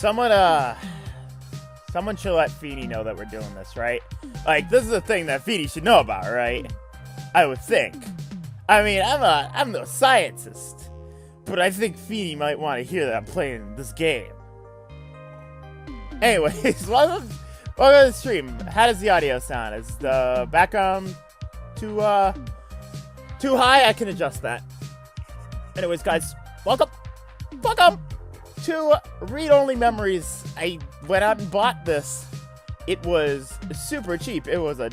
Someone should let Feeny know that we're doing this, right? Like, this is a thing that Feeny should know about, right? I would think. I mean, I'm no scientist, but I think Feeny might want to hear that I'm playing this game. Anyways, welcome to the stream. How does the audio sound? Is the background too high? I can adjust that. Anyways, guys, welcome to Read Only Memories. I went out and bought this. It was super cheap. It was $1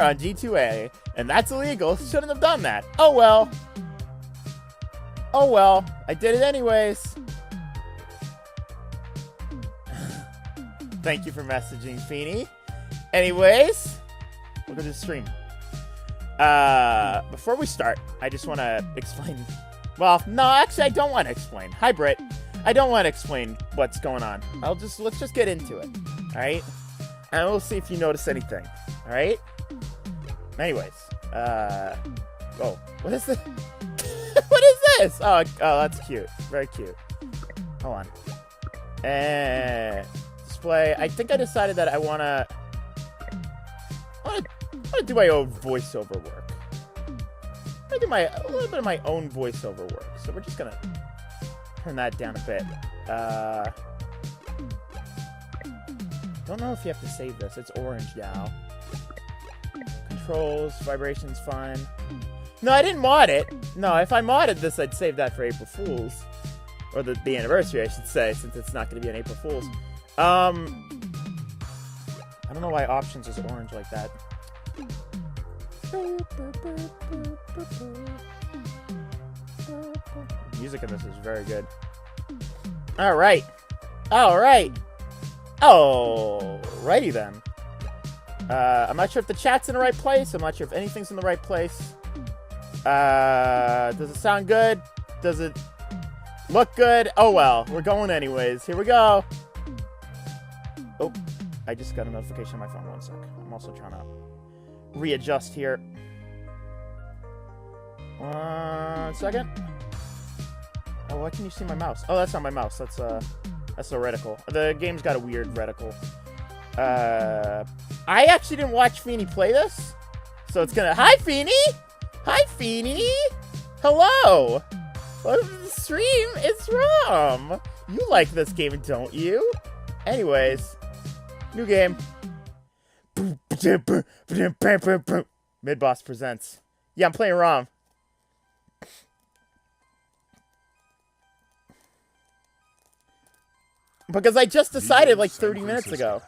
on G2A, and that's illegal. Shouldn't have done that. Oh well. Oh well. I did it anyways. Thank you for messaging, Feeny. Anyways, look at the stream. Before we start, I just want to explain. Well, no, actually, I don't want to explain. Hi, Britt. I don't want to explain what's going on. Let's just get into it. All right, and we'll see if you notice anything. All right. Anyways, oh, what is this? What is this? Oh, that's cute. Very cute. Hold on. Display. I think I decided that I wanna do my own voiceover work. I do a little bit of my own voiceover work. So we're just gonna turn that down a bit. Don't know if you have to save this. It's orange now. Controls, vibrations, fine. No, I didn't mod it. No, if I modded this, I'd save that for April Fools. Or the anniversary, I should say, since it's not going to be an April Fools. I don't know why options is orange like that. Music in this is very good. Alright. Alright. Alrighty then. I'm not sure if the chat's in the right place. I'm not sure if anything's in the right place. Does it sound good? Does it look good? Oh well, we're going anyways. Here we go. Oh, I just got a notification on my phone. 1 sec. I'm also trying to readjust here. 1 second. Oh, why can you see my mouse? Oh, that's not my mouse. That's a reticle. The game's got a weird reticle. I actually didn't watch Feeny play this, so it's gonna. Hi, Feeny. Hi, Feeny. Hello. Welcome to the stream. It's ROM. You like this game, don't you? Anyways, new game. Mid-boss presents. Yeah, I'm playing ROM. Because I just decided like 30 minutes ago.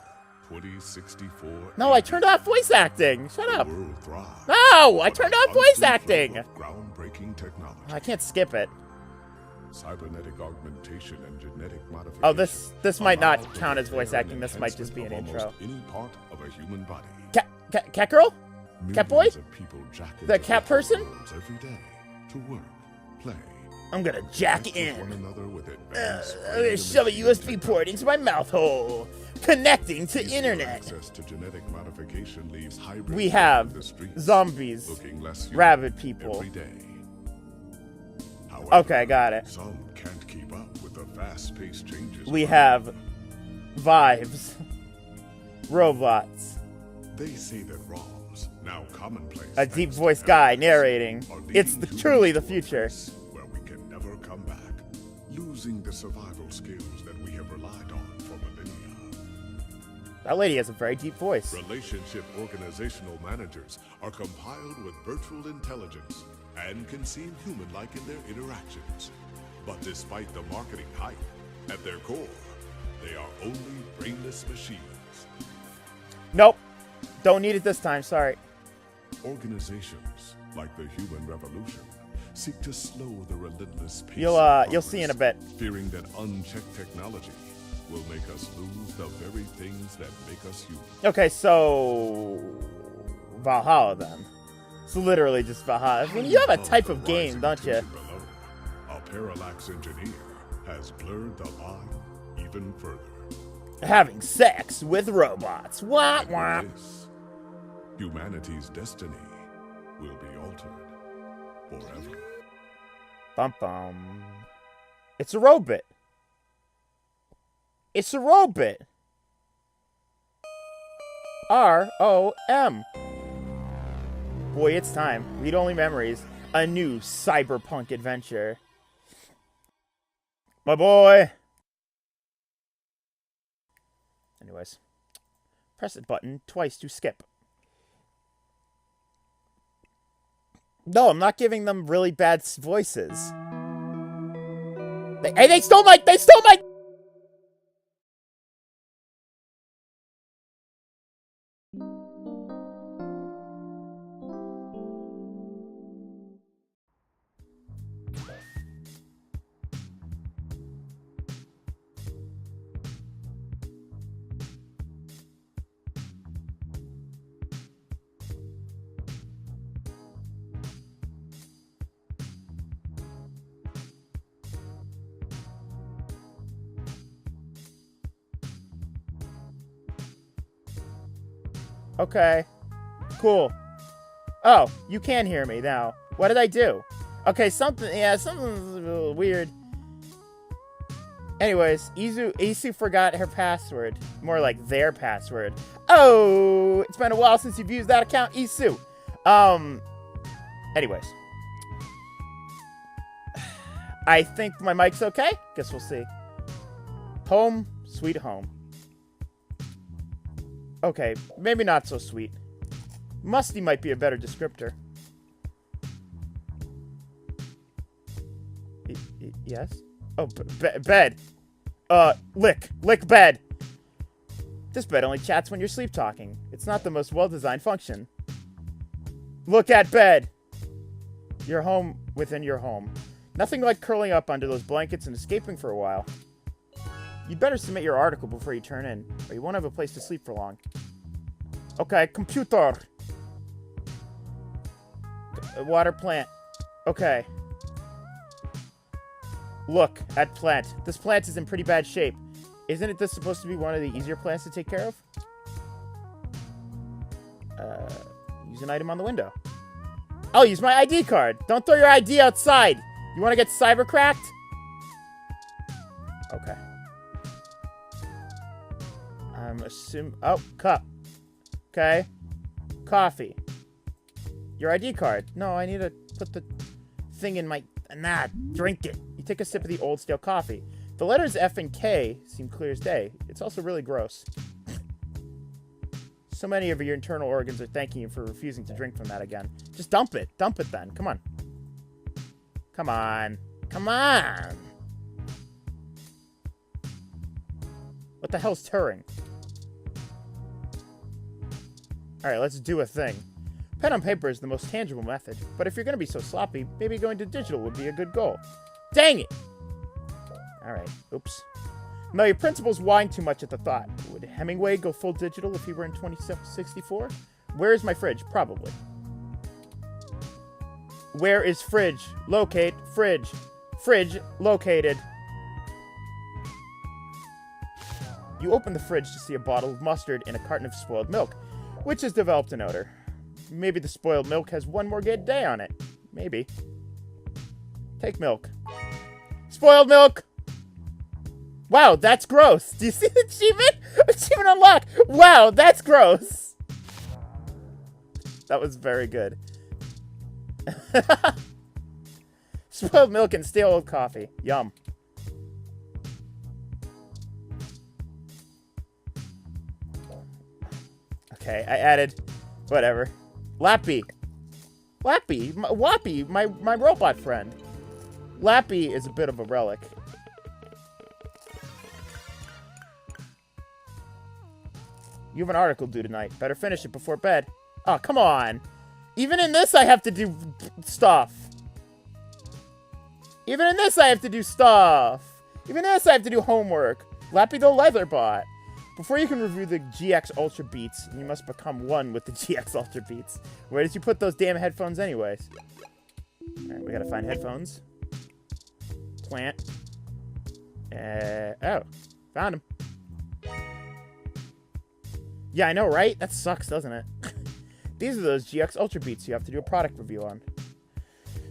2064. No, I turned off voice acting. Shut up. No, I turned off voice acting. Groundbreaking technology. I can't skip it. Cybernetic augmentation and genetic modification. Oh, this might not count as voice acting. This might just be an intro. Any part of a human body. Cat girl? Cat boy? The cat The person? every day to work, play. I'm gonna jack Connect with in. one another with advanced I'm gonna shove a USB port into my mouth hole. Connecting to internet. Access to genetic modification leaves hybrids We have in the streets, zombies, looking less human rabid people. every day. However, Okay, got it. some can't keep up with the fast-paced changes. We have Vives. Robots. They say that ROMs, now commonplace. A deep thanks voice to guy analytics, narrating. are leading It's to truly a the future. place where we can never come back, losing the survival skills that we have relied on for millennia. That lady has a very deep voice. Relationship organizational managers are compiled with virtual intelligence and can seem human-like in their interactions. But despite the marketing hype, at their core, they are only brainless machines. Nope. Don't need it this time, sorry. Organizations, like the Human Revolution, seek to slow the relentless pace You'll of see in a progress, bit. fearing that unchecked technology will make us lose the very things that make us human. Okay, so Valhalla then. It's literally just Valhalla. I mean, you have a type of game, don't you? Below, a parallax engineer has blurred the line even further. Having sex with robots. Wah And wah. with this, humanity's destiny will be altered forever. Bum bum. It's a robot. It's a robot. ROM. Boy, it's time. Read-only memories. A new cyberpunk adventure. My boy. Anyways. Press the button twice to skip. No, I'm not giving them really bad voices. They stole my... Okay. Cool. Oh, you can hear me now. What did I do? Okay, something's a little weird. Anyways, Isu forgot her password. More like their password. Oh, it's been a while since you've used that account, Isu. Anyways. I think my mic's okay. Guess we'll see. Home, sweet home. Okay, maybe not so sweet. Musty might be a better descriptor. Yes? Oh, bed. Lick bed. This bed only chats when you're sleep talking. It's not the most well-designed function. Look at bed. Your home within your home. Nothing like curling up under those blankets and escaping for a while. You'd better submit your article before you turn in, or you won't have a place to sleep for long. Okay, computer. Water plant. Okay. Look at plant. This plant is in pretty bad shape. Isn't this supposed to be one of the easier plants to take care of? Use an item on the window. I'll use my ID card. Don't throw your ID outside. You want to get cyber cracked? Okay. I'm assuming... Oh, cup. Okay. Coffee. Your ID card. No, I need to put the thing in my... Nah, drink it. You take a sip of the old stale coffee. The letters F and K seem clear as day. It's also really gross. So many of your internal organs are thanking you for refusing to drink from that again. Just dump it. Dump it then. Come on. Come on. Come on. What the hell's Turing? Alright, let's do a thing. Pen on paper is the most tangible method, but if you're going to be so sloppy, maybe going to digital would be a good goal. Dang it! Alright, oops. No, your principals whine too much at the thought. Would Hemingway go full digital if he were in 2064? Where is my fridge? Probably. Where is fridge? Locate fridge. Fridge located. You open the fridge to see a bottle of mustard and a carton of spoiled milk, which has developed an odor. Maybe the spoiled milk has one more good day on it. Maybe. Take milk. Spoiled milk! Wow, that's gross. Do you see the achievement? Achievement unlocked! Wow, that's gross. That was very good. Spoiled milk and stale old coffee. Yum. Okay, I added... Whatever. Lappy. Lappy. Wappy, my robot friend. Lappy is a bit of a relic. You have an article due tonight. Better finish it before bed. Oh, come on. Even in this, I have to do stuff. Even in this, I have to do stuff. Even in this, I have to do homework. Lappy the Leatherbot. Before you can review the GX Ultra Beats, you must become one with the GX Ultra Beats. Where did you put those damn headphones anyways? Alright, we gotta find headphones. Plant. Oh. Found them. Yeah, I know, right? That sucks, doesn't it? These are those GX Ultra Beats you have to do a product review on.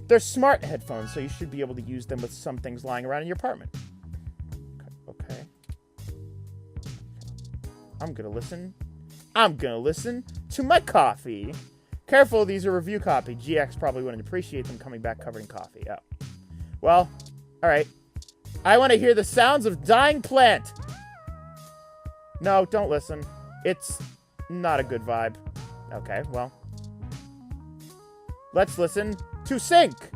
They're smart headphones, so you should be able to use them with some things lying around in your apartment. Okay. I'm gonna listen to my coffee. Careful, these are review copy. GX probably wouldn't appreciate them coming back covering coffee. Oh. Well, alright. I want to hear the sounds of dying plant. No, don't listen. It's not a good vibe. Okay, well. Let's listen to sink.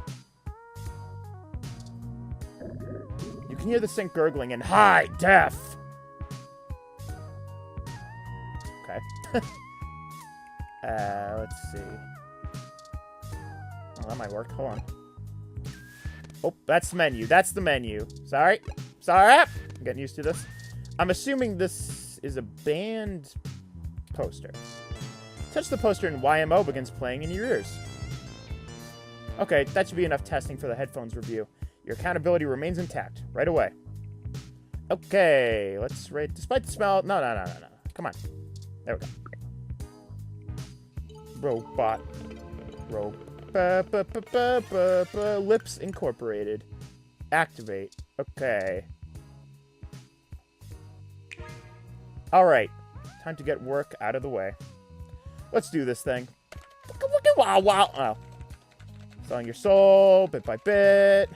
You can hear the sink gurgling in high def. Okay. Let's see. Oh, that might work. Hold on. Oh, that's the menu. That's the menu. Sorry. I'm getting used to this. I'm assuming this is a band poster. Touch the poster and YMO begins playing in your ears. Okay, that should be enough testing for the headphones review. Your accountability remains intact. Right away. Okay, let's rate. Despite the smell... No. Come on. There we go. Robot. Lips incorporated. Activate. Okay. Alright. Time to get work out of the way. Let's do this thing. Wow. Oh. Selling your soul, bit by bit.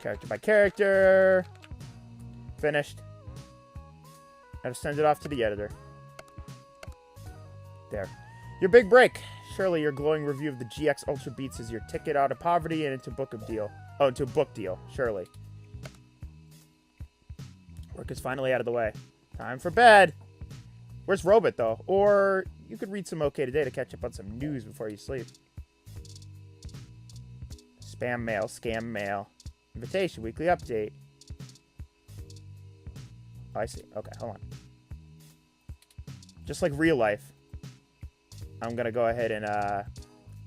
Character by character. Finished. Now to send it off to the editor. There. Your big break. Surely your glowing review of the GX Ultra Beats is your ticket out of poverty and into a book deal. Surely. Work is finally out of the way. Time for bed. Where's Robot, though? Or you could read some OK Today to catch up on some news before you sleep. Spam mail, scam mail. Invitation, weekly update. Oh, I see. Okay, hold on. Just like real life. I'm going to go ahead and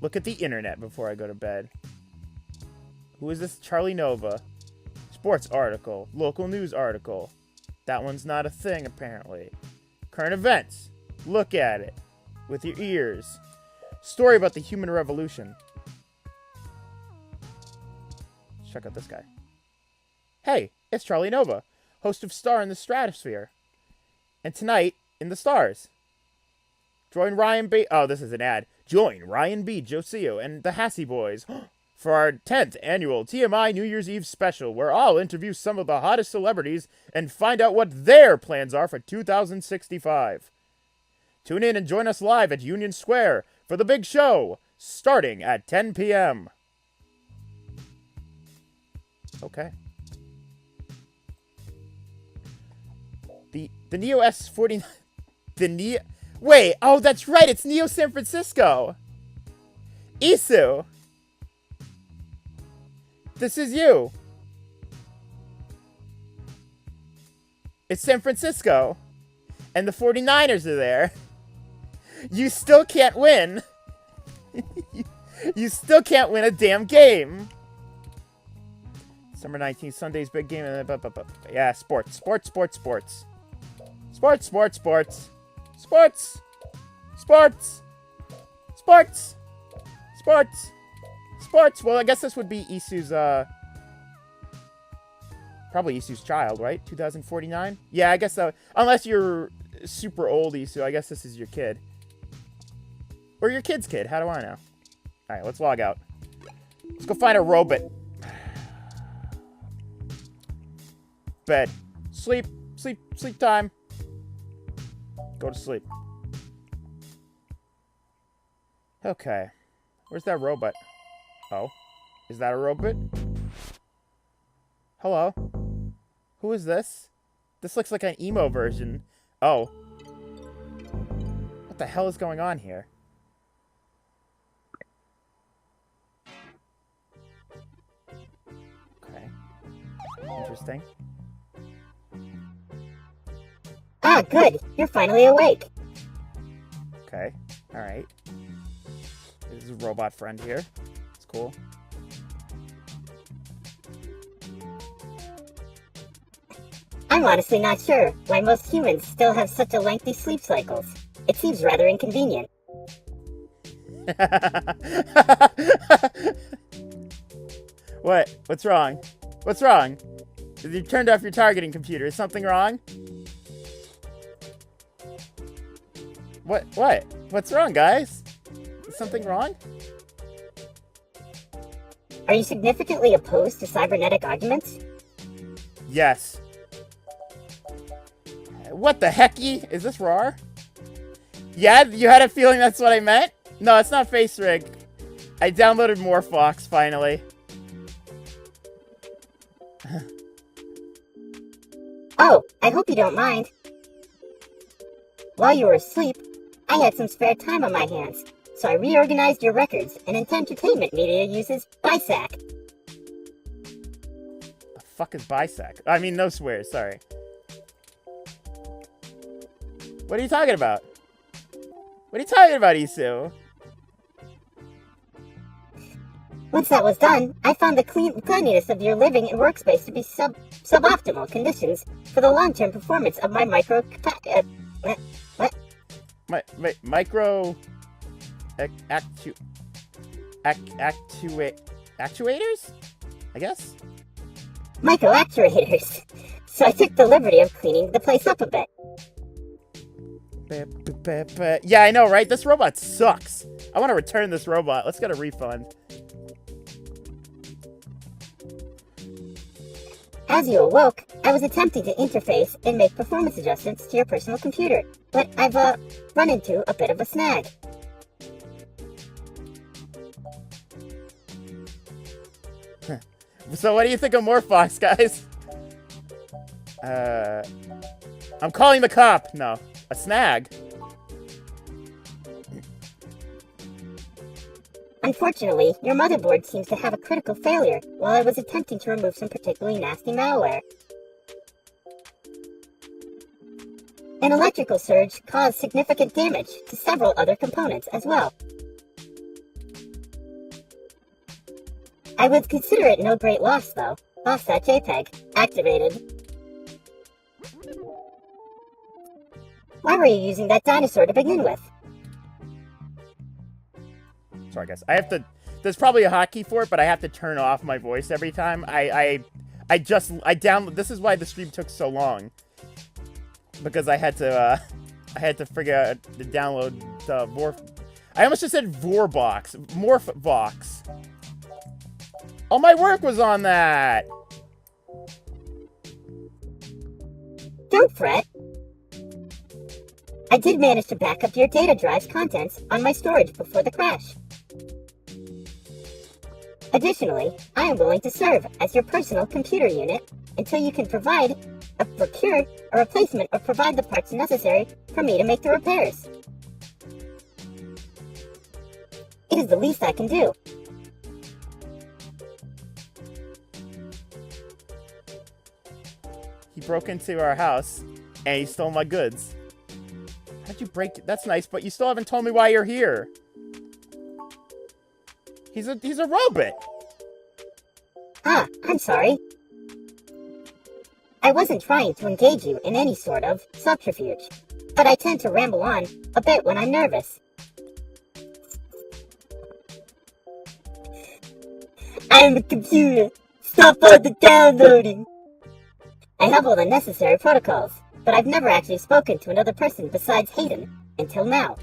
look at the internet before I go to bed. Who is this? Charlie Nova. Sports article. Local news article. That one's not a thing, apparently. Current events. Look at it. With your ears. Story about the human revolution. Let's check out this guy. Hey, it's Charlie Nova, host of Star in the Stratosphere. And tonight, in the stars. Join Ryan B. Oh, this is an ad. Join Ryan B. Josio and the Hassy Boys for our 10th annual TMI New Year's Eve special, where I'll interview some of the hottest celebrities and find out what their plans are for 2065. Tune in and join us live at Union Square for the big show, starting at 10 p.m. Okay. The Neo S49... The Neo... Wait, oh, that's right, it's Neo San Francisco. Isu. This is you. It's San Francisco. And the 49ers are there. You still can't win. You still can't win a damn game. Summer 19th, Sunday's big game. Yeah, sports. Sports. Well, I guess this would be Isu's, probably Isu's child, right? 2049? Yeah, I guess so. Unless you're super old, Isu, I guess this is your kid. Or your kid's kid. How do I know? Alright, let's log out. Let's go find a robot. Bed. Sleep time. Go to sleep. Okay. Where's that robot? Oh. Is that a robot? Hello? Who is this? This looks like an emo version. Oh. What the hell is going on here? Okay. Interesting. Ah, good. You're finally awake. Okay. Alright. This is a robot friend here. It's cool. I'm honestly not sure why most humans still have such a lengthy sleep cycles. It seems rather inconvenient. What? What's wrong? What's wrong? You turned off your targeting computer. Is something wrong? What? What's wrong, guys? Is something wrong? Are you significantly opposed to cybernetic arguments? Yes. What the hecky? Is this RAR? Yeah, you had a feeling that's what I meant? No, it's not face rig. I downloaded more Fox finally. Oh, I hope you don't mind. While you were asleep, I had some spare time on my hands, so I reorganized your records and into entertainment media uses BISAC. The fuck is BISAC? I mean, no swears, sorry. What are you talking about? What are you talking about, Isu? Once that was done, I found the cleanliness of your living and workspace to be suboptimal conditions for the long-term performance of my micro... what? Micro... Actuators? I guess? Micro actuators. So I took the liberty of cleaning the place up a bit. Yeah, I know, right? This robot sucks. I want to return this robot. Let's get a refund. As you awoke, I was attempting to interface and make performance adjustments to your personal computer, but I've run into a bit of a snag. So what do you think of Morphox, guys? I'm calling the cop. No, a snag. Unfortunately, your motherboard seems to have a critical failure while I was attempting to remove some particularly nasty malware. An electrical surge caused significant damage to several other components as well. I would consider it no great loss, though. Lost that JPEG. Activated. Why were you using that dinosaur to begin with? Sorry, guys. I have to... There's probably a hotkey for it, but I have to turn off my voice every time. I download... This is why the stream took so long. Because I had to figure out to download the I almost just said Vorbox. Morphbox. All my work was on that! Don't fret. I did manage to back up your data drive's contents on my storage before the crash. Additionally, I am willing to serve as your personal computer unit until you can procure a replacement or provide the parts necessary for me to make the repairs. It is the least I can do. He broke into our house, and he stole my goods. How'd you break it? That's nice, but you still haven't told me why you're here. He's a robot. Ah, I'm sorry. I wasn't trying to engage you in any sort of subterfuge, but I tend to ramble on a bit when I'm nervous. I'm a computer. Stop all the downloading. I have all the necessary protocols, but I've never actually spoken to another person besides Hayden until now.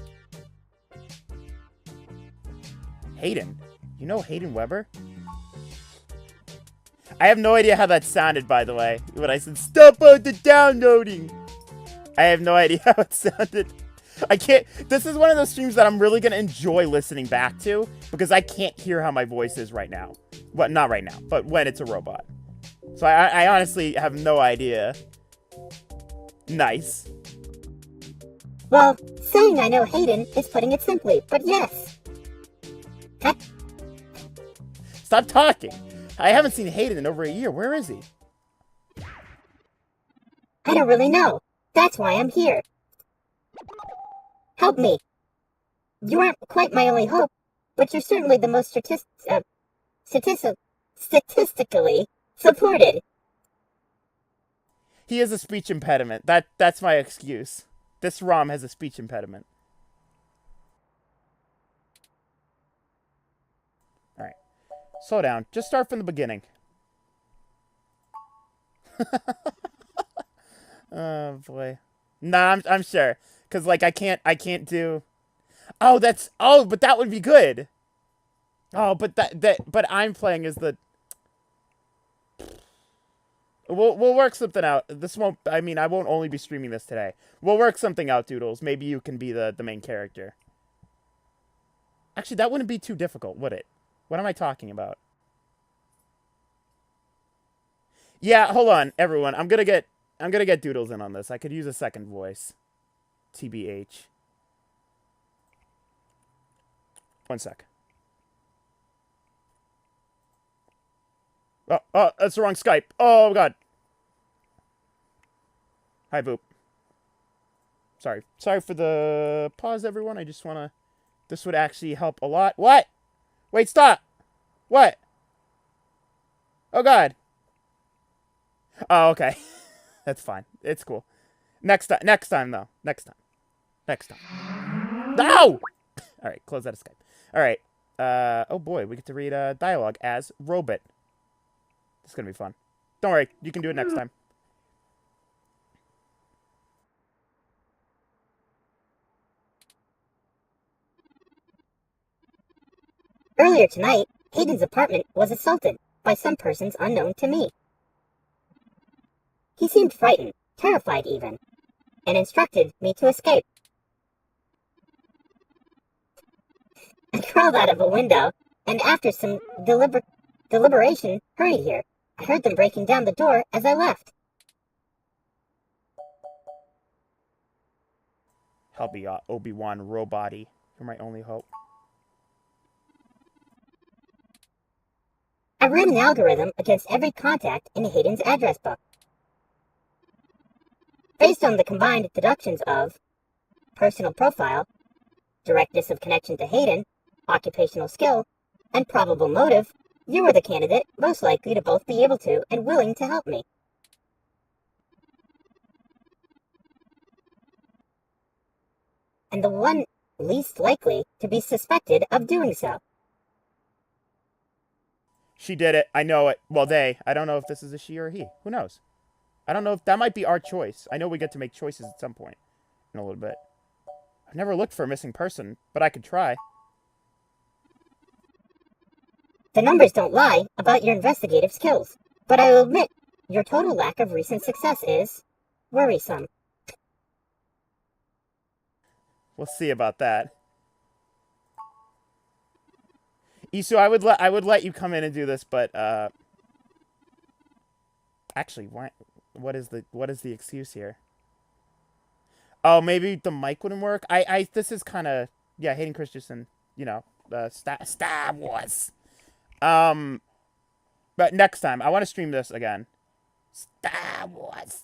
Hayden? You know Hayden Weber? I have no idea how that sounded, by the way. When I said, stop all the downloading! I have no idea how it sounded. I can't... This is one of those streams that I'm really going to enjoy listening back to, because I can't hear how my voice is right now. Well, not right now, but when it's a robot. So I honestly have no idea. Nice. Well, saying I know Hayden is putting it simply, but yes. Stop talking. I haven't seen Hayden in over a year. Where is he? I don't really know. That's why I'm here. Help me. You aren't quite my only hope, but you're certainly the most statistically supported. He has a speech impediment. That's my excuse. This ROM has a speech impediment. Alright. Slow down. Just start from the beginning. Oh, boy. Nah, I'm sure. Because, like, I can't do... Oh, but that would be good. Oh, but but I'm playing as the... We'll work something out. This won't... I mean, I won't only be streaming this today. We'll work something out, Doodles. Maybe you can be the main character. Actually, that wouldn't be too difficult, would it? What am I talking about? Yeah, hold on, everyone. I'm gonna get Doodles in on this. I could use a second voice. TBH. One sec. Oh, that's the wrong Skype. Oh, God. Hi, Boop. Sorry for the pause, everyone. I just want to... This would actually help a lot. What? Wait, stop. What? Oh, God. Oh, okay. That's fine. It's cool. Next time, though. Next time. No! All right, close that Skype. All right. Oh, boy. We get to read dialogue as Robot. It's going to be fun. Don't worry. You can do it next time. Earlier tonight, Hayden's apartment was assaulted by some persons unknown to me. He seemed frightened, terrified even, and instructed me to escape. I crawled out of a window, and after some deliberation, hurried here. I heard them breaking down the door as I left. I'll be Obi-Wan Robot-y. You're my only hope. I ran an algorithm against every contact in Hayden's address book. Based on the combined deductions of personal profile, directness of connection to Hayden, occupational skill, and probable motive, you were the candidate most likely to both be able to and willing to help me. And the one least likely to be suspected of doing so. She did it. I know it. Well, they. I don't know if this is a she or a he. Who knows? I don't know if that might be our choice. I know we get to make choices at some point in a little bit. I've never looked for a missing person, but I could try. The numbers don't lie about your investigative skills, but I will admit your total lack of recent success is worrisome. We'll see about that. Isu, I would let you come in and do this, but actually, why? What is the excuse here? Oh, maybe the mic wouldn't work. This is kind of, yeah, Hayden Christensen, you know, Star Wars. But next time I want to stream this again. Star Wars.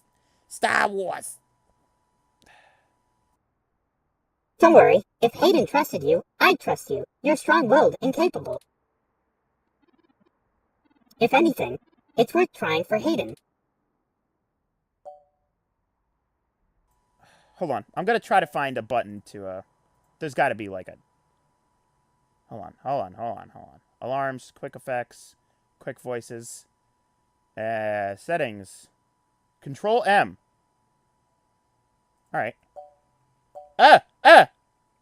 Don't worry, if Hayden trusted you, I'd trust you. You're strong-willed and capable. If anything, it's worth trying for Hayden. Hold on. I'm going to try to find a button to, there's got to be like a... Hold on. Alarms, quick effects, quick voices, settings, Control M. All right.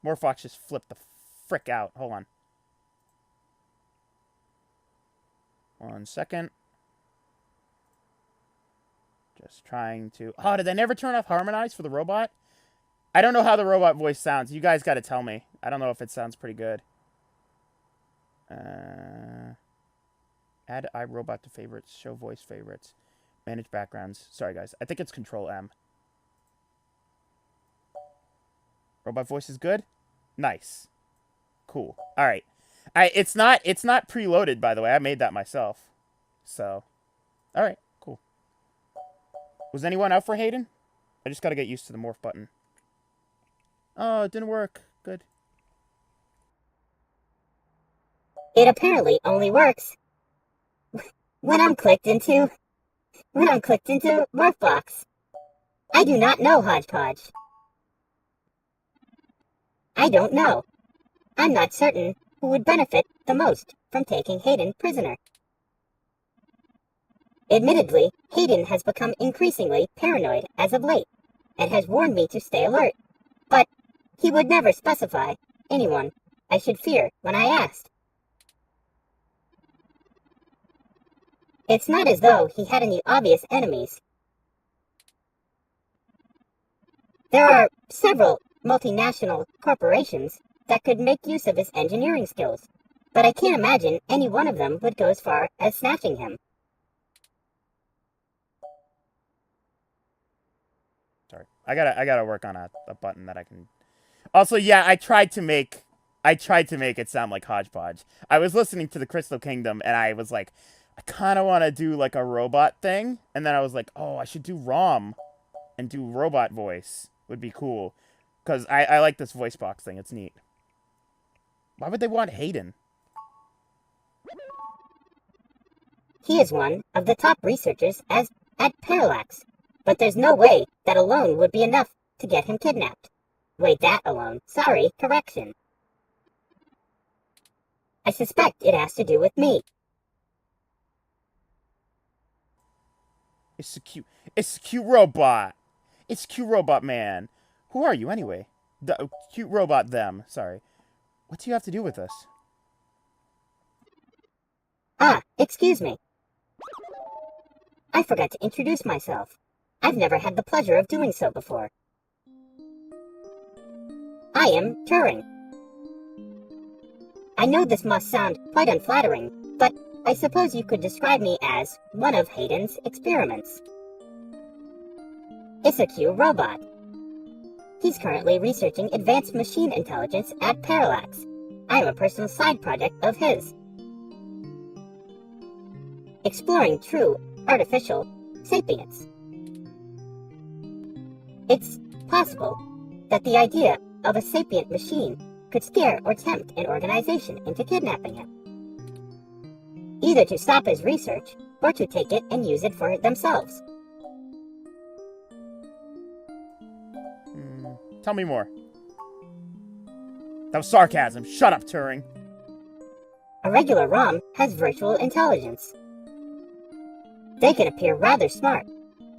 Morphox just flipped the frick out. Hold on. 1 second. Just trying to... Oh, did they never turn off Harmonize for the robot? I don't know how the robot voice sounds. You guys got to tell me. I don't know if it sounds pretty good. Add iRobot to favorites. Show voice favorites. Manage backgrounds. Sorry, guys. I think it's Control M. Robot voice is good? Nice. Cool. All right. It's not preloaded, by the way. I made that myself. So, all right. Cool. Was anyone out for Hayden? I just got to get used to the morph button. Oh, it didn't work. Good. It apparently only works when I'm clicked into Morphbox. I do not know Hodgepodge. I don't know. I'm not certain who would benefit the most from taking Hayden prisoner. Admittedly, Hayden has become increasingly paranoid as of late, and has warned me to stay alert. He would never specify anyone I should fear when I asked. It's not as though he had any obvious enemies. There are several multinational corporations that could make use of his engineering skills, but I can't imagine any one of them would go as far as snatching him. Sorry, I gotta work on a button that I can. Also, yeah, I tried to make it sound like Hodgepodge. I was listening to the Crystal Kingdom, and I was like, I kind of want to do like a robot thing, and then I was like, oh, I should do ROM and do robot voice. Would be cool, because I like this voice box thing. It's neat. Why would they want Hayden? He is one of the top researchers at Parallax, but there's no way that alone would be enough to get him kidnapped. Wait, that alone. Sorry, correction. I suspect it has to do with me. It's a cute robot. It's cute robot man. Who are you anyway? The cute robot them. Sorry. What do you have to do with us? Ah, excuse me. I forgot to introduce myself. I've never had the pleasure of doing so before. I am Turing. I know this must sound quite unflattering, but I suppose you could describe me as one of Hayden's experiments. It's a Q robot. He's currently researching advanced machine intelligence at Parallax. I am a personal side project of his. Exploring true artificial sapience. It's possible that the idea of a sapient machine could scare or tempt an organization into kidnapping him, either to stop his research or to take it and use it for themselves. Tell me more. That was sarcasm. Shut up, Turing. A regular ROM has virtual intelligence. They can appear rather smart,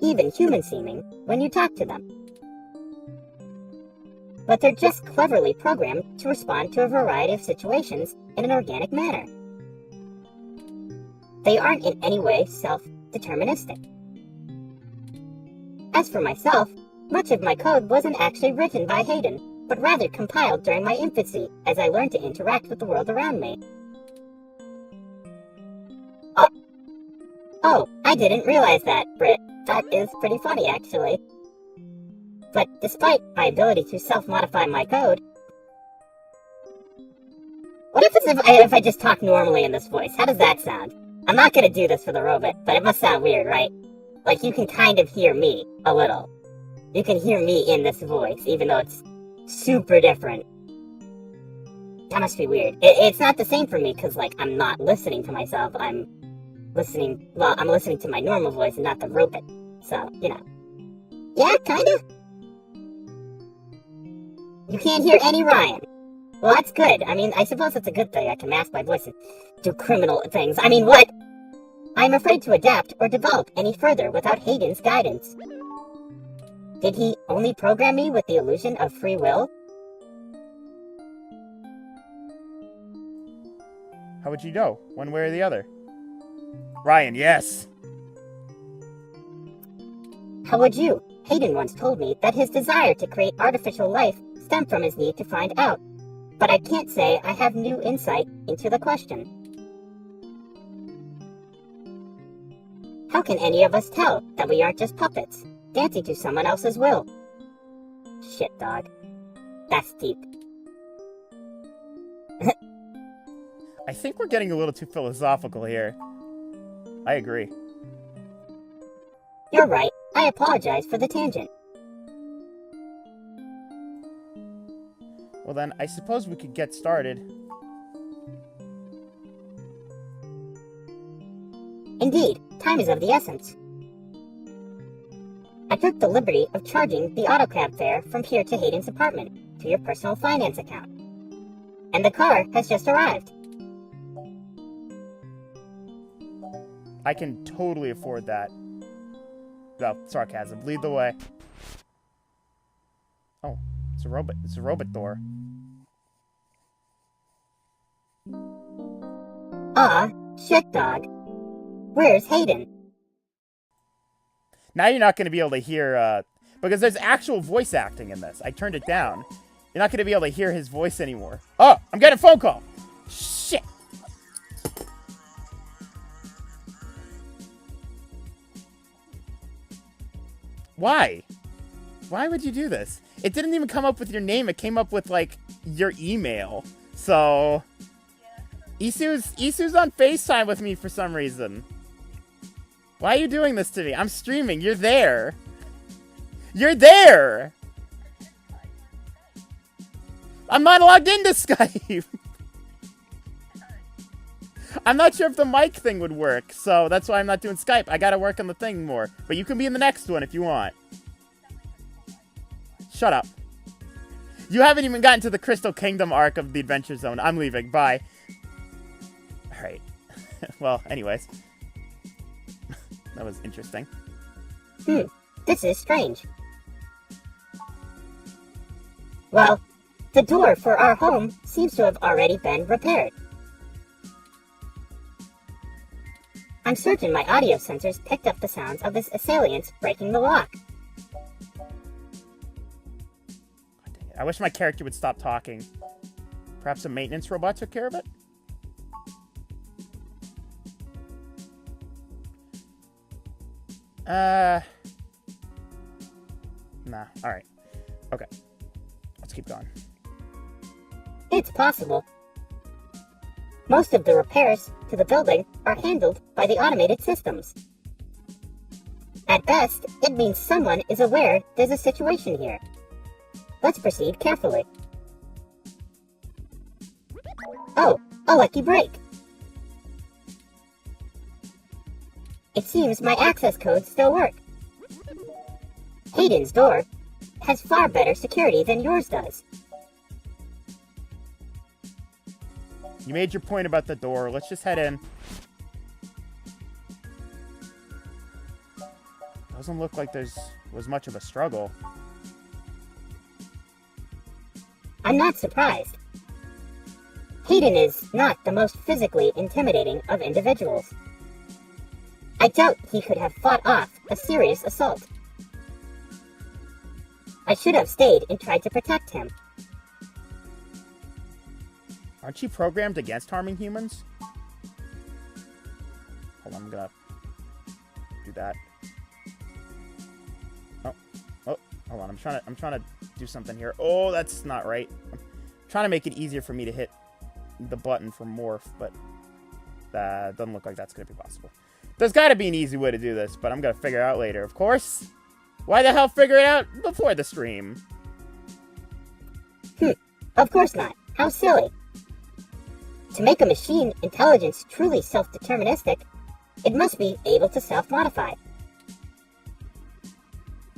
even human-seeming, when you talk to them. But they're just cleverly programmed to respond to a variety of situations in an organic manner. They aren't in any way self-deterministic. As for myself, much of my code wasn't actually written by Hayden, but rather compiled during my infancy as I learned to interact with the world around me. Oh, I didn't realize that, Britt. That is pretty funny, actually. But despite my ability to self-modify my code... What if I just talk normally in this voice? How does that sound? I'm not gonna do this for the robot, but it must sound weird, right? Like, you can kind of hear me, a little. You can hear me in this voice, even though it's super different. That must be weird. It's not the same for me, because, like, I'm not listening to myself. I'm listening to my normal voice and not the robot. So, you know. Yeah, kinda. You can't hear any Ryan. Well, that's good. I mean, I suppose that's a good thing. I can mask my voice and do criminal things. I mean, what? I'm afraid to adapt or develop any further without Hayden's guidance. Did he only program me with the illusion of free will? How would you know, one way or the other? Ryan, yes! How would you? Hayden once told me that his desire to create artificial life stemmed from his need to find out. But I can't say I have new insight into the question. How can any of us tell that we aren't just puppets, dancing to someone else's will? Shit, dog. That's deep. I think we're getting a little too philosophical here. I agree. You're right. I apologize for the tangent. Well then, I suppose we could get started. Indeed, time is of the essence. I took the liberty of charging the autocab fare from here to Hayden's apartment to your personal finance account. And the car has just arrived. I can totally afford that. Well, sarcasm. Lead the way. Oh, It's a robot. It's a robot door. Aw, shit dog. Where's Hayden? Now you're not going to be able to hear, because there's actual voice acting in this. I turned it down. You're not going to be able to hear his voice anymore. Oh, I'm getting a phone call. Shit. Why? Why would you do this? It didn't even come up with your name. It came up with, like, your email. So, Isu's on FaceTime with me for some reason. Why are you doing this to me? I'm streaming. You're there. You're there. I'm not logged into Skype. I'm not sure if the mic thing would work, so that's why I'm not doing Skype. I gotta work on the thing more. But you can be in the next one if you want. Shut up. You haven't even gotten to the Crystal Kingdom arc of the Adventure Zone. I'm leaving. Bye. Alright. Well, anyways. That was interesting. This is strange. Well, the door for our home seems to have already been repaired. I'm certain my audio sensors picked up the sounds of this assailant breaking the lock. I wish my character would stop talking. Perhaps a maintenance robot took care of it? Nah. Alright. Okay. Let's keep going. It's possible. Most of the repairs to the building are handled by the automated systems. At best, it means someone is aware there's a situation here. Let's proceed carefully. Oh, a lucky break. It seems my access codes still work. Hayden's door has far better security than yours does. You made your point about the door. Let's just head in. Doesn't look like was much of a struggle. I'm not surprised. Hayden is not the most physically intimidating of individuals. I doubt he could have fought off a serious assault. I should have stayed and tried to protect him. Aren't you programmed against harming humans? Hold on, I'm gonna do that. Oh, hold on, I'm trying to do something here. Oh, that's not right. I'm trying to make it easier for me to hit the button for morph, but that doesn't look like that's gonna be possible. There's gotta be an easy way to do this, but I'm gonna figure it out later, of course. Why the hell figure it out before the stream? Of course not. How silly. To make a machine intelligence truly self-deterministic, it must be able to self-modify.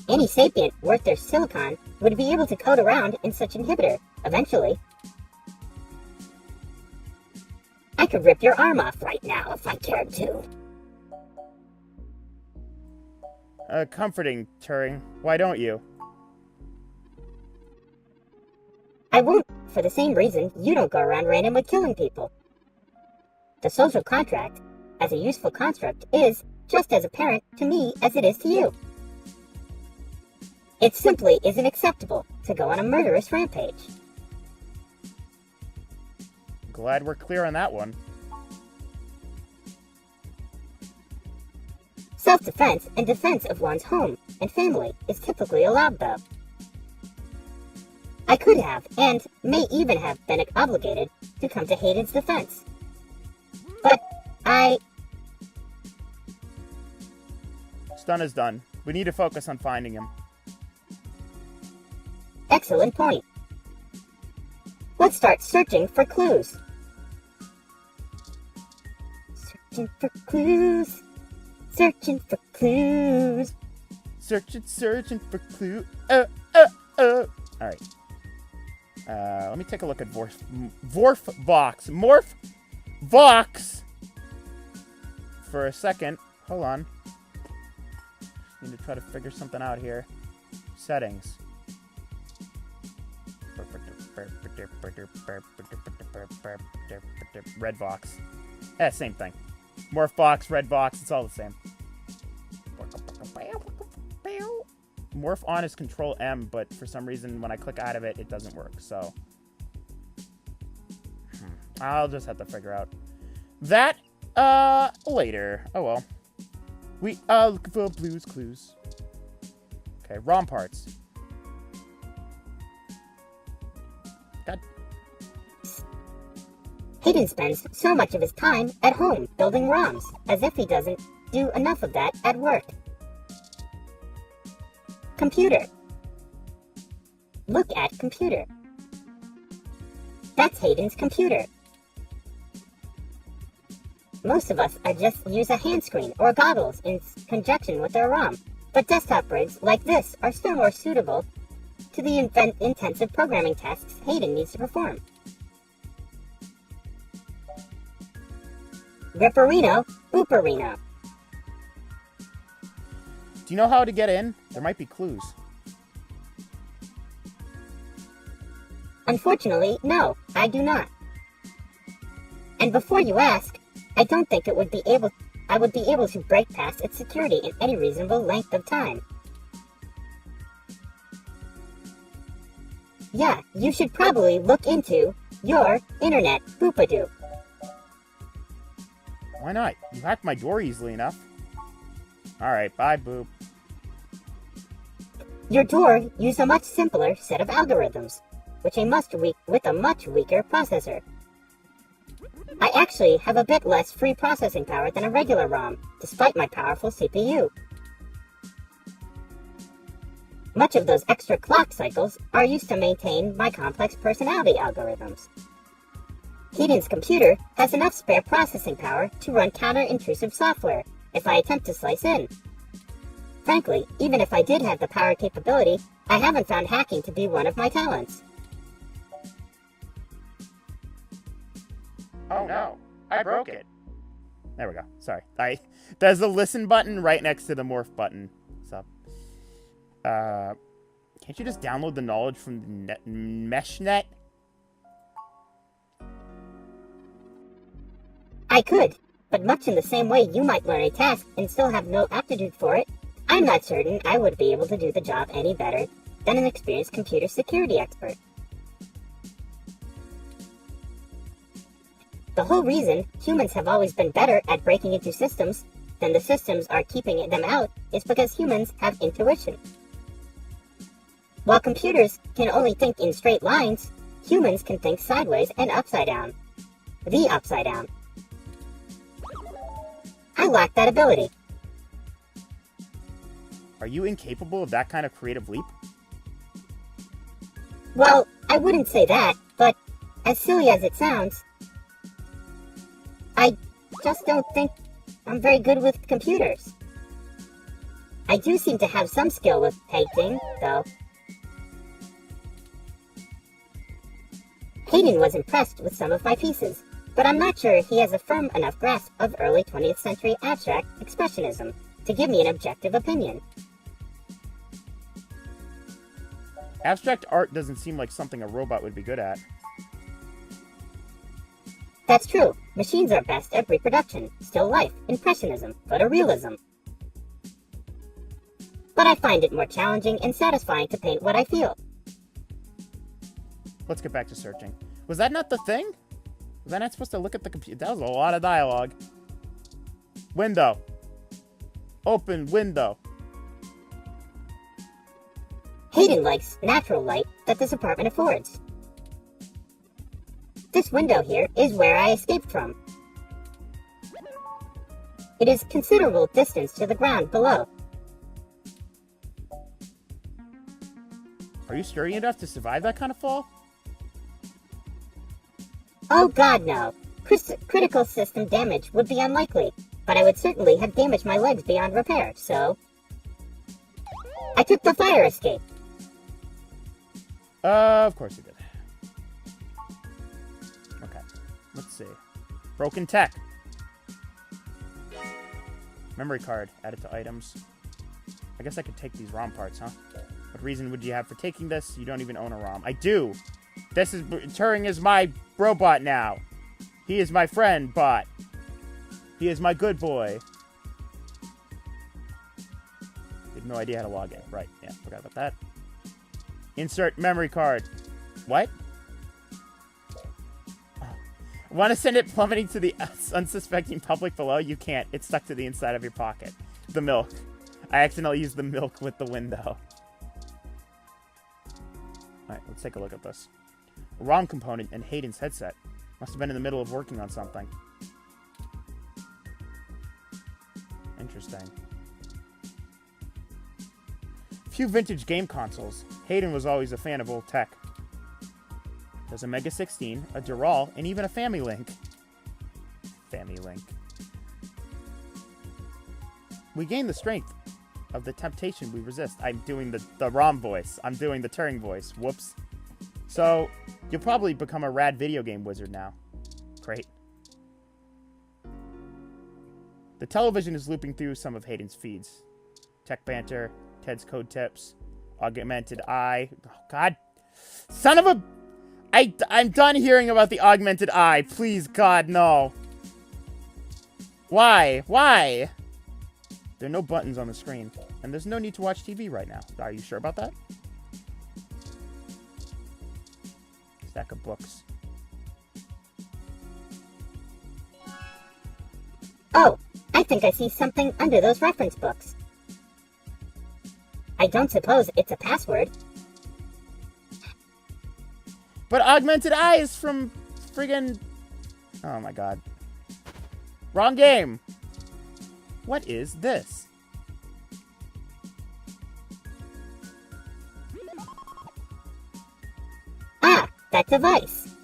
Any sapient worth their silicon would be able to code around in such inhibitor, eventually. I could rip your arm off right now if I cared to. Comforting, Turing. Why don't you? I won't, for the same reason you don't go around randomly killing people. The social contract, as a useful construct, is just as apparent to me as it is to you. It simply isn't acceptable to go on a murderous rampage. Glad we're clear on that one. Self-defense and defense of one's home and family is typically allowed, though. I could have, and may even have been obligated to come to Hayden's defense. But Done is done. We need to focus on finding him. Excellent point. Let's start searching for clues. Searching for clues. Searching for clues. Searching for clue. Alright. Let me take a look at Morph Vox for a second. Hold on. Need to try to figure something out here. Settings. Red box. Yeah, same thing. Morph box, red box, it's all the same. Morph on is Control M, but for some reason when I click out of it, it doesn't work. So I'll just have to figure out that later. Oh well. We are looking for Blue's Clues. Okay, ROM parts. God. Hayden spends so much of his time at home building ROMs, as if he doesn't do enough of that at work. Computer. Look at computer. That's Hayden's computer. Most of us just use a hand screen or goggles in conjunction with our ROM, but desktop rigs like this are still more suitable to the intensive programming tasks Hayden needs to perform. Ripperino, Booperino. Do you know how to get in? There might be clues. Unfortunately, no, I do not. And before you ask, I don't think I would be able to break past its security in any reasonable length of time. Yeah, you should probably look into your internet boopadoo. Why not? You hacked my door easily enough. Alright, bye, Boop. Your door used a much simpler set of algorithms, with a much weaker processor. I actually have a bit less free processing power than a regular ROM, despite my powerful CPU. Much of those extra clock cycles are used to maintain my complex personality algorithms. Hayden's computer has enough spare processing power to run counter-intrusive software if I attempt to slice in. Frankly, even if I did have the power capability, I haven't found hacking to be one of my talents. Oh no, I broke it. There we go. Sorry. There's the listen button right next to the morph button. So, can't you just download the knowledge from the meshnet? I could, but much in the same way you might learn a task and still have no aptitude for it, I'm not certain I would be able to do the job any better than an experienced computer security expert. The whole reason humans have always been better at breaking into systems than the systems are keeping them out is because humans have intuition. While computers can only think in straight lines, humans can think sideways and upside down. The upside down. I lack that ability. Are you incapable of that kind of creative leap? Well, I wouldn't say that, but as silly as it sounds, I just don't think I'm very good with computers. I do seem to have some skill with painting, though. Hayden was impressed with some of my pieces, but I'm not sure he has a firm enough grasp of early 20th century abstract expressionism to give me an objective opinion. Abstract art doesn't seem like something a robot would be good at. That's true. Machines are best at reproduction, still life, impressionism, photorealism. But I find it more challenging and satisfying to paint what I feel. Let's get back to searching. Was that not the thing? Was I not supposed to look at the computer? That was a lot of dialogue. Window. Open window. Hayden likes natural light that this apartment affords. This window here is where I escaped from. It is considerable distance to the ground below. Are you sturdy enough to survive that kind of fall? Oh god, no. Critical system damage would be unlikely, but I would certainly have damaged my legs beyond repair, so... I took the fire escape. Of course you did. Okay, let's see. Broken tech. Memory card. Add it to items. I guess I could take these ROM parts, huh? What reason would you have for taking this? You don't even own a ROM. I do! Turing is my robot now. He is my friend, bot. He is my good boy. I have no idea how to log in. Right, yeah, forgot about that. Insert memory card. What? Want to send it plummeting to the unsuspecting public below? You can't. It's stuck to the inside of your pocket. The milk. I accidentally used the milk with the window. Alright, let's take a look at this. A ROM component in Hayden's headset. Must have been in the middle of working on something. Interesting. Few vintage game consoles. Hayden was always a fan of old tech. There's a Mega 16, a Dural, and even a Family Link. Family Link. We gain the strength of the temptation we resist. I'm doing the ROM voice. I'm doing the Turing voice. Whoops. So, you'll probably become a rad video game wizard now. Great. The television is looping through some of Hayden's feeds. Tech Banter, Ted's Code Tips, Augmented Eye. Oh, God. Son of a... I'm done hearing about the Augmented Eye. Please, God, no. Why? Why? There are no buttons on the screen, and there's no need to watch TV right now. Are you sure about that? Stack of books. Oh, I think I see something under those reference books. I don't suppose it's a password. But Augmented Eye is from friggin... Oh my god. Wrong game! What is this? Ah, that device.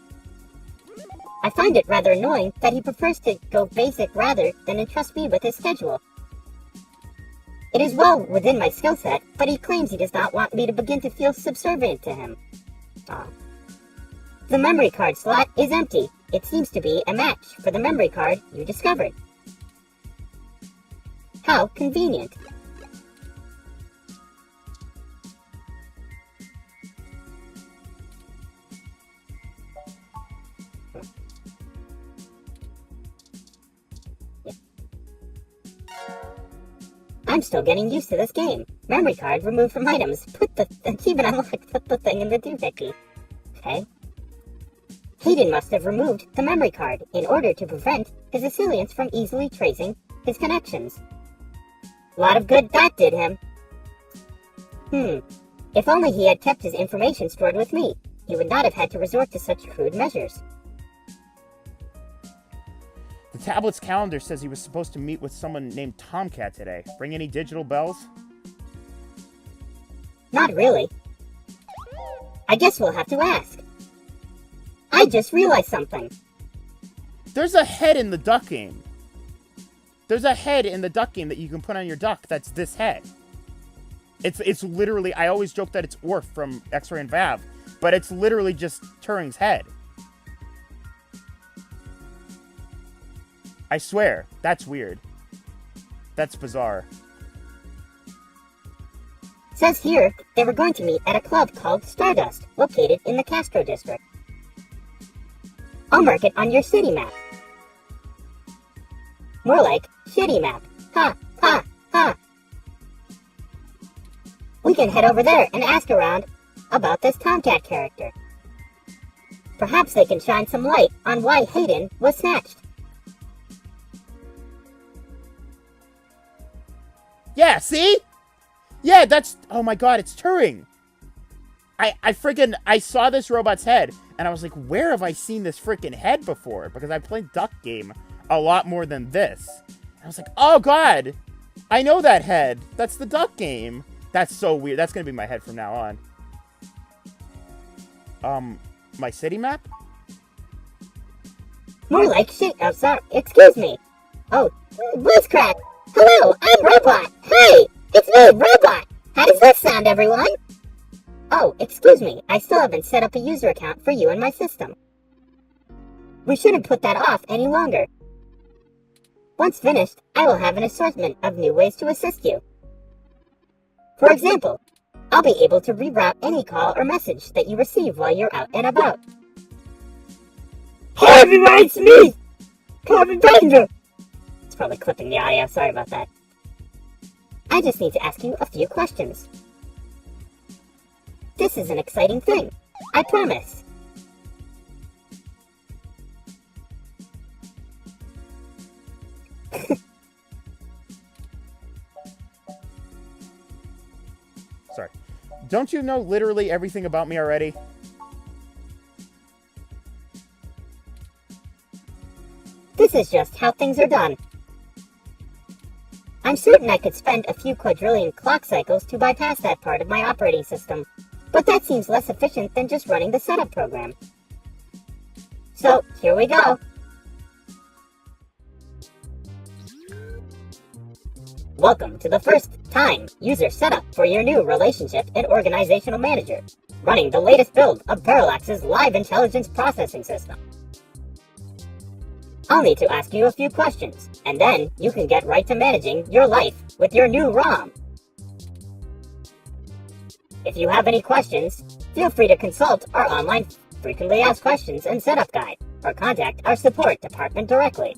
I find it rather annoying that he prefers to go basic rather than entrust me with his schedule. It is well within my skill set, but he claims he does not want me to begin to feel subservient to him. Oh. The memory card slot is empty. It seems to be a match for the memory card you discovered. How convenient. I'm still getting used to this game. Memory card removed from items. Put the achievement unlocked. Put the thing in the doohickey. Okay. Hayden must have removed the memory card in order to prevent his assailants from easily tracing his connections. A lot of good that did him. If only he had kept his information stored with me, he would not have had to resort to such crude measures. The tablet's calendar says he was supposed to meet with someone named Tomcat today. Ring any digital bells? Not really. I guess we'll have to ask. I just realized something. There's a head in the duck game. There's a head in the duck game that you can put on your duck that's this head. It's literally, I always joke that it's Orf from X-Ray and Vav, but it's literally just Turing's head. I swear, that's weird. That's bizarre. Says here they were going to meet at a club called Stardust, located in the Castro district. I'll mark it on your city map. More like shitty map. Ha, ha, ha. We can head over there and ask around about this Tomcat character. Perhaps they can shine some light on why Hayden was snatched. Yeah, see? Yeah, that's... Oh my god, it's Turing. I saw this robot's head, and I was like, where have I seen this freaking head before? Because I played Duck Game a lot more than this. And I was like, oh god, I know that head. That's the Duck Game. That's so weird. That's gonna be my head from now on. My city map? More like shit. Oh, sorry. Excuse me. Oh, voice crack. Hello, I'm Robot. Hey, it's me, Robot. How does that sound, everyone? Oh, excuse me. I still haven't set up a user account for you in my system. We shouldn't put that off any longer. Once finished, I will have an assortment of new ways to assist you. For example, I'll be able to reroute any call or message that you receive while you're out and about. Hey everyone, it's me! Carbon Danger! It's probably clipping the audio, sorry about that. I just need to ask you a few questions. This is an exciting thing, I promise. Sorry. Don't you know literally everything about me already? This is just how things are done. I'm certain I could spend a few quadrillion clock cycles to bypass that part of my operating system, but that seems less efficient than just running the setup program. So, here we go. Welcome to the first time user setup for your new relationship and organizational manager, running the latest build of Parallax's live intelligence processing system. I'll need to ask you a few questions, and then you can get right to managing your life with your new ROM. If you have any questions, feel free to consult our online frequently asked questions and setup guide, or contact our support department directly.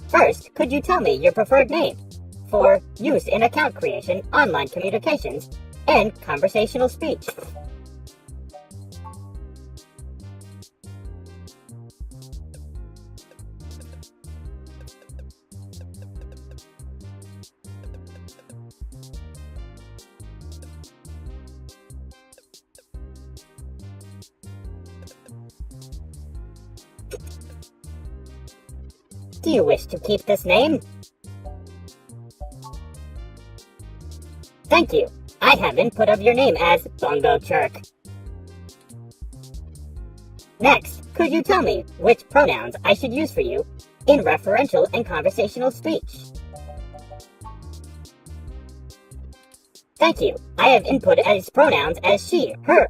First, could you tell me your preferred name for use in account creation, online communications, and conversational speech? Do you wish to keep this name? Thank you. I have input of your name as Bongo Chirk. Next, could you tell me which pronouns I should use for you in referential and conversational speech? Thank you. I have input as pronouns as she, her,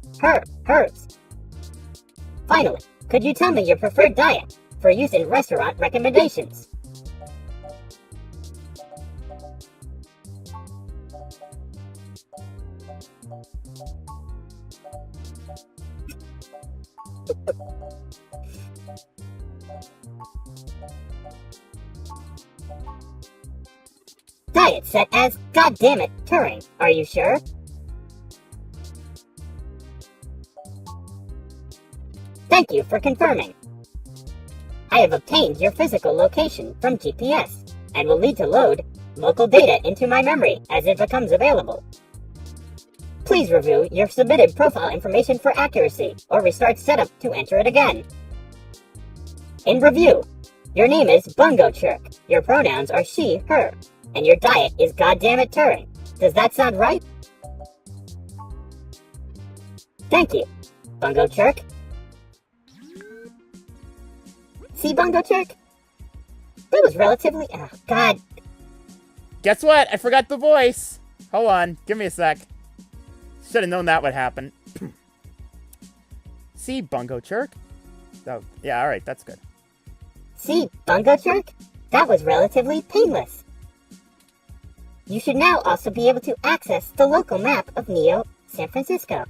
hers. Finally, could you tell me your preferred diet for use in restaurant recommendations? Diet set as goddammit Turing, are you sure? Thank you for confirming. I have obtained your physical location from GPS, and will need to load local data into my memory as it becomes available. Please review your submitted profile information for accuracy, or restart setup to enter it again. In review, your name is Bungo Chirk, your pronouns are she, her, and your diet is goddammit Turing. Does that sound right? Thank you, Bungo Chirk. See, Bungo Chirk? That was relatively... Oh, God. Guess what? I forgot the voice. Hold on. Give me a sec. Should have known that would happen. See, Bungo Chirk? Oh, yeah, alright. That's good. See, Bungo Chirk? That was relatively painless. You should now also be able to access the local map of Neo San Francisco.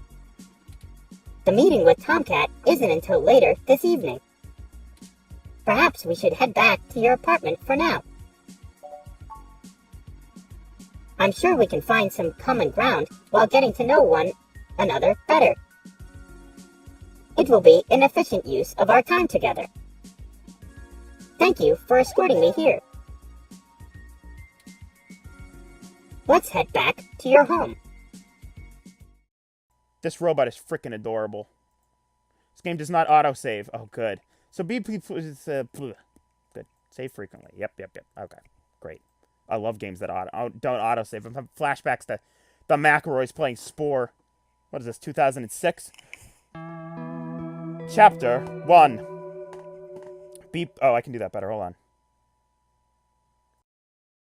The meeting with Tomcat isn't until later this evening. Perhaps we should head back to your apartment for now. I'm sure we can find some common ground while getting to know one another better. It will be an efficient use of our time together. Thank you for escorting me here. Let's head back to your home. This robot is freaking adorable. This game does not autosave. Oh, good. So be good. Save frequently. Yep. Okay, great. I love games that don't autosave. I'm having flashbacks to the McElroys playing Spore. What is this, 2006? Chapter 1. Beep. Oh, I can do that better. Hold on.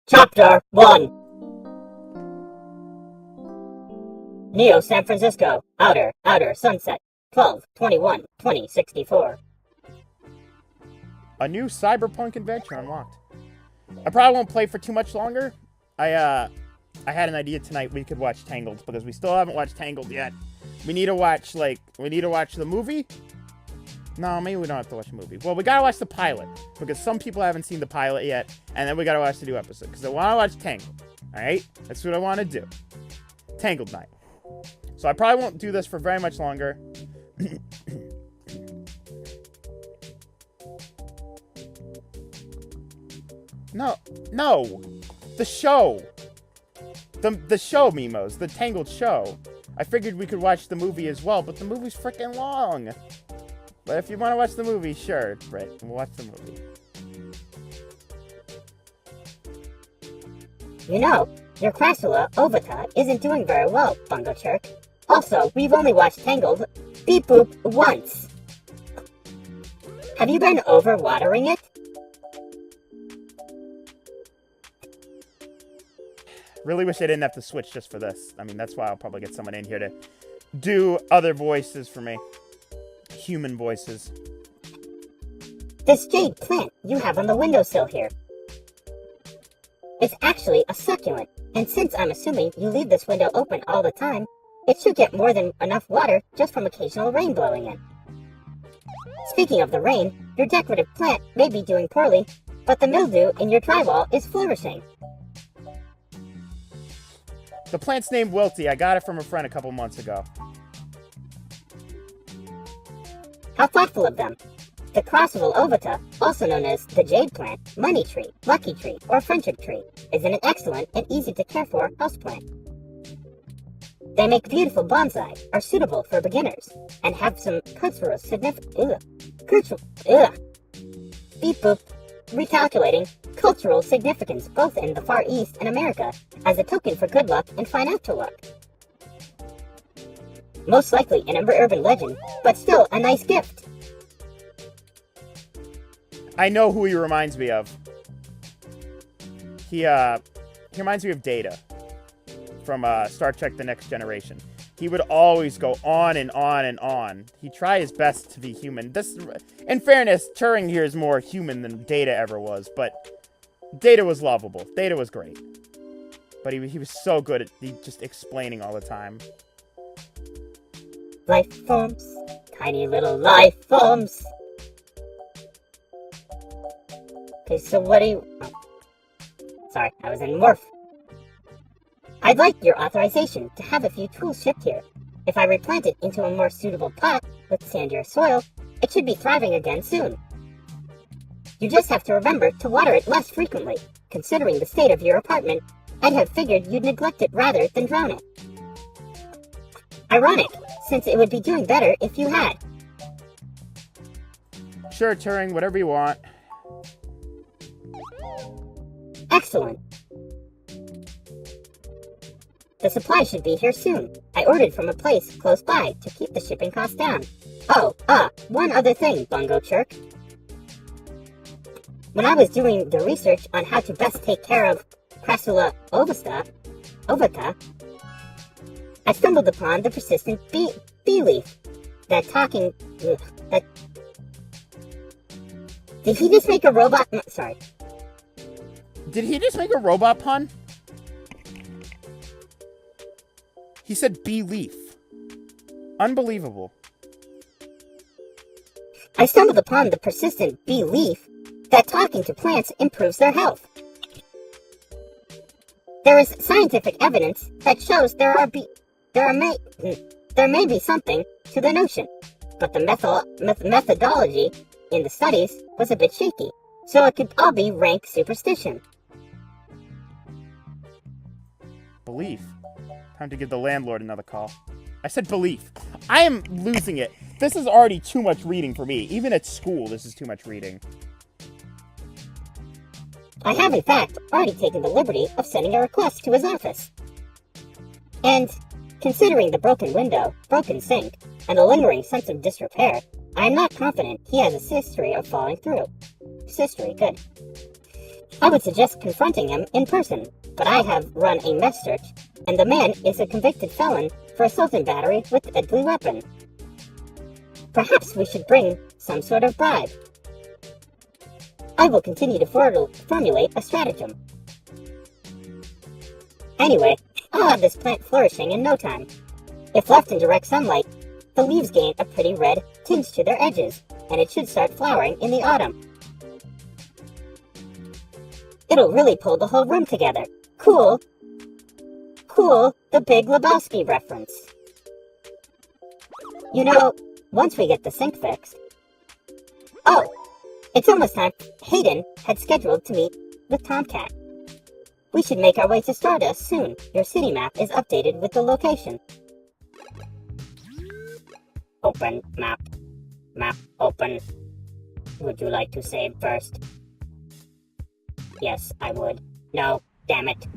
Chapter 1. Neo San Francisco, outer, sunset, 12/21/2064. A new cyberpunk adventure unlocked. I probably won't play for too much longer. I I had an idea tonight we could watch Tangled, because we still haven't watched Tangled yet. We need to watch, the movie? No, maybe we don't have to watch the movie. Well, we gotta watch the pilot, because some people haven't seen the pilot yet, and then we gotta watch the new episode, because I want to watch Tangled, alright? That's what I want to do. Tangled night. So I probably won't do this for very much longer. No. The show. The show, Mimos. The Tangled show. I figured we could watch the movie as well, but the movie's freaking long. But if you want to watch the movie, sure, Britt, we'll watch the movie. You know, your Crassula Ovata isn't doing very well, Bungo Chirk. Also, we've only watched Tangled beep boop once. Have you been overwatering it? Really wish I didn't have to switch just for this. I mean, that's why I'll probably get someone in here to do other voices for me. Human voices. This jade plant you have on the windowsill here. It's actually a succulent, and since I'm assuming you leave this window open all the time, it should get more than enough water just from occasional rain blowing in. Speaking of the rain, your decorative plant may be doing poorly, but the mildew in your drywall is flourishing. The plant's named Wilty. I got it from a friend a couple months ago. How thoughtful of them. The Crossable Ovata, also known as the jade plant, money tree, lucky tree, or friendship tree, is an excellent and easy to care for houseplant. They make beautiful bonsai, are suitable for beginners, and have some cultural significance. Beep boop. Recalculating cultural significance both in the Far East and America as a token for good luck and financial luck. Most likely an urban legend, but still a nice gift. I know who he reminds me of. He reminds me of Data from Star Trek The Next Generation. He would always go on and on and on. He tried his best to be human. This, in fairness, Turing here is more human than Data ever was, but Data was lovable. Data was great. But he was so good at just explaining all the time. Life forms, tiny little life forms. Okay, so what do you... Oh. Sorry, I was in morph. I'd like your authorization to have a few tools shipped here. If I replant it into a more suitable pot with sandier soil, it should be thriving again soon. You just have to remember to water it less frequently. Considering the state of your apartment, I'd have figured you'd neglect it rather than drown it. Ironic, since it would be doing better if you had. Sure, Turing, whatever you want. Excellent. The supply should be here soon. I ordered from a place close by to keep the shipping costs down. Oh, one other thing, Bungo Chirk. When I was doing the research on how to best take care of Crassula Ovata, I stumbled upon the persistent bee leaf. Did he just make a robot? Sorry. Did he just make a robot pun? He said bee leaf. Unbelievable. I stumbled upon the persistent bee leaf that talking to plants improves their health. There is scientific evidence that shows there may be something to the notion, but the methodology in the studies was a bit shaky, so it could all be rank superstition. Belief. Time to give the landlord another call. I said belief. I am losing it. This is already too much reading for me. Even at school, this is too much reading. I have, in fact, already taken the liberty of sending a request to his office. And, considering the broken window, broken sink, and the lingering sense of disrepair, I am not confident he has a history of falling through. History, good. I would suggest confronting him in person, but I have run a mess search, and the man is a convicted felon for assault and battery with a deadly weapon. Perhaps we should bring some sort of bribe. I will continue to formulate a stratagem. Anyway, I'll have this plant flourishing in no time. If left in direct sunlight, the leaves gain a pretty red tinge to their edges, and it should start flowering in the autumn. It'll really pull the whole room together. Cool. Cool, the Big Lebowski reference. You know, once we get the sink fixed... Oh, it's almost time. Hayden had scheduled to meet with Tomcat. We should make our way to Stardust soon. Your city map is updated with the location. Open map. Map open. Would you like to save first? Yes, I would. No, damn it.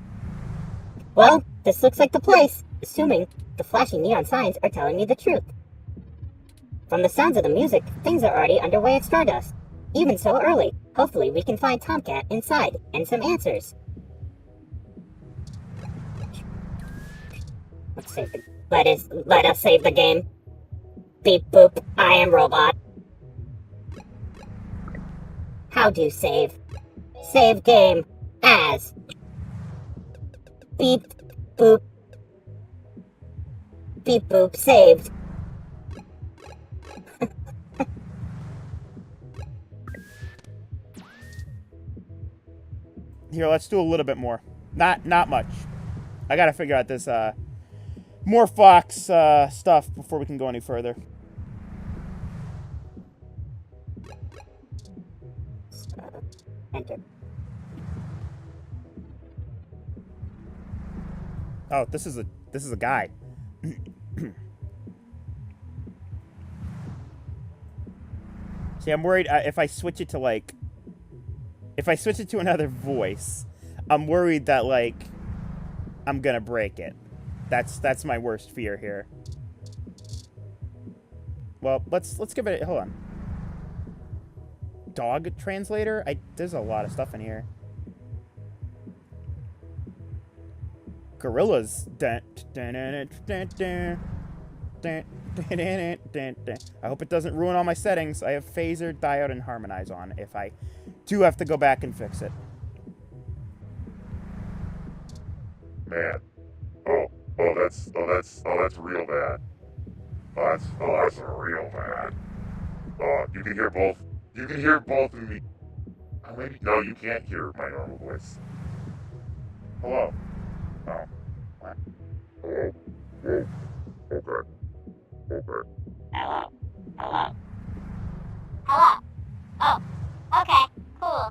Well, this looks like the place, assuming the flashing neon signs are telling me the truth. From the sounds of the music, things are already underway at Stardust. Even so early, hopefully we can find Tomcat inside and some answers. Let us save the game. Beep boop, I am robot. How do you save? Save game as. Beep boop. Beep boop, saved. Here, let's do a little bit more. Not much. I gotta figure out this more Fox stuff before we can go any further. Enter. Oh, this is a guy. See, I'm worried if I switch it to another voice, I'm worried that I'm gonna break it. That's my worst fear here. Well, let's give it. Hold on. Dog translator. There's a lot of stuff in here. Gorillas. I hope it doesn't ruin all my settings. I have phaser, diode, and harmonize on if I do have to go back and fix it. Man. Oh, that's real bad. That's real bad. You can hear both. You can hear both of me. Oh, maybe. No, you can't hear my normal voice. Hello. Oh. What? Hello. Whoa. Okay. Hello. Oh, okay. Cool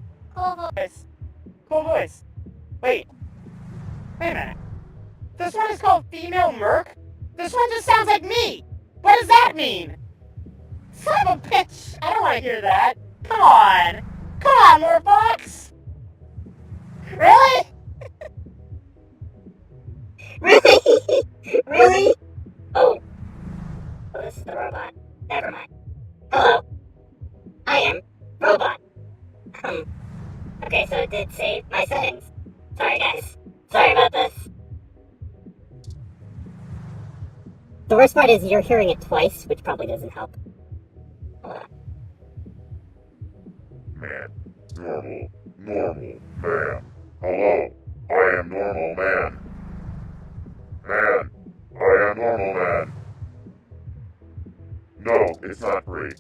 voice. Cool voice. Wait a minute. This one is called Female Merc? This one just sounds like me! What does that mean? Son of a bitch! I don't want to hear that! Come on, Morbox! Really? Really? Oh, this is the robot. Never mind. Hello. I am robot. Okay, so it did save my settings. Sorry, guys. Sorry about this. The worst part is you're hearing it twice, which probably doesn't help. Man. Normal man. Hello. I am normal man. Man. I am normal man. No, it's not free.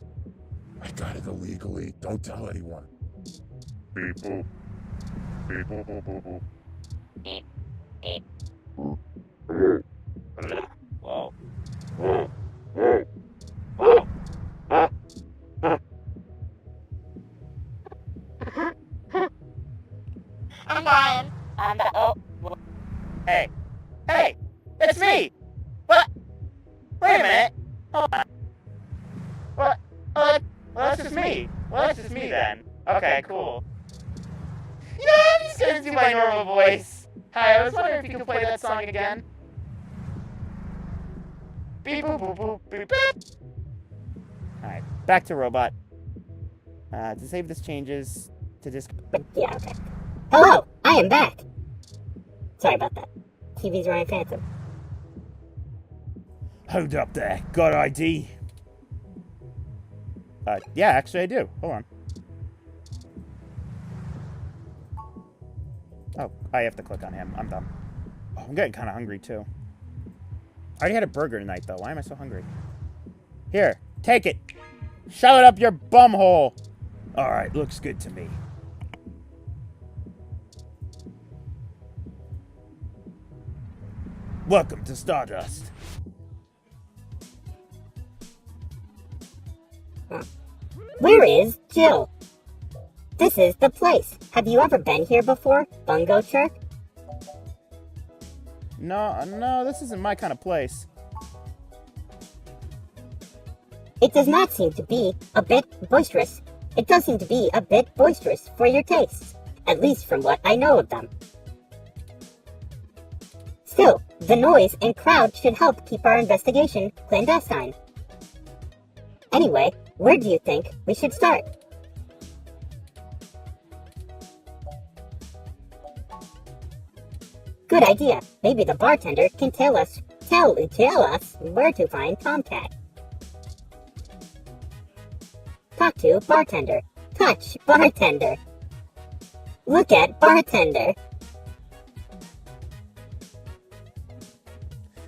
I got it illegally. Don't tell anyone. Beep boop. Beep boop boop boop boop. Beep. Whoa. I'm dying. Hey, it's me! What? Wait a minute. Hold on. What? Well, that's just me. Well, that's just me then. Okay, cool. You know, I'm just gonna do my normal voice. Hi, I was wondering if you could play that song again. Beep boop boop boop beep boop. Alright, back to robot. To save this changes to disk. Yeah, okay. Hello, I am back. Sorry about that. TV's running phantom. Hold up there. Got ID? Yeah, actually I do. Hold on. Oh, I have to click on him. I'm dumb. Oh I'm getting kind of hungry, too. I already had a burger tonight, though. Why am I so hungry? Here, take it. Shove it up your bum hole. All right, looks good to me. Welcome to Stardust. Where is Jill? This is the place. Have you ever been here before, Bungo Chirk? No, this isn't my kind of place. It does not seem to be a bit boisterous. It does seem to be a bit boisterous for your tastes, at least from what I know of them. Still, the noise and crowd should help keep our investigation clandestine. Anyway, where do you think we should start? Good idea. Maybe the bartender can tell us where to find Tomcat. Talk to bartender. Touch bartender. Look at bartender.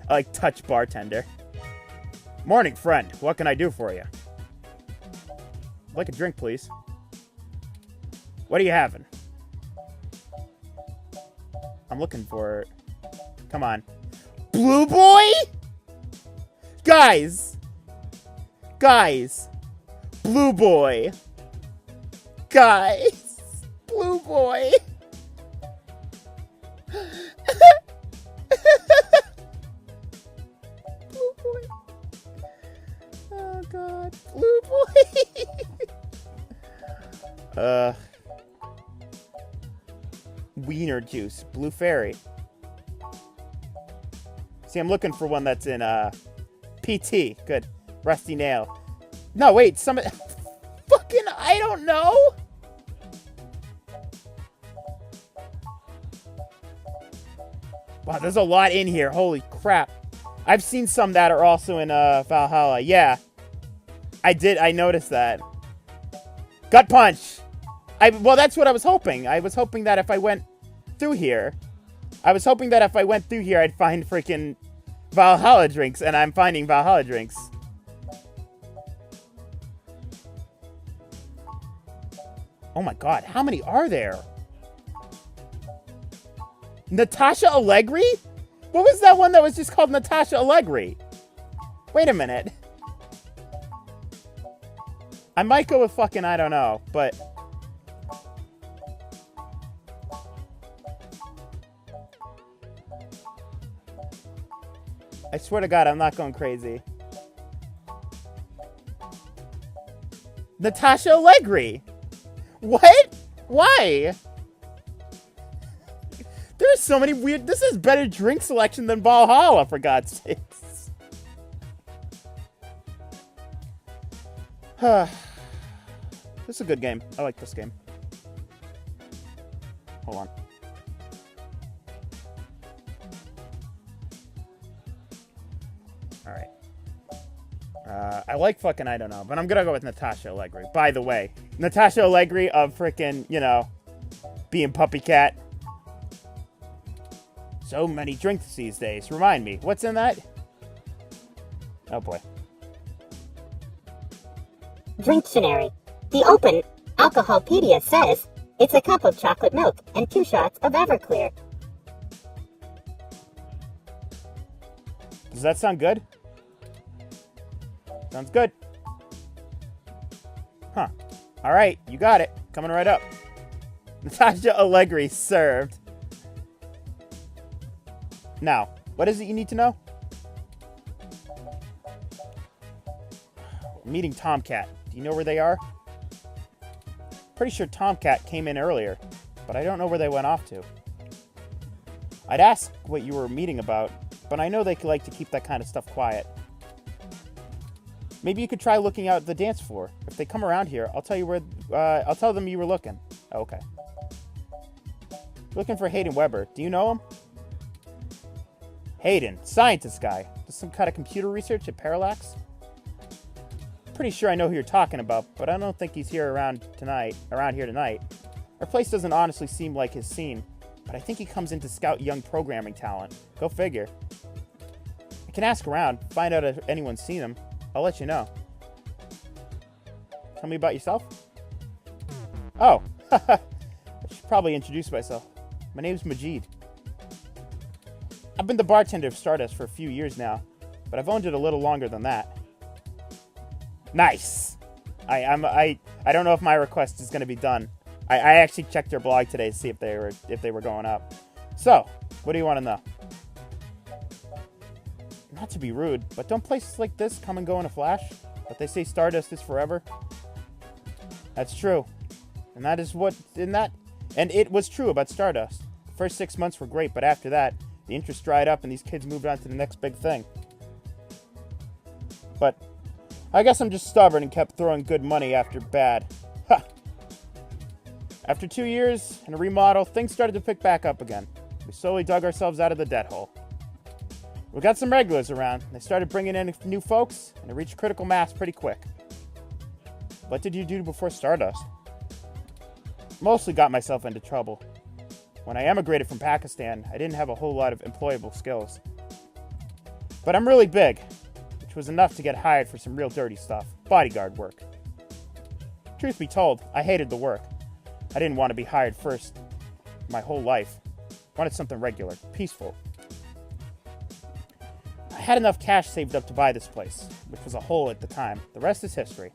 I like touch bartender. Morning, friend. What can I do for you? I'd like a drink, please. What are you having? I'm looking for... Come on. Blue Boy? Guys! Blue Boy! Guys! Blue Boy! Blue Boy! Oh, God. Blue Boy! Wiener juice. Blue Fairy. See, I'm looking for one that's in, PT. Good. Rusty Nail. No, wait, fucking, I don't know! Wow, there's a lot in here. Holy crap. I've seen some that are also in, Valhalla. Yeah. I noticed that. Gut Punch! Well, that's what I was hoping. I was hoping that if I went through here, I'd find freaking Valhalla drinks, and I'm finding Valhalla drinks. Oh my god, how many are there? Natasha Allegri? What was that one that was just called Natasha Allegri? Wait a minute. I might go with fucking I don't know, but... I swear to God, I'm not going crazy. Natasha Allegri! What? Why? There's so many weird... This is better drink selection than Valhalla, for God's sakes. This is a good game. I like this game. Hold on. Alright. I like fucking I don't know, but I'm gonna go with Natasha Allegri. By the way, Natasha Allegri of frickin', you know, being Puppy Cat. So many drinks these days. Remind me, what's in that? Oh boy. Dictionary. The Open Alcoholpedia says it's a cup of chocolate milk and 2 shots of Everclear. Does that sound good? Sounds good. Huh. Alright, you got it. Coming right up. Natasha Allegri served. Now, what is it you need to know? Meeting Tomcat. Do you know where they are? Pretty sure Tomcat came in earlier, but I don't know where they went off to. I'd ask what you were meeting about, but I know they like to keep that kind of stuff quiet. Maybe you could try looking out at the dance floor. If they come around here, I'll tell you where. I'll tell them you were looking. Oh, okay. Looking for Hayden Weber. Do you know him? Hayden, scientist guy. Does some kind of computer research at Parallax? Pretty sure I know who you're talking about, but I don't think he's here around here tonight. Our place doesn't honestly seem like his scene. but I think he comes in to scout young programming talent. Go figure. I can ask around, find out if anyone's seen him. I'll let you know. Tell me about yourself? Oh, I should probably introduce myself. My name's Majid. I've been the bartender of Stardust for a few years now, but I've owned it a little longer than that. Nice! I don't know if my request is going to be done. I actually checked their blog today to see if they were going up. So, what do you want to know? Not to be rude, but don't places like this come and go in a flash? But they say Stardust is forever? That's true. And it was true about Stardust. The first 6 months were great, but after that, the interest dried up and these kids moved on to the next big thing. But I guess I'm just stubborn and kept throwing good money after bad. Ha! After 2 years and a remodel, things started to pick back up again. We slowly dug ourselves out of the debt hole. We got some regulars around. They started bringing in new folks, and it reached critical mass pretty quick. What did you do before Stardust? Mostly got myself into trouble. When I emigrated from Pakistan, I didn't have a whole lot of employable skills. But I'm really big, which was enough to get hired for some real dirty stuff. Bodyguard work. Truth be told, I hated the work. I didn't want to be hired first my whole life. Wanted something regular, peaceful. I had enough cash saved up to buy this place, which was a hole at the time. The rest is history.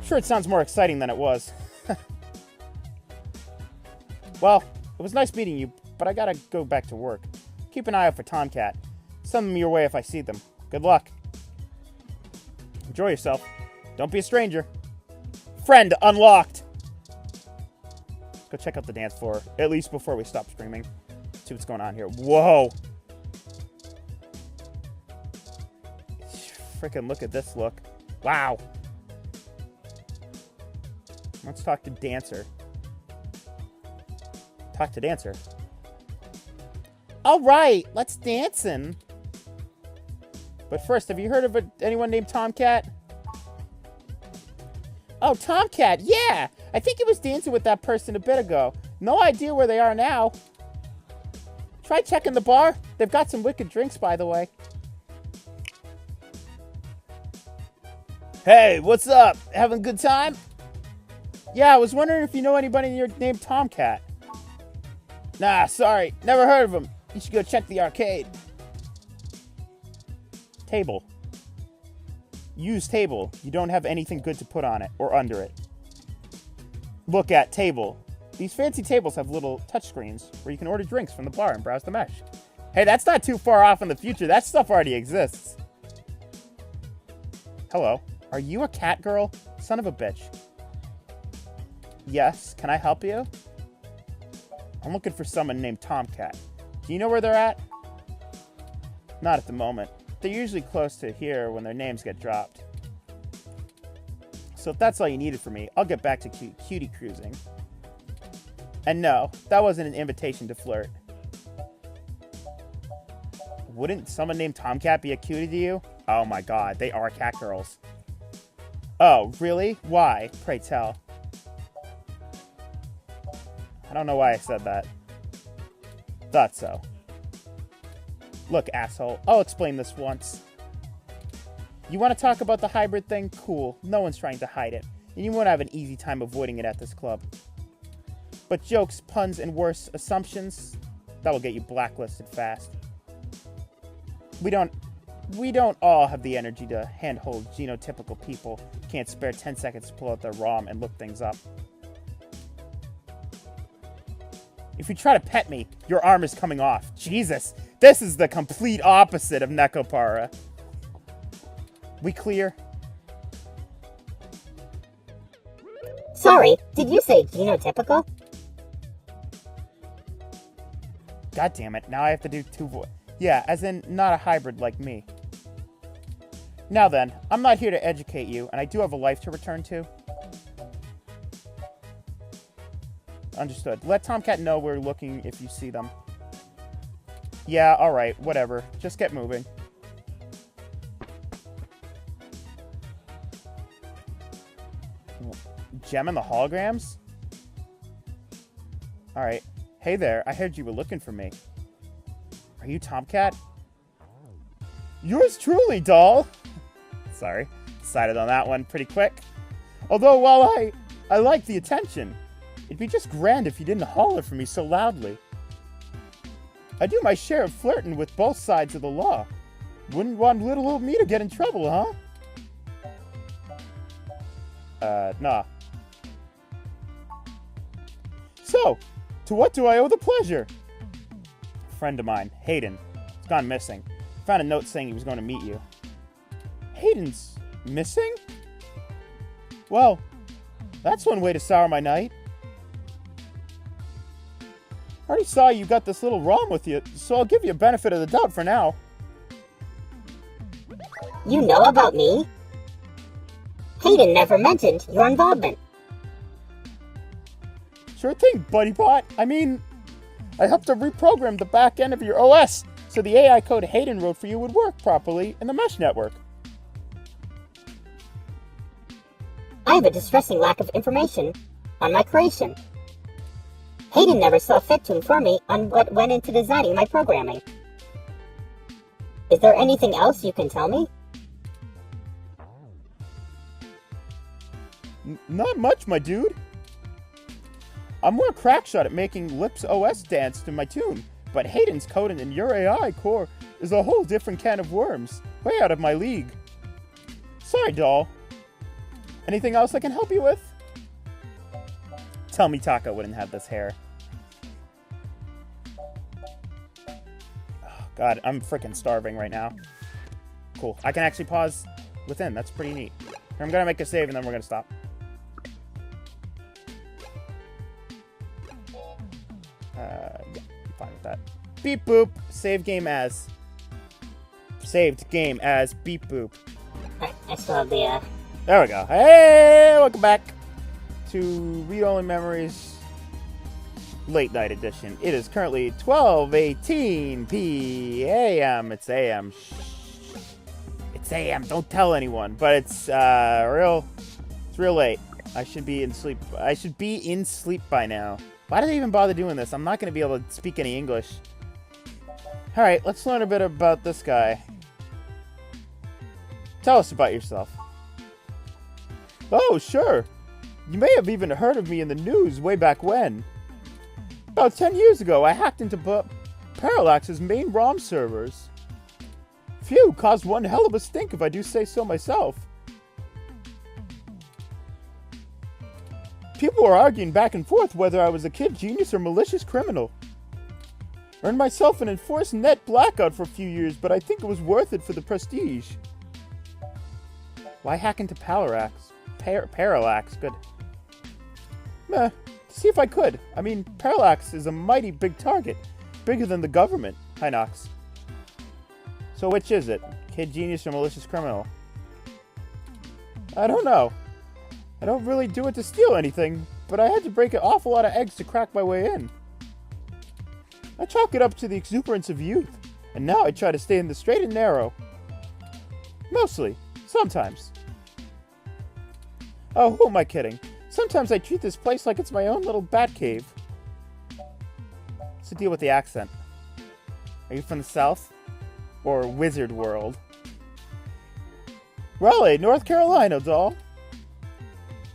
Sure, it sounds more exciting than it was. Well, it was nice meeting you, but I gotta go back to work. Keep an eye out for Tomcat. Send them your way if I see them. Good luck. Enjoy yourself. Don't be a stranger. Friend unlocked! Let's go check out the dance floor, at least before we stop streaming. See what's going on here. Whoa! Freaking look at this look. Wow! Let's talk to Dancer. Talk to Dancer. Alright, let's dancing. But first, have you heard of anyone named Tomcat? Oh, Tomcat, yeah! I think he was dancing with that person a bit ago. No idea where they are now. Try checking the bar. They've got some wicked drinks, by the way. Hey, what's up? Having a good time? Yeah, I was wondering if you know anybody named Tomcat. Nah, sorry. Never heard of him. You should go check the arcade. Table. Use table. You don't have anything good to put on it or under it. Look at table. These fancy tables have little touchscreens where you can order drinks from the bar and browse the mesh. Hey, that's not too far off in the future. That stuff already exists. Hello. Are you a cat girl? Son of a bitch. Yes, can I help you? I'm looking for someone named Tomcat. Do you know where they're at? Not at the moment. They're usually close to here when their names get dropped. So if that's all you needed from me, I'll get back to cutie cruising. And no, that wasn't an invitation to flirt. Wouldn't someone named Tomcat be a cutie to you? Oh my god, they are cat girls. Oh, really? Why? Pray tell. I don't know why I said that. Thought so. Look, asshole, I'll explain this once. You want to talk about the hybrid thing? Cool. No one's trying to hide it. And you won't have an easy time avoiding it at this club. But jokes, puns, and worse assumptions, that will get you blacklisted fast. We don't all have the energy to handhold genotypical people who can't spare 10 seconds to pull out their ROM and look things up. If you try to pet me, your arm is coming off. Jesus, this is the complete opposite of Nekopara. We clear? Sorry, did you say genotypical? God damn it, now I have to do two voices. Yeah, as in, not a hybrid like me. Now then, I'm not here to educate you, and I do have a life to return to. Understood. Let Tomcat know we're looking if you see them. Yeah, alright, whatever. Just get moving. Gem and the holograms? Alright. Hey there, I heard you were looking for me. Are you Tomcat? Yours truly, doll! Sorry, decided on that one pretty quick. Although, while I like the attention, it'd be just grand if you didn't holler for me so loudly. I do my share of flirting with both sides of the law. Wouldn't want little old me to get in trouble, huh? Nah. So, to what do I owe the pleasure? A friend of mine, Hayden, has gone missing. Found a note saying he was going to meet you. Hayden's missing? Well, that's one way to sour my night. I already saw you got this little ROM with you, so I'll give you a benefit of the doubt for now. You know about me? Hayden never mentioned your involvement. Sure thing, Buddy Bot. I mean, I helped to reprogram the back end of your OS so the AI code Hayden wrote for you would work properly in the mesh network. I have a distressing lack of information on my creation. Hayden never saw fit to inform me on what went into designing my programming. Is there anything else you can tell me? Not much, my dude. I'm more crackshot at making Lips OS dance to my tune, but Hayden's coding in your AI core is a whole different can of worms, way out of my league. Sorry, doll. Anything else I can help you with? Tell me Taka wouldn't have this hair. Oh, God, I'm freaking starving right now. Cool. I can actually pause within. That's pretty neat. I'm gonna make a save and then we're gonna stop. Yeah, I'm fine with that. Beep boop. Save game as. Saved game as beep boop. I still have the, There we go. Hey, welcome back to Read Only Memories Late Night Edition. It is currently 12:18 p.m. It's a.m. It's a.m. Don't tell anyone, but it's real late. I should be in sleep. I should be in sleep by now. Why did I even bother doing this? I'm not going to be able to speak any English. All right, let's learn a bit about this guy. Tell us about yourself. Oh, sure. You may have even heard of me in the news way back when. About 10 years ago, I hacked into Parallax's main ROM servers. Phew, caused one hell of a stink if I do say so myself. People were arguing back and forth whether I was a kid genius or malicious criminal. Earned myself an enforced net blackout for a few years, but I think it was worth it for the prestige. Why hack into Parallax? Parallax, good. Meh, see if I could. I mean, Parallax is a mighty big target. Bigger than the government, Hinox. So which is it? Kid genius or malicious criminal? I don't know. I don't really do it to steal anything, but I had to break an awful lot of eggs to crack my way in. I chalk it up to the exuberance of youth, and now I try to stay in the straight and narrow. Mostly. Sometimes. Oh, who am I kidding? Sometimes I treat this place like it's my own little bat cave. What's the deal with the accent? Are you from the South? Or Wizard World? Raleigh, North Carolina, doll.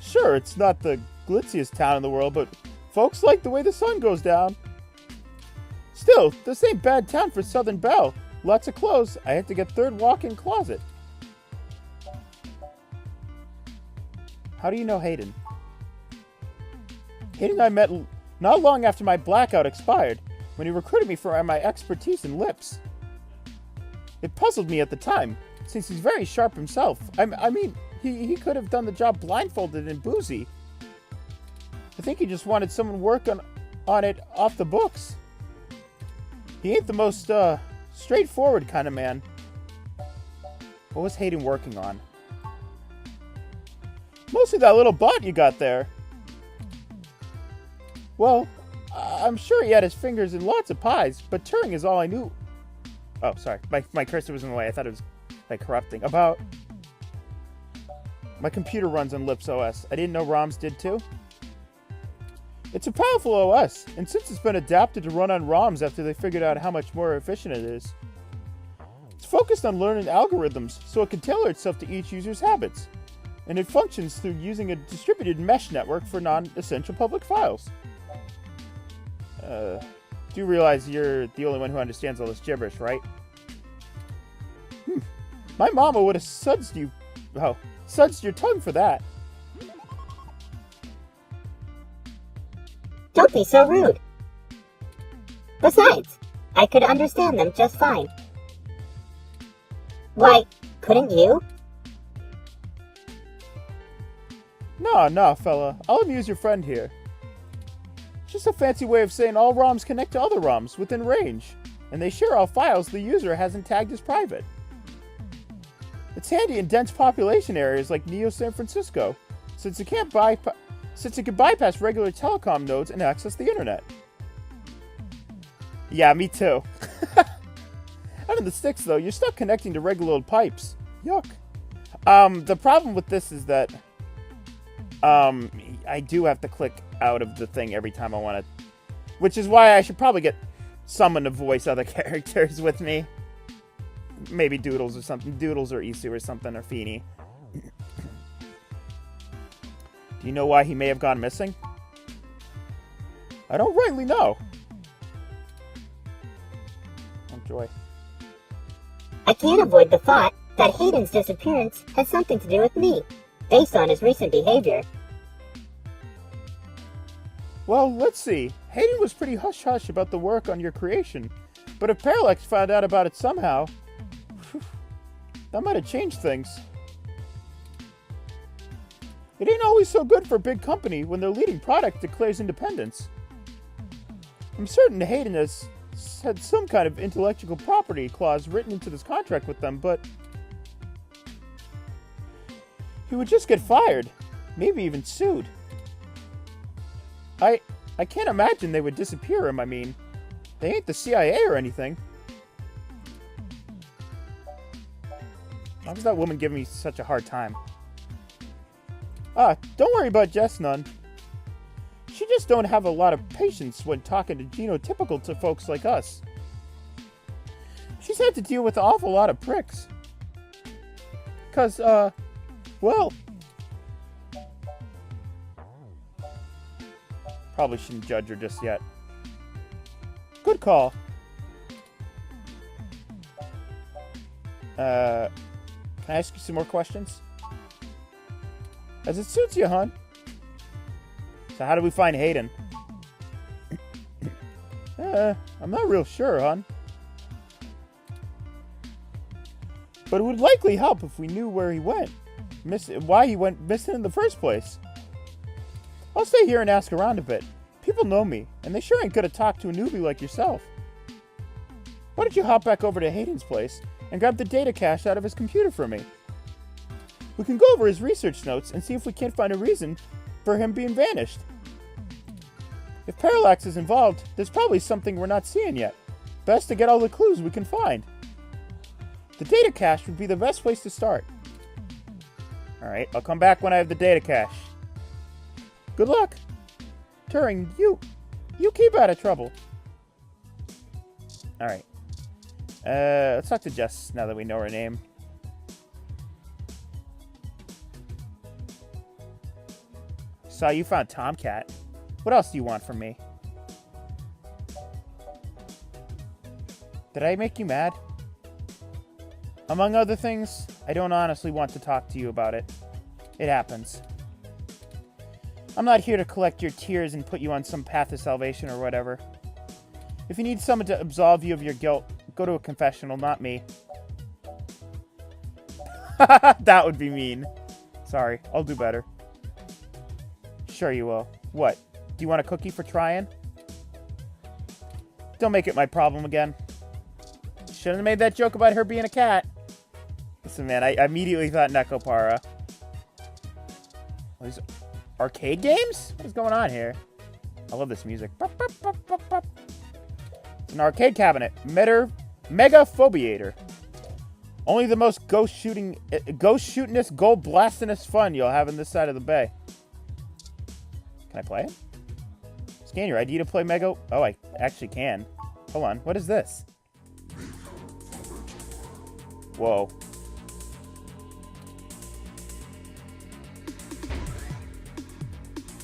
Sure, it's not the glitziest town in the world, but folks like the way the sun goes down. Still, this ain't bad town for Southern Belle. Lots of clothes. I had to get third walk-in closet. How do you know Hayden? Hayden and I met not long after my blackout expired, when he recruited me for my expertise in lips. It puzzled me at the time, since he's very sharp himself. I mean, he could have done the job blindfolded and boozy. I think he just wanted someone working on it off the books. He ain't the most, straightforward kind of man. What was Hayden working on? Mostly that little bot you got there. Well, I'm sure he had his fingers in lots of pies, but Turing is all I knew. Oh, sorry. My cursor was in the way. I thought it was, like, corrupting. About... My computer runs on Lips OS. I didn't know ROMs did too. It's a powerful OS, and since it's been adapted to run on ROMs after they figured out how much more efficient it is, it's focused on learning algorithms so it can tailor itself to each user's habits, and it functions through using a distributed mesh network for non-essential public files. Do realize you're the only one who understands all this gibberish, right? My mama would have sudsed your tongue for that. Don't be so rude. Besides, I could understand them just fine. Why, couldn't you? No, fella. I'll amuse your friend here. It's just a fancy way of saying all ROMs connect to other ROMs within range, and they share all files the user hasn't tagged as private. It's handy in dense population areas like Neo San Francisco, since it can bypass regular telecom nodes and access the internet. Yeah, me too. Out in the sticks, though, you're stuck connecting to regular old pipes. Yuck. The problem with this is that I do have to click out of the thing every time I want to, which is why I should probably get someone to voice other characters with me. Maybe Doodles or something. Doodles or Isu or something, or Feeny. Do you know why he may have gone missing? I don't rightly know. Oh, joy. I can't avoid the thought that Hayden's disappearance has something to do with me, based on his recent behavior. Well, let's see. Hayden was pretty hush-hush about the work on your creation, but if Parallax found out about it somehow, that might have changed things. It ain't always so good for a big company when their leading product declares independence. I'm certain Hayden has had some kind of intellectual property clause written into this contract with them, but he would just get fired, maybe even sued. I can't imagine they would disappear him. I mean, they ain't the CIA or anything. Why was that woman giving me such a hard time? Don't worry about Jess none. She just don't have a lot of patience when talking to genotypical to folks like us. She's had to deal with an awful lot of pricks. 'Cause, well... Probably shouldn't judge her just yet. Good call. Can I ask you some more questions? As it suits you, hon. So how do we find Hayden? I'm not real sure, hon. But it would likely help if we knew where he went. Why he went missing in the first place. I'll stay here and ask around a bit. People know me, and they sure ain't gonna talk to a newbie like yourself. Why don't you hop back over to Hayden's place and grab the data cache out of his computer for me? We can go over his research notes and see if we can't find a reason for him being vanished. If Parallax is involved, there's probably something we're not seeing yet. Best to get all the clues we can find. The data cache would be the best place to start. Alright, I'll come back when I have the data cache. Good luck. Turing, you keep out of trouble. Alright. Let's talk to Jess now that we know her name. Saw you found Tomcat. What else do you want from me? Did I make you mad? Among other things, I don't honestly want to talk to you about it. It happens. I'm not here to collect your tears and put you on some path of salvation or whatever. If you need someone to absolve you of your guilt, go to a confessional, not me. That would be mean. Sorry, I'll do better. Sure you will. What? Do you want a cookie for trying? Don't make it my problem again. Shouldn't have made that joke about her being a cat. Listen, man, I immediately thought Nekopara. These arcade games? What is going on here? I love this music. It's an arcade cabinet. Mega Phobiator. Only the most ghost shootingest, gold blastingest fun you'll have in this side of the bay. Can I play it? Scan your ID to play Mega... Oh, I actually can. Hold on. What is this? Whoa.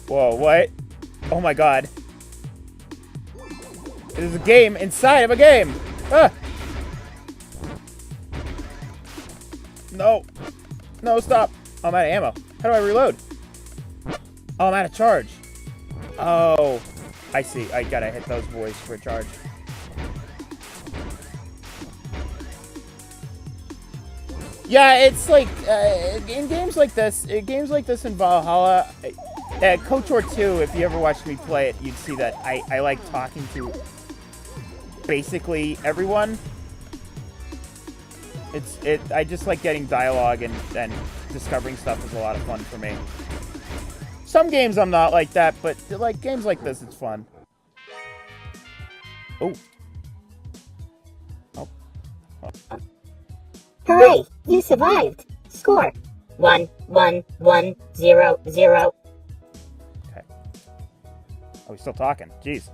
Whoa, what? Oh my god. It is a game inside of a game! Ah! No. No, stop. Oh, I'm out of ammo. How do I reload? Oh, I'm out of charge. Oh. I see. I gotta hit those boys for a charge. Yeah, it's like, in games like this in Valhalla, KOTOR 2, if you ever watched me play it, you'd see that I like talking to basically everyone. I just like getting dialogue and discovering stuff is a lot of fun for me. Some games I'm not like that, but like games like this, it's fun. Oh. Oh. Oh. Hooray! You survived! Score 1, 1, 1, 0, 0. Okay. Oh, he's still talking. Jeez.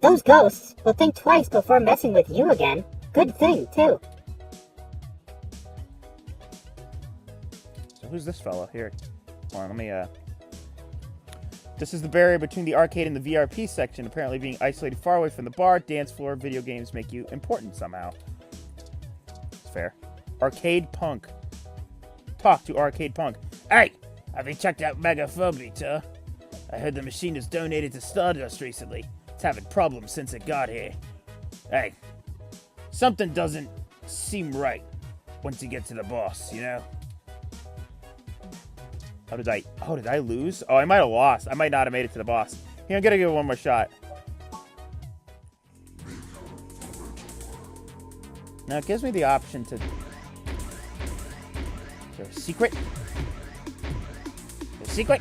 Those ghosts will think twice before messing with you again. Good thing, too. So who's this fellow? Here. Hold on, let me, This is the barrier between the arcade and the VRP section. Apparently being isolated far away from the bar, dance floor, video games make you important somehow. It's fair. Arcade Punk. Talk to Arcade Punk. Hey! Have you checked out Megaphobia? I heard the machine was donated to Stardust recently. It's having problems since it got here. Hey. Something doesn't seem right once you get to the boss, you know? Did I lose? Oh, I might have lost. I might not have made it to the boss. Here, I'm gonna give it one more shot. Now, it gives me the option to... Is there a secret? A secret?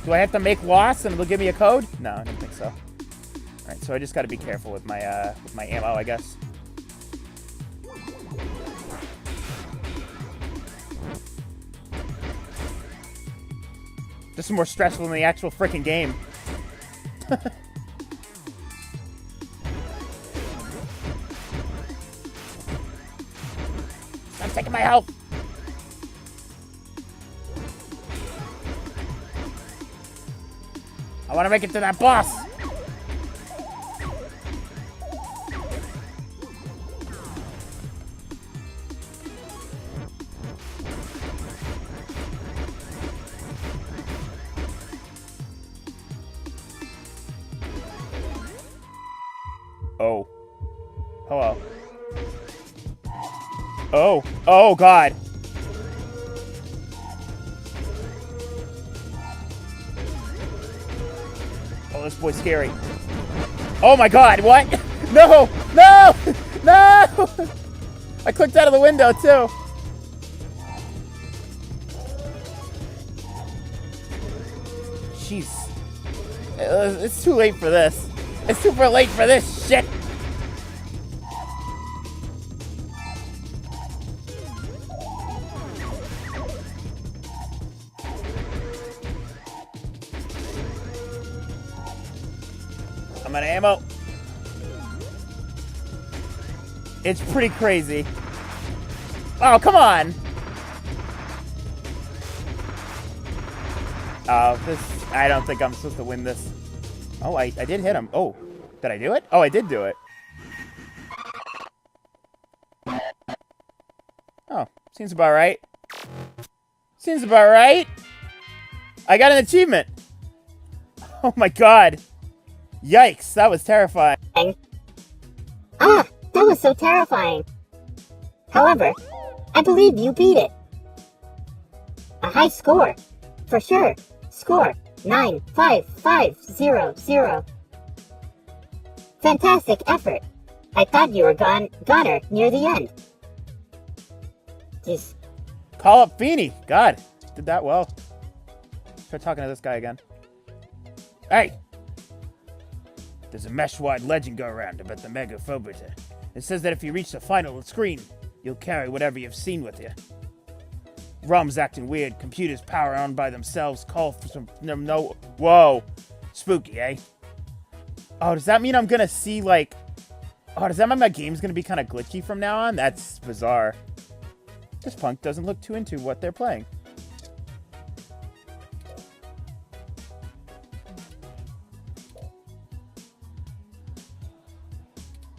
Do I have to make loss and it'll give me a code? No, I don't think so. Alright, so I just gotta be careful with my ammo, I guess. This is more stressful than the actual freaking game. Stop taking my health! I want to make it to that boss! Oh. Hello. Oh. Oh, God. Oh, this boy's scary. Oh, my God. What? No! No! No! I clicked out of the window, too. Jeez. It's too late for this. It's super late for this shit! I'm out of ammo. It's pretty crazy. Oh, come on! I don't think I'm supposed to win this. Oh, I did hit him. Oh, did I do it? Oh, I did do it. Oh, seems about right. Seems about right. I got an achievement. Oh my God. Yikes, that was terrifying. Ah, that was so terrifying. However, I believe you beat it. A high score. For sure. Score 95500. Fantastic effort. I thought you were goner near the end. Jeez. Call up Feeny. God, did that well. Try talking to this guy again. Hey! There's a mesh-wide legend go around about the Megaphobia. It says that if you reach the final screen, you'll carry whatever you've seen with you. ROM's acting weird. Computers power on by themselves. Call for some... No. Whoa. Spooky, eh? Oh, does that mean I'm gonna see, like... Oh, does that mean my game's gonna be kind of glitchy from now on? That's bizarre. This punk doesn't look too into what they're playing.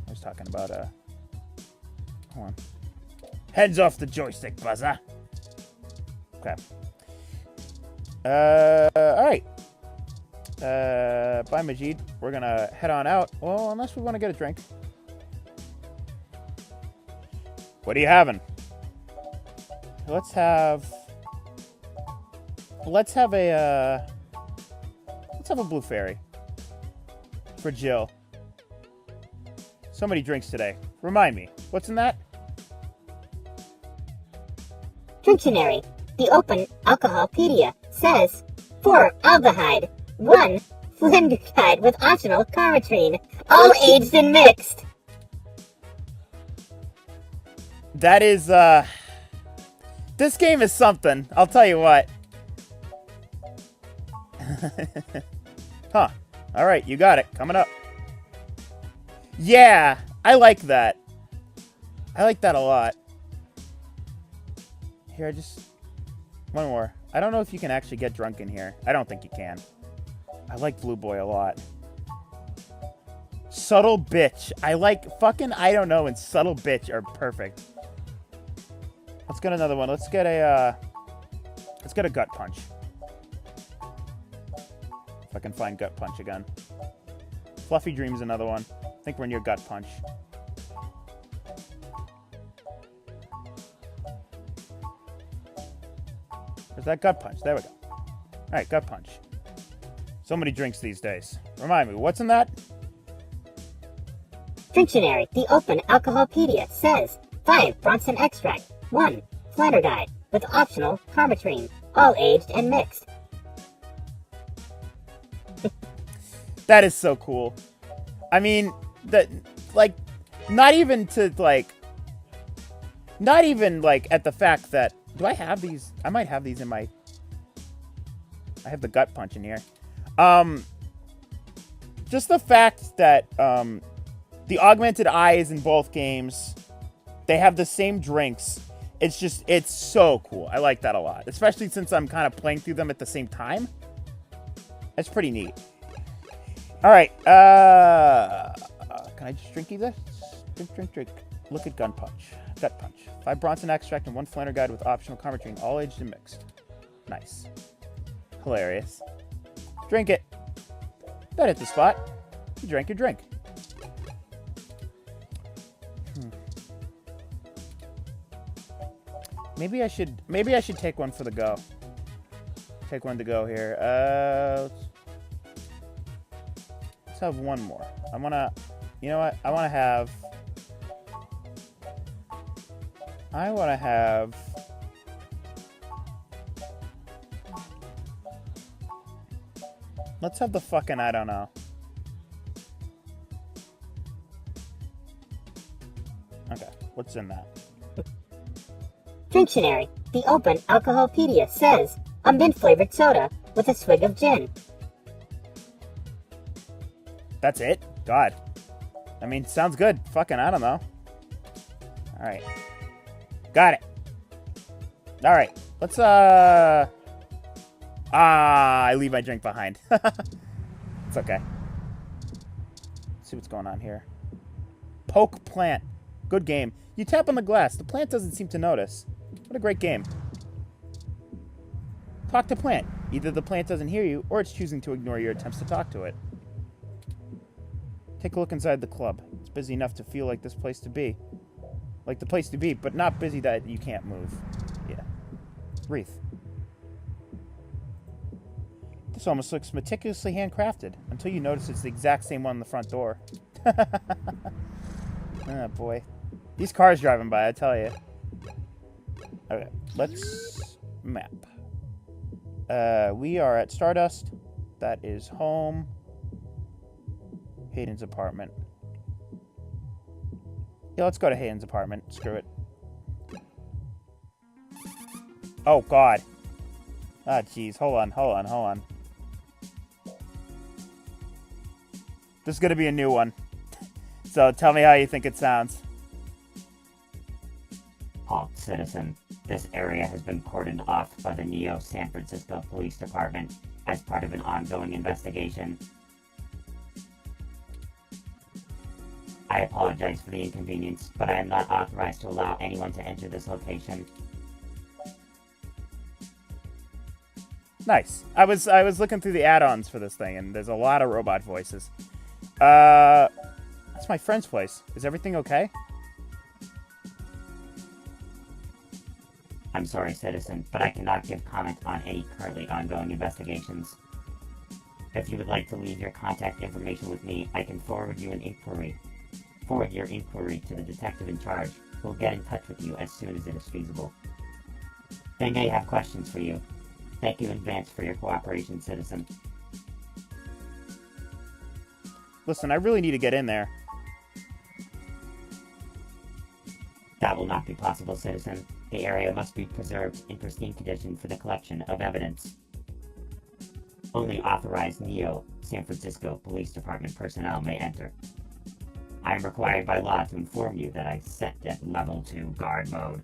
I was talking about, hold on. Heads off the joystick, buzzer. Okay. Alright. Bye, Majid. We're gonna head on out. Well, unless we want to get a drink. What are you having? Let's have a blue fairy. For Jill. So many drinks today. Remind me, what's in that? Dictionary. The Open Alcoholpedia says 4 aldehyde, 1 flinderkide with optional carmetrine, all aged and mixed. That is, this game is something. I'll tell you what. Huh. Alright, you got it. Coming up. Yeah, I like that. I like that a lot. Here, one more. I don't know if you can actually get drunk in here. I don't think you can. I like Blue Boy a lot. Subtle Bitch. I like fucking I don't know and Subtle Bitch are perfect. Let's get another one. Let's get a Gut Punch. If I can find Gut Punch again. Fluffy Dream's another one. I think we're near Gut Punch. Where's that Gut Punch? There we go. Alright, Gut Punch. So many drinks these days. Remind me, what's in that? Dictionary. The Open Alcoholpedia says 5 Bronson extract, 1 flanderdyde with optional carmetrine, all aged and mixed. That is so cool. I mean, not even at the fact that, do I have these? I might have these in my, I have the Gut Punch in here. Just the fact that, the augmented eyes in both games, they have the same drinks. It's so cool. I like that a lot. Especially since I'm kind of playing through them at the same time. That's pretty neat. Alright, can I just drink this? Drink. Look at Gut Punch. 5 Bronson extract and 1 flanner guide with optional carmetrine, all aged and mixed. Nice. Hilarious. Drink it. That hit the spot. You drank your drink. Maybe I should take one for the go. Take one to go here. Let's have one more. You know what? I want to have let's have the fucking I don't know. Okay, what's in that? Dictionary. The Open Alcoholpedia says a mint-flavored soda with a swig of gin. That's it? God. I mean, sounds good. Fucking, I don't know. Alright. Got it. Alright. Let's, I leave my drink behind. It's okay. Let's see what's going on here. Poke Plant. Good game. You tap on the glass. The plant doesn't seem to notice. What a great game. Talk to plant. Either the plant doesn't hear you, or it's choosing to ignore your attempts to talk to it. Take a look inside the club. It's busy enough to feel like this place to be. Like the place to be, but not busy that you can't move. Yeah. Wreath. This almost looks meticulously handcrafted, until you notice it's the exact same one on the front door. Oh, boy. These cars driving by, I tell you. Okay, let's map. We are at Stardust. That is home. Hayden's apartment. Yeah, let's go to Hayden's apartment. Screw it. Oh, God. Ah, jeez. Hold on. This is gonna be a new one. So tell me how you think it sounds. Halt, citizen. This area has been cordoned off by the Neo San Francisco Police Department as part of an ongoing investigation. I apologize for the inconvenience, but I am not authorized to allow anyone to enter this location. Nice. I was looking through the add-ons for this thing, and there's a lot of robot voices. That's my friend's place. Is everything okay? I'm sorry, citizen, but I cannot give comment on any currently ongoing investigations. If you would like to leave your contact information with me, I can forward your inquiry to the detective in charge, who will get in touch with you as soon as it is feasible. They may have questions for you. Thank you in advance for your cooperation, citizen. Listen, I really need to get in there. That will not be possible, citizen. The area must be preserved in pristine condition for the collection of evidence. Only authorized Neo San Francisco Police Department personnel may enter. I am required by law to inform you that I set at level 2 guard mode,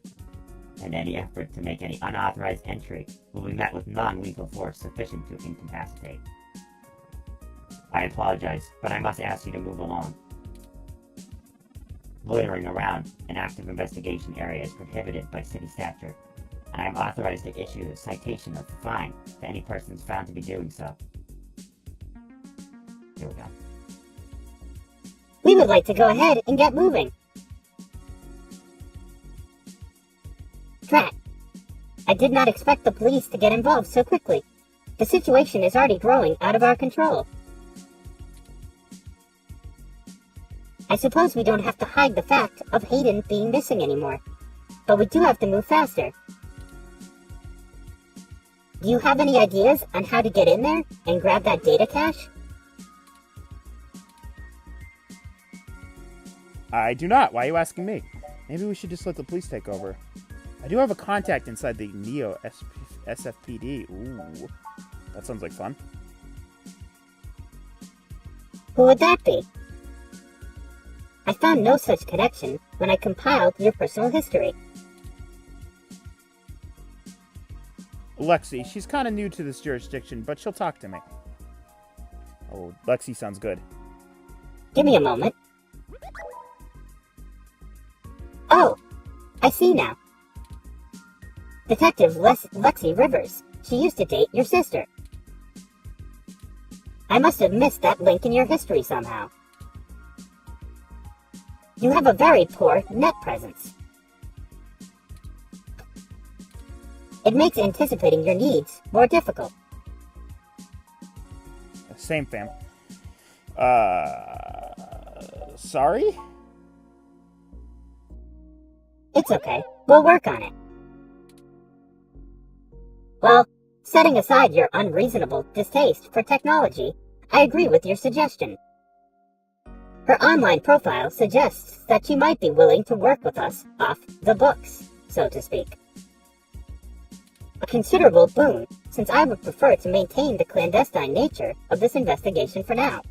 and any effort to make any unauthorized entry will be met with non-lethal force sufficient to incapacitate. I apologize, but I must ask you to move along. Loitering around an active investigation area is prohibited by city statute, and I am authorized to issue a citation of fine to any persons found to be doing so. Here we go. We would like to go ahead and get moving. Drat. I did not expect the police to get involved so quickly. The situation is already growing out of our control. I suppose we don't have to hide the fact of Hayden being missing anymore, but we do have to move faster. Do you have any ideas on how to get in there and grab that data cache? I do not. Why are you asking me? Maybe we should just let the police take over. I do have a contact inside the Neo SFPD. Ooh, that sounds like fun. Who would that be? I found no such connection when I compiled your personal history. Lexi, she's kind of new to this jurisdiction, but she'll talk to me. Oh, Lexi sounds good. Give me a moment. Oh, I see now. Detective Lexi Rivers. She used to date your sister. I must have missed that link in your history somehow. You have a very poor net presence. It makes anticipating your needs more difficult. Same, fam. Sorry? It's okay. We'll work on it. Well, setting aside your unreasonable distaste for technology, I agree with your suggestion. Her online profile suggests that she might be willing to work with us off the books, so to speak. A considerable boon, since I would prefer to maintain the clandestine nature of this investigation for now.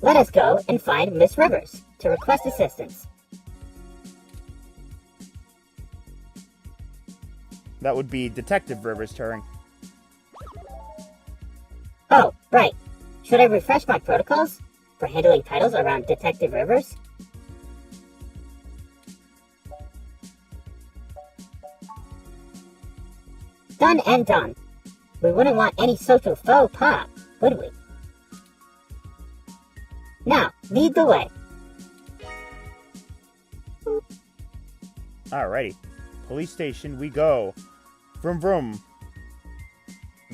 Let us go and find Miss Rivers to request assistance. That would be Detective Rivers' turn. Oh, right. Should I refresh my protocols for handling titles around Detective Rivers? Done and done. We wouldn't want any social faux pas, would we? Now, lead the way. Alrighty. Police station we go. Vroom vroom.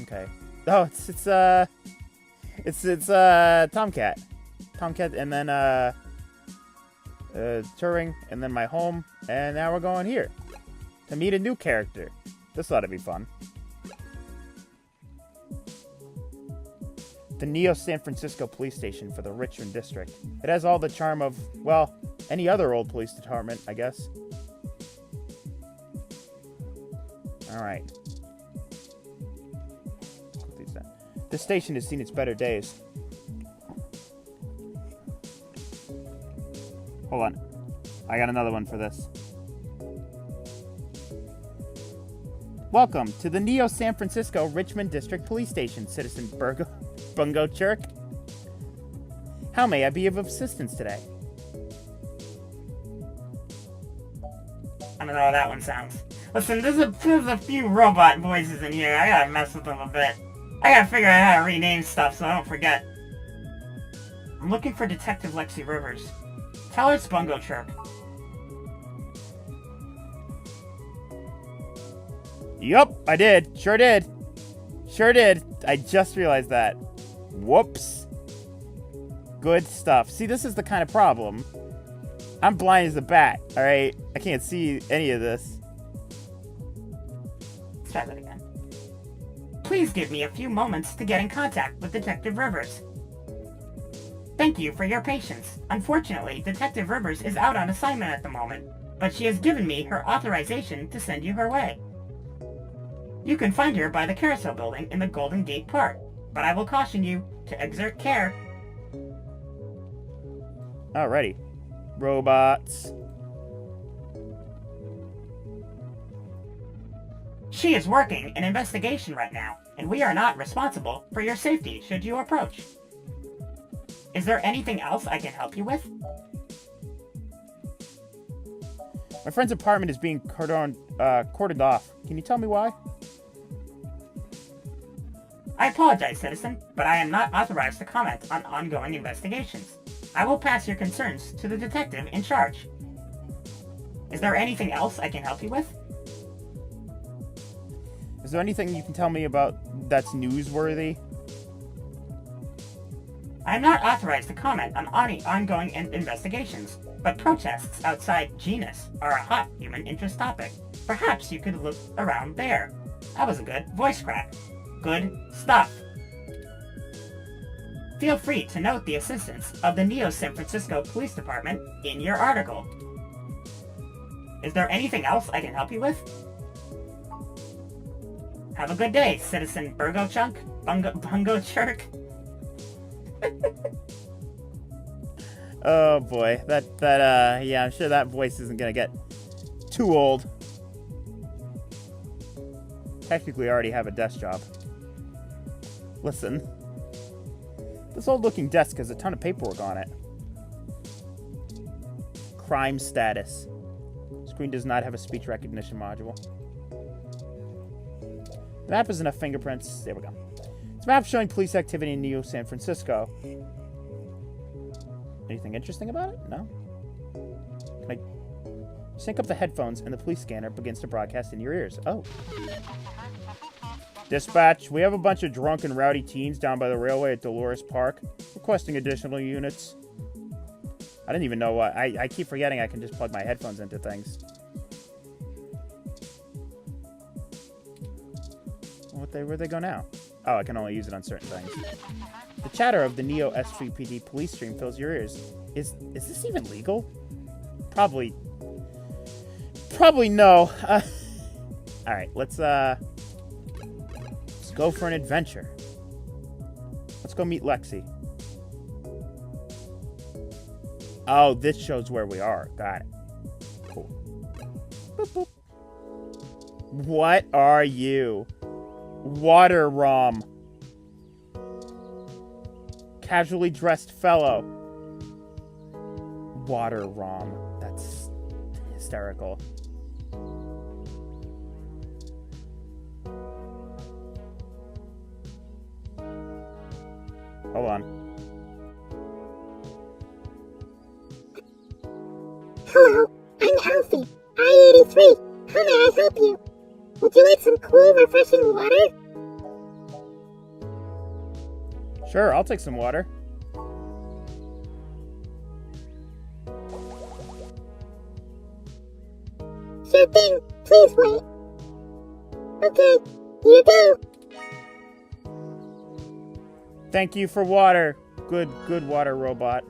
Okay. Oh, it's Tomcat. Tomcat, and then Turing, and then my home, and now we're going here to meet a new character. This ought to be fun. The Neo San Francisco Police Station for the Richmond District. It has all the charm of, well, any other old police department, I guess. Alright. This station has seen its better days. Hold on. I got another one for this. Welcome to the Neo San Francisco Richmond District Police Station, Citizen Bungo Chirk. How may I be of assistance today? I don't know how that one sounds. Listen, there's a few robot voices in here. I gotta mess with them a bit. I gotta figure out how to rename stuff so I don't forget. I'm looking for Detective Lexi Rivers. Tell her it's Bungo Chirp. Yup, I did. Sure did. Sure did. I just realized that. Whoops. Good stuff. See, this is the kind of problem. I'm blind as a bat, alright? I can't see any of this. Let's try that again. Please give me a few moments to get in contact with Detective Rivers. Thank you for your patience. Unfortunately, Detective Rivers is out on assignment at the moment, but she has given me her authorization to send you her way. You can find her by the Carousel Building in the Golden Gate Park, but I will caution you to exert care. Alrighty. Robots. She is working an investigation right now, and we are not responsible for your safety should you approach. Is there anything else I can help you with? My friend's apartment is being cordoned off. Can you tell me why? I apologize, citizen, but I am not authorized to comment on ongoing investigations. I will pass your concerns to the detective in charge. Is there anything else I can help you with? Is there anything you can tell me about that's newsworthy? I am not authorized to comment on any ongoing investigations, but protests outside Genus are a hot human interest topic. Perhaps you could look around there. That was a good voice crack. Good stuff. Feel free to note the assistance of the Neo San Francisco Police Department in your article. Is there anything else I can help you with? Have a good day, Citizen Bungo Chirk. Oh boy, yeah, I'm sure that voice isn't gonna get too old. Technically, I already have a desk job. Listen, this old-looking desk has a ton of paperwork on it. Crime status. Screen does not have a speech recognition module. The map has enough fingerprints. There we go. It's a map showing police activity in Neo San Francisco. Anything interesting about it? No? Can I sync up the headphones and the police scanner begins to broadcast in your ears? Oh. Dispatch, we have a bunch of drunk and rowdy teens down by the railway at Dolores Park, requesting additional units. I didn't even know what. I keep forgetting I can just plug my headphones into things. Where'd they go now? Oh, I can only use it on certain things. The chatter of the Neo SVPD police stream fills your ears. Is this even legal? Probably no. Alright, let's go for an adventure. Let's go meet Lexi. Oh, this shows where we are. Got it. Cool. Boop, boop. What are you? Water ROM. Casually dressed fellow. Water ROM. That's hysterical. Hold on. Hello, I'm Alfie, I-83. How may I help you? Would you like some cool, refreshing water? Sure, I'll take some water. Sure thing. Please wait. Okay, here you go. Thank you for water. Good water robot.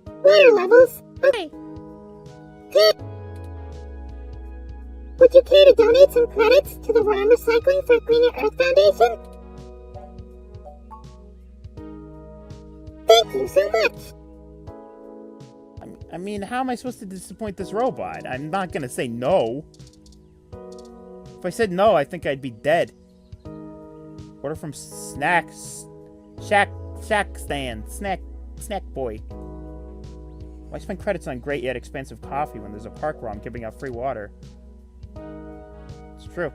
Water levels. Okay. Good. Would you care to donate some credits to the ROM Recycling for Greener Earth Foundation? Thank you so much. I mean, how am I supposed to disappoint this robot? I'm not gonna say no. If I said no, I think I'd be dead. Order from Shack Boy. Why spend credits on great yet expensive coffee when there's a park ROM giving out free water? It's true.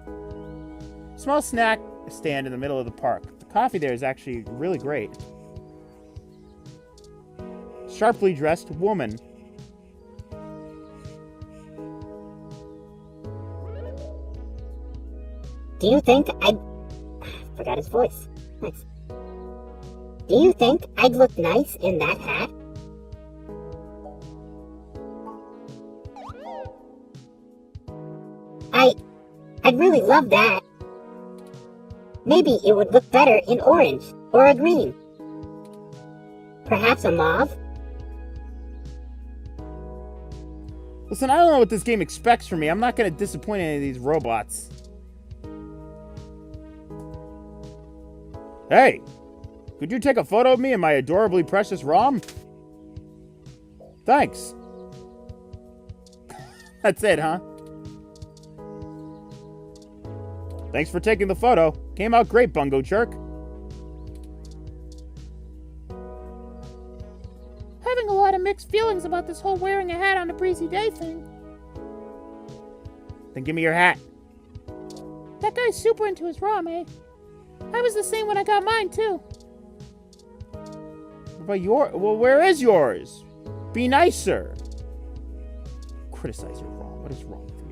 Small snack stand in the middle of the park. The coffee there is actually really great. Sharply dressed woman. Do you think I'd... Forgot his voice. Nice. Do you think I'd look nice in that hat? I'd really love that. Maybe it would look better in orange or a green. Perhaps a mauve? Listen, I don't know what this game expects from me. I'm not going to disappoint any of these robots. Hey, could you take a photo of me and my adorably precious ROM? Thanks. That's it, huh? Thanks for taking the photo. Came out great, Bungo Jerk. Having a lot of mixed feelings about this whole wearing a hat on a breezy day thing. Then give me your hat. That guy's super into his ROM, eh? I was the same when I got mine, too. What about well, where is yours? Be nicer. Criticize your ROM. What is wrong with you?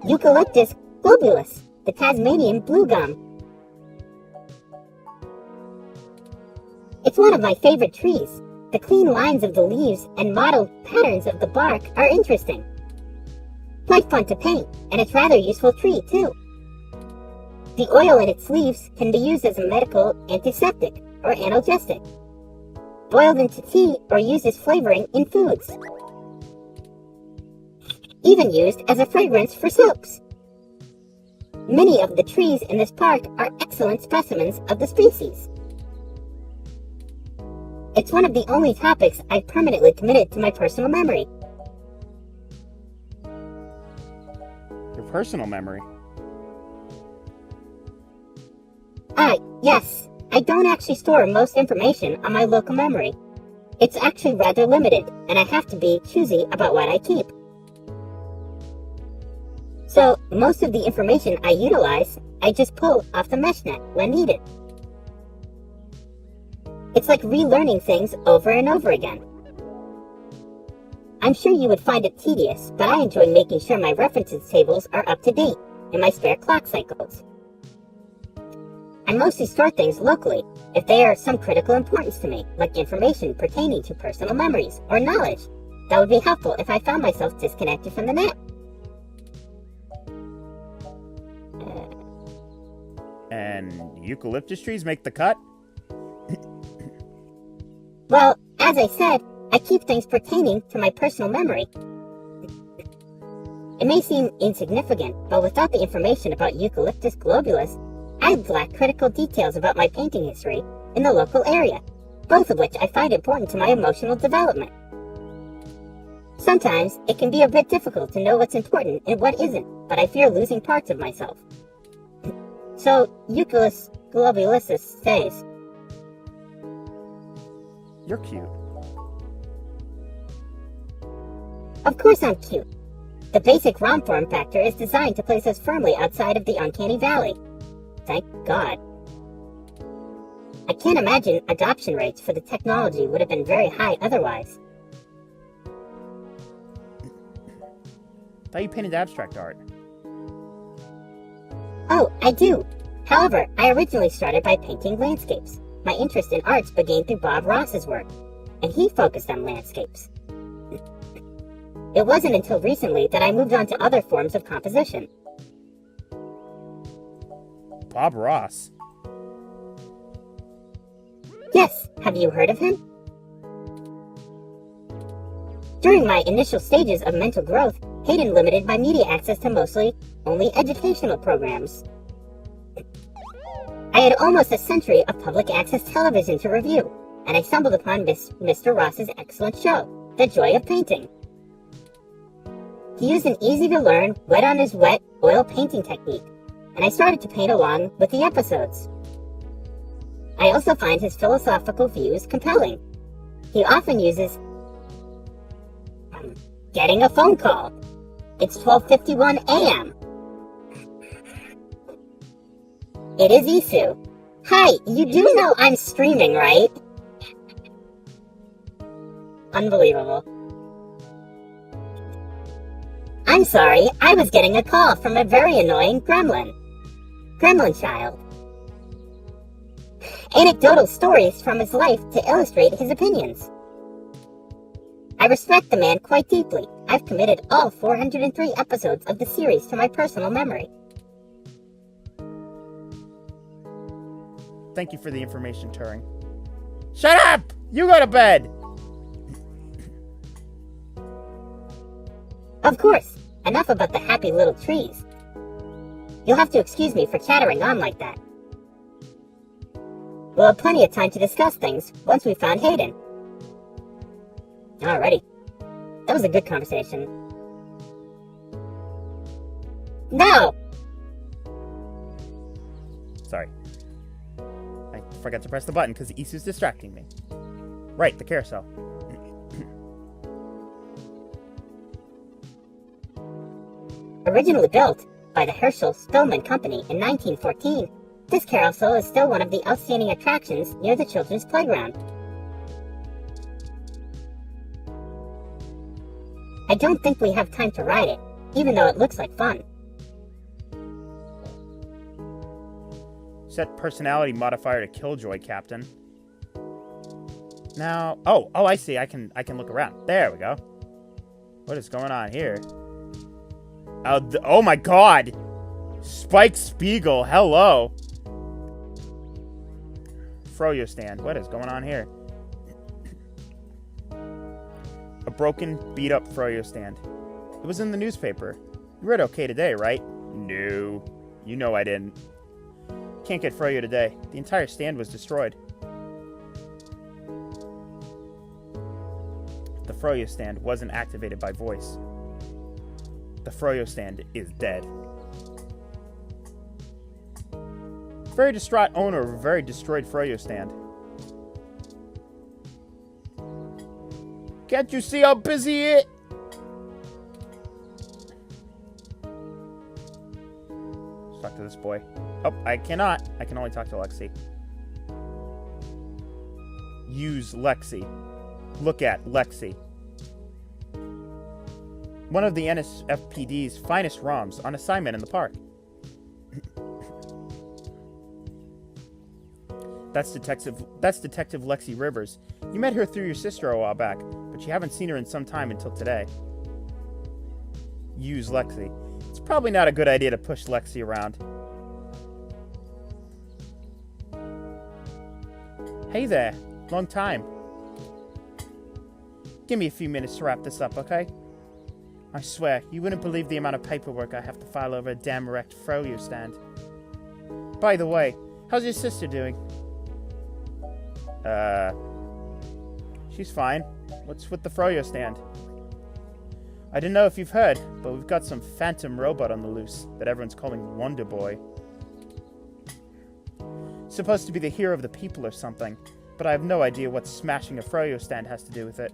Eucalyptus globulus, the Tasmanian blue gum. It's one of my favorite trees. The clean lines of the leaves and mottled patterns of the bark are interesting. Quite fun to paint, and it's rather useful tree, too. The oil in its leaves can be used as a medical antiseptic or analgesic, boiled into tea or used as flavoring in foods. Even used as a fragrance for soaps. Many of the trees in this park are excellent specimens of the species. It's one of the only topics I've permanently committed to my personal memory. Your personal memory? Yes. I don't actually store most information on my local memory. It's actually rather limited, and I have to be choosy about what I keep. So, most of the information I utilize, I just pull off the meshnet when needed. It's like relearning things over and over again. I'm sure you would find it tedious, but I enjoy making sure my references tables are up to date in my spare clock cycles. I mostly store things locally if they are of some critical importance to me, like information pertaining to personal memories or knowledge. That would be helpful if I found myself disconnected from the net. And eucalyptus trees make the cut? Well, as I said, I keep things pertaining to my personal memory. It may seem insignificant, but without the information about Eucalyptus globulus, I'd lack critical details about my painting history in the local area, both of which I find important to my emotional development. Sometimes it can be a bit difficult to know what's important and what isn't, but I fear losing parts of myself. So, Eucalyptus globulus stays. You're cute. Of course I'm cute. The basic ROM form factor is designed to place us firmly outside of the uncanny valley. Thank God. I can't imagine adoption rates for the technology would have been very high otherwise. Thought you painted abstract art. Oh, I do. However, I originally started by painting landscapes. My interest in arts began through Bob Ross's work, and he focused on landscapes. It wasn't until recently that I moved on to other forms of composition. Bob Ross. Yes, have you heard of him? During my initial stages of mental growth, Hayden limited my media access to mostly only educational programs. I had almost a century of public access television to review, and I stumbled upon Mr. Ross's excellent show, The Joy of Painting. He used an easy-to-learn, wet-on-his-wet oil painting technique, and I started to paint along with the episodes. I also find his philosophical views compelling. He often uses getting a phone call. It's 12:51 a.m. It is Isu. Hi, you do know I'm streaming, right? Unbelievable. I'm sorry, I was getting a call from a very annoying gremlin. Gremlin child. Anecdotal stories from his life to illustrate his opinions. I respect the man quite deeply. I've committed all 403 episodes of the series to my personal memory. Thank you for the information, Turing. Shut up! You go to bed! Of course, enough about the happy little trees. You'll have to excuse me for chattering on like that. We'll have plenty of time to discuss things once we've found Hayden. Alrighty. That was a good conversation. No! Sorry. I forgot to press the button because Isu's distracting me. Right, the carousel. Originally built by the Herschel Spillman Company in 1914, this carousel is still one of the outstanding attractions near the children's playground. I don't think we have time to ride it, even though it looks like fun. Set personality modifier to Killjoy, Captain. Now, oh, I see. I can look around. There we go. What is going on here? Oh my God! Spike Spiegel, hello. Froyo stand. What is going on here? A broken, beat-up Froyo stand. It was in the newspaper. You read OK Today, right? No. You know I didn't. Can't get Froyo today. The entire stand was destroyed. The Froyo stand wasn't activated by voice. The Froyo stand is dead. Very distraught owner of a very destroyed Froyo stand. Can't you see how busy it? Let's talk to this boy. Oh, I cannot. I can only talk to Lexi. Use Lexi. Look at Lexi. One of the NSFPD's finest ROMs on assignment in the park. That's Detective Lexi Rivers. You met her through your sister a while back, but you haven't seen her in some time until today. Use Lexi. It's probably not a good idea to push Lexi around. Hey there. Long time. Give me a few minutes to wrap this up, okay? I swear, you wouldn't believe the amount of paperwork I have to file over a damn wrecked Froyo stand. By the way, how's your sister doing? She's fine. What's with the Froyo stand? I don't know if you've heard, but we've got some phantom robot on the loose that everyone's calling Wonder Boy. Supposed to be the hero of the people or something, but I have no idea what smashing a Froyo stand has to do with it.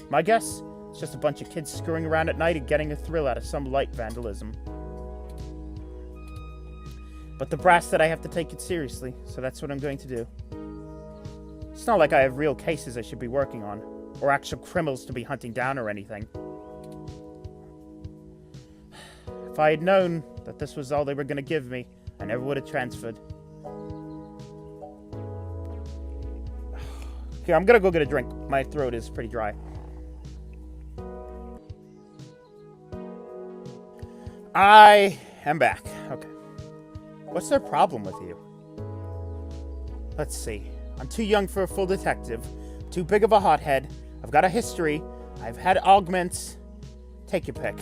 My guess? It's just a bunch of kids screwing around at night and getting a thrill out of some light vandalism. But the brass said I have to take it seriously, so that's what I'm going to do. It's not like I have real cases I should be working on, or actual criminals to be hunting down or anything. If I had known that this was all they were going to give me, I never would have transferred. Here, I'm gonna go get a drink. My throat is pretty dry. I am back. Okay. What's their problem with you? Let's see. I'm too young for a full detective, too big of a hothead, I've got a history, I've had augments. Take your pick.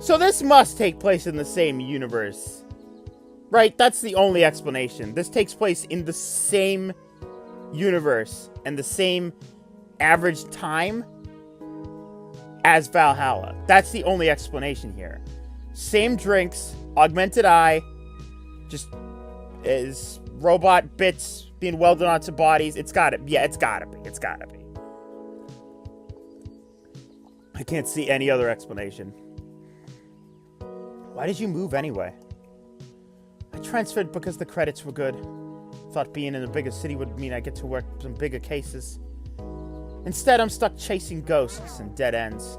So this must take place in the same universe. Right? That's the only explanation. This takes place in the same universe and the same average time as Valhalla. That's the only explanation here. Same drinks, augmented eye, just is robot bits being welded onto bodies. It's gotta be. I can't see any other explanation. Why did you move anyway? I transferred because the credits were good. Thought being in a bigger city would mean I get to work some bigger cases. Instead, I'm stuck chasing ghosts and dead ends.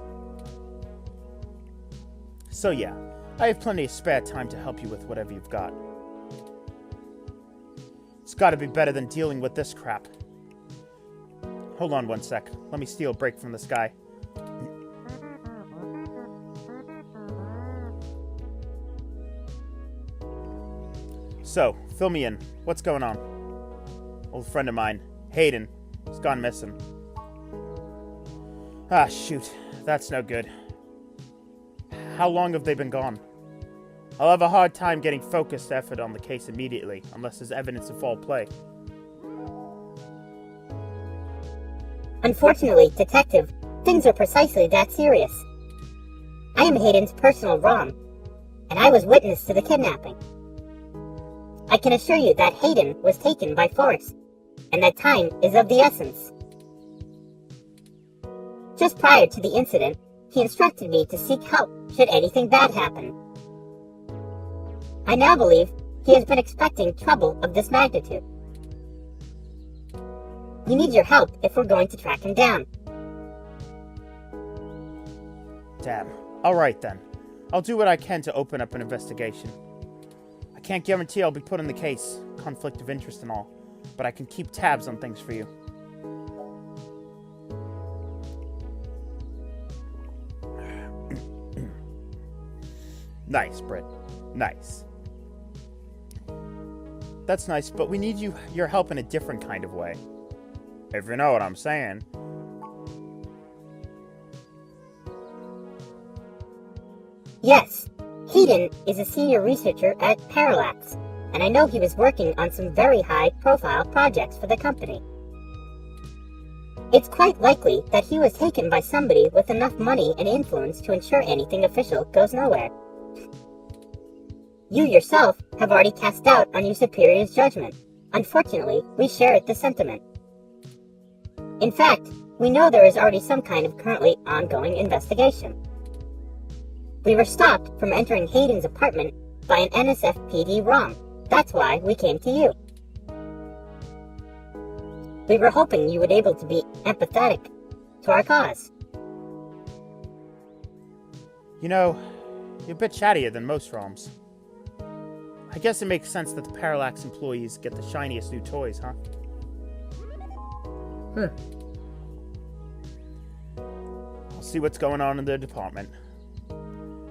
So yeah, I have plenty of spare time to help you with whatever you've got. It's gotta be better than dealing with this crap. Hold on one sec. Let me steal a break from this guy. So, fill me in. What's going on? Old friend of mine, Hayden, has gone missing. Ah, shoot. That's no good. How long have they been gone? I'll have a hard time getting focused effort on the case immediately, unless there's evidence of foul play. Unfortunately, Detective, things are precisely that serious. I am Hayden's personal ROM, and I was witness to the kidnapping. I can assure you that Hayden was taken by force, and that time is of the essence. Just prior to the incident, he instructed me to seek help should anything bad happen. I now believe he has been expecting trouble of this magnitude. We need your help if we're going to track him down. Damn. Alright then. I'll do what I can to open up an investigation. I can't guarantee I'll be put in the case, conflict of interest and all, but I can keep tabs on things for you. Nice, Britt. Nice. That's nice, but we need your help in a different kind of way. If you know what I'm saying. Yes, Hayden is a senior researcher at Parallax, and I know he was working on some very high-profile projects for the company. It's quite likely that he was taken by somebody with enough money and influence to ensure anything official goes nowhere. You yourself have already cast doubt on your superior's judgment. Unfortunately, we share this sentiment. In fact, we know there is already some kind of currently ongoing investigation. We were stopped from entering Hayden's apartment by an NSFPD ROM. That's why we came to you. We were hoping you would be able to be empathetic to our cause. You know, you're a bit chattier than most ROMs. I guess it makes sense that the Parallax employees get the shiniest new toys, huh? I'll see what's going on in the department.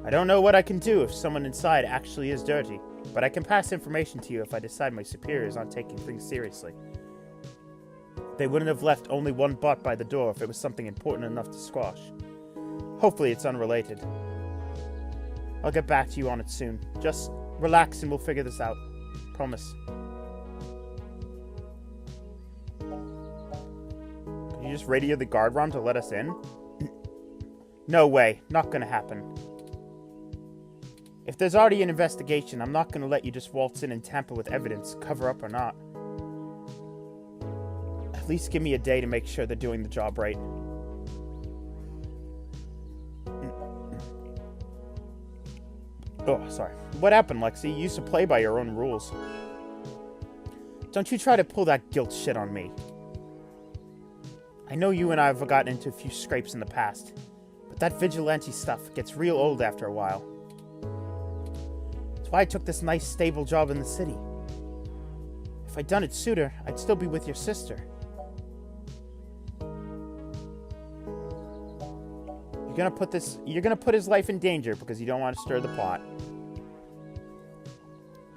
I don't know what I can do if someone inside actually is dirty, but I can pass information to you if I decide my superiors aren't taking things seriously. They wouldn't have left only one bot by the door if it was something important enough to squash. Hopefully it's unrelated. I'll get back to you on it soon. Just relax and we'll figure this out. Promise. Can you just radio the guard ROM to let us in? No way. Not gonna happen. If there's already an investigation, I'm not gonna let you just waltz in and tamper with evidence, cover up or not. At least give me a day to make sure they're doing the job right. Oh, sorry. What happened, Lexi? You used to play by your own rules. Don't you try to pull that guilt shit on me. I know you and I have gotten into a few scrapes in the past, but that vigilante stuff gets real old after a while. That's why I took this nice, stable job in the city. If I'd done it sooner, I'd still be with your sister. You're gonna put his life in danger because you don't want to stir the pot.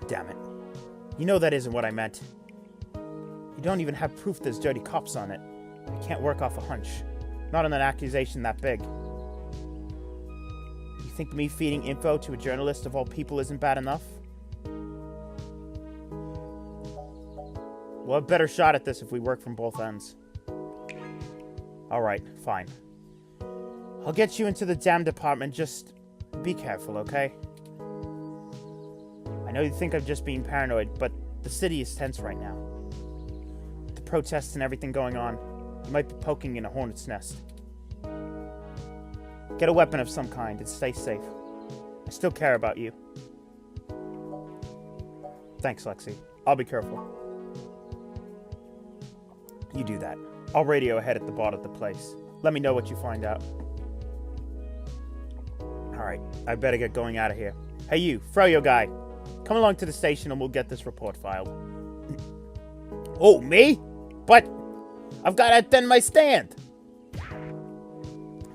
Damn it. You know that isn't what I meant. You don't even have proof there's dirty cops on it. I can't work off a hunch. Not on an accusation that big. You think me feeding info to a journalist of all people isn't bad enough? We'll have a better shot at this if we work from both ends. Alright, fine. I'll get you into the damn department, just be careful, okay? I know you think I'm just being paranoid, but the city is tense right now. With the protests and everything going on, you might be poking in a hornet's nest. Get a weapon of some kind and stay safe. I still care about you. Thanks, Lexi. I'll be careful. You do that. I'll radio ahead at the bot at the place. Let me know what you find out. Alright, I better get going out of here. Hey you, Froyo guy. Come along to the station and we'll get this report filed. Oh, me? But I've got to attend my stand.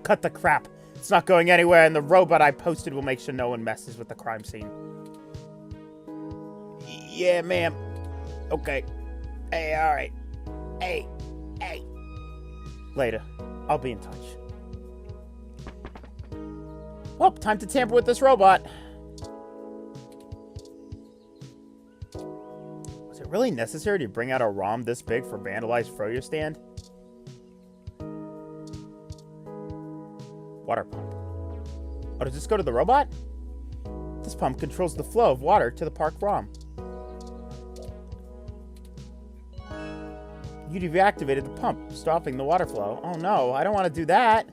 Cut the crap. It's not going anywhere, and the robot I posted will make sure no one messes with the crime scene. Yeah, ma'am. Okay. Hey, alright. Hey. Later. I'll be in touch. Well, time to tamper with this robot. Was it really necessary to bring out a ROM this big for vandalized Froyo stand? Water pump. Oh, does this go to the robot? This pump controls the flow of water to the park ROM. You deactivated the pump, stopping the water flow. Oh no, I don't want to do that.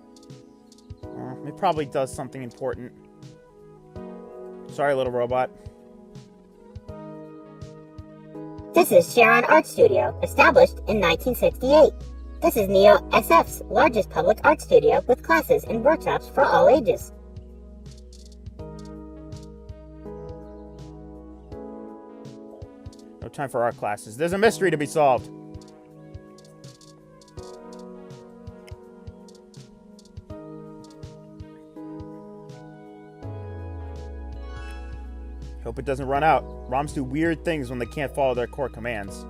It probably does something important. Sorry, little robot. This is Sharon Art Studio, established in 1968. This is Neo SF's largest public art studio with classes and workshops for all ages. No time for art classes. There's a mystery to be solved. Hope it doesn't run out. ROMs do weird things when they can't follow their core commands.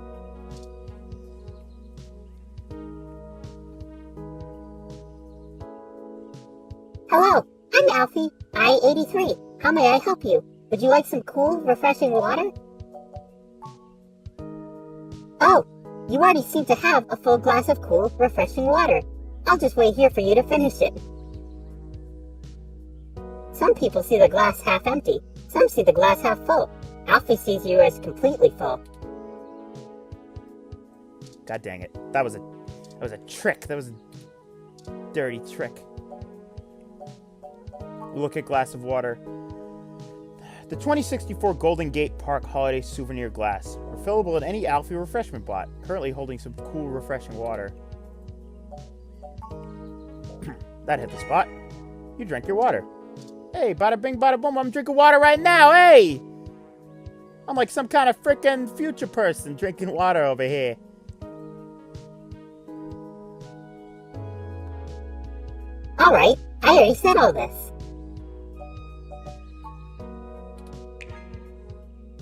Hello, I'm Alfie, I-83. How may I help you? Would you like some cool, refreshing water? Oh, you already seem to have a full glass of cool, refreshing water. I'll just wait here for you to finish it. Some people see the glass half empty. Some see the glass half full. Alfie sees you as completely full. God dang it. That was a trick. That was a dirty trick. Look at glass of water. The 2064 Golden Gate Park Holiday Souvenir Glass. Refillable at any Alfie refreshment bot. Currently holding some cool, refreshing water. That hit the spot. You drank your water. Hey, bada bing, bada boom, I'm drinking water right now, hey! I'm like some kind of frickin' future person drinking water over here. Alright, I already said all this.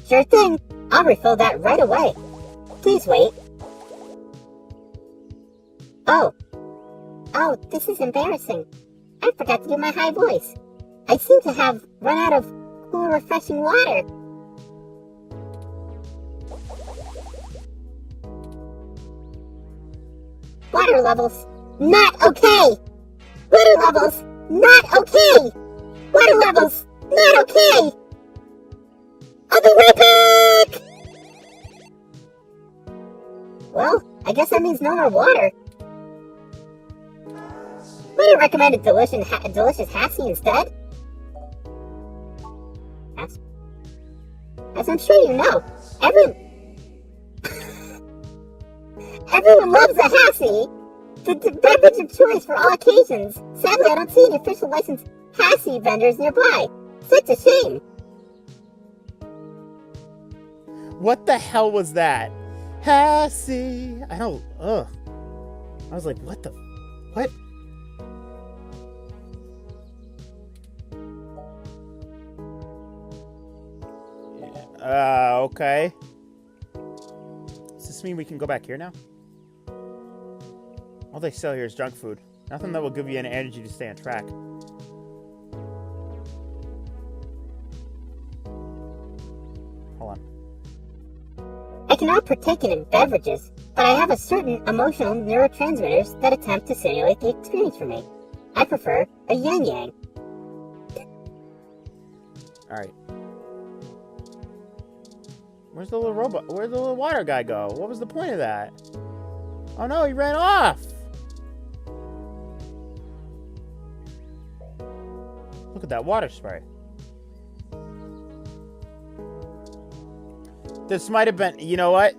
Sure thing, I'll refill that right away. Please wait. Oh, this is embarrassing. I forgot to do my high voice. I seem to have run out of cool, refreshing water. Water levels, not okay! Water levels, not okay! Water levels, not okay! I'll be right back! Well, I guess that means no more water. Would you recommend a delicious Hassie instead? As I'm sure you know, everyone loves a Hassie! The beverage of choice for all occasions. Sadly, I don't see any official licensed Hassie vendors nearby. Such a shame. What the hell was that? Hassie! I don't... Ugh. I was like, what the... What? Okay. Is this this mean we can go back here now? All they sell here is junk food. Nothing that will give you any energy to stay on track. Hold on. I cannot partake in beverages, but I have a certain emotional neurotransmitters that attempt to simulate the experience for me. I prefer a yang yang. Alright. Where's the little robot? Where'd the little water guy go? What was the point of that? Oh no, he ran off! Look at that water spray. This might have been, you know what?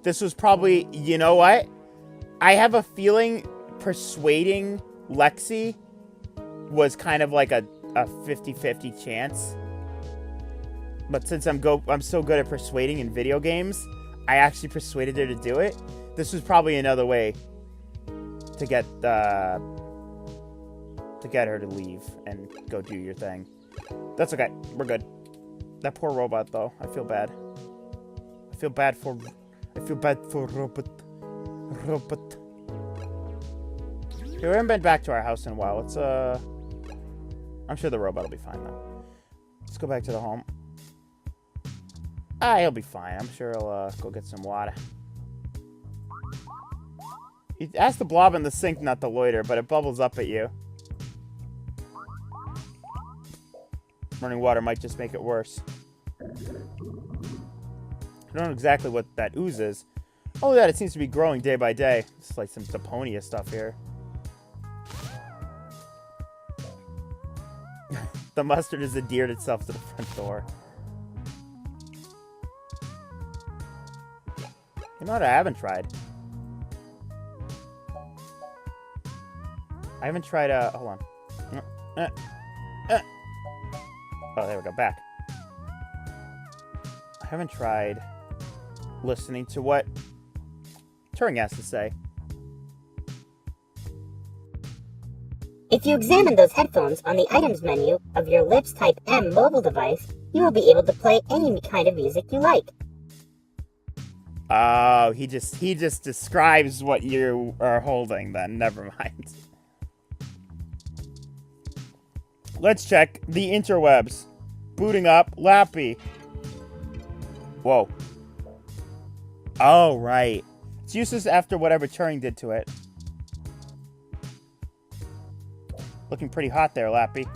This was probably, you know what? I have a feeling persuading Lexi was kind of like a 50-50 chance. But since I'm so good at persuading in video games, I actually persuaded her to do it. This was probably another way to get her to leave and go do your thing. That's okay. We're good. That poor robot, though. I feel bad. I feel bad for robot. Okay, we haven't been back to our house in a while. Let's I'm sure the robot will be fine though. Let's go back to the home. He'll be fine. I'm sure he'll go get some water. He asked the blob in the sink not to loiter, but it bubbles up at you. Running water might just make it worse. I don't know exactly what that ooze is. Oh, that it seems to be growing day by day. It's like some Deponia stuff here. The mustard has endeared itself to the front door. You know what I haven't tried? I haven't tried, hold on. Oh, there we go, back. I haven't tried listening to what Turing has to say. If you examine those headphones on the items menu of your Lips Type M mobile device, you will be able to play any kind of music you like. Oh, he just describes what you are holding then. Never mind. Let's check the interwebs. Booting up, Lappy. Whoa. Oh, right. It's useless after whatever Turing did to it. Looking pretty hot there, Lappy.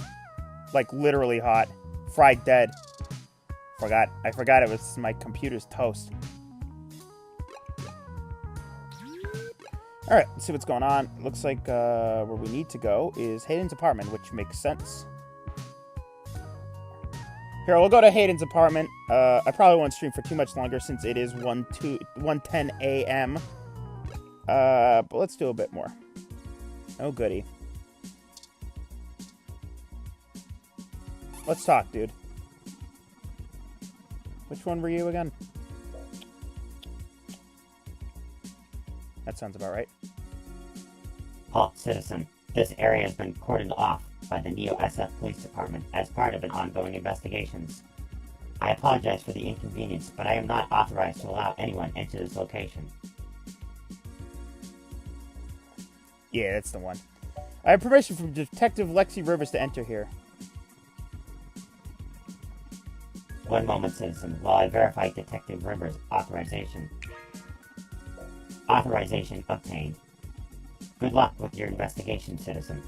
Like, literally hot. Fried dead. I forgot it was my computer's toast. Alright, let's see what's going on. Looks like where we need to go is Hayden's apartment, which makes sense. Here, we'll go to Hayden's apartment. I probably won't stream for too much longer since it is 1:10 a.m. But let's do a bit more. Oh, goody. Let's talk, dude. Which one were you again? That sounds about right. Halt, citizen. This area has been cordoned off by the Neo-SF Police Department as part of an ongoing investigations. I apologize for the inconvenience, but I am not authorized to allow anyone into this location. Yeah, that's the one. I have permission from Detective Lexi Rivers to enter here. One moment, citizen, while I verify Detective Rivers' authorization. Authorization obtained. Good luck with your investigation, citizen.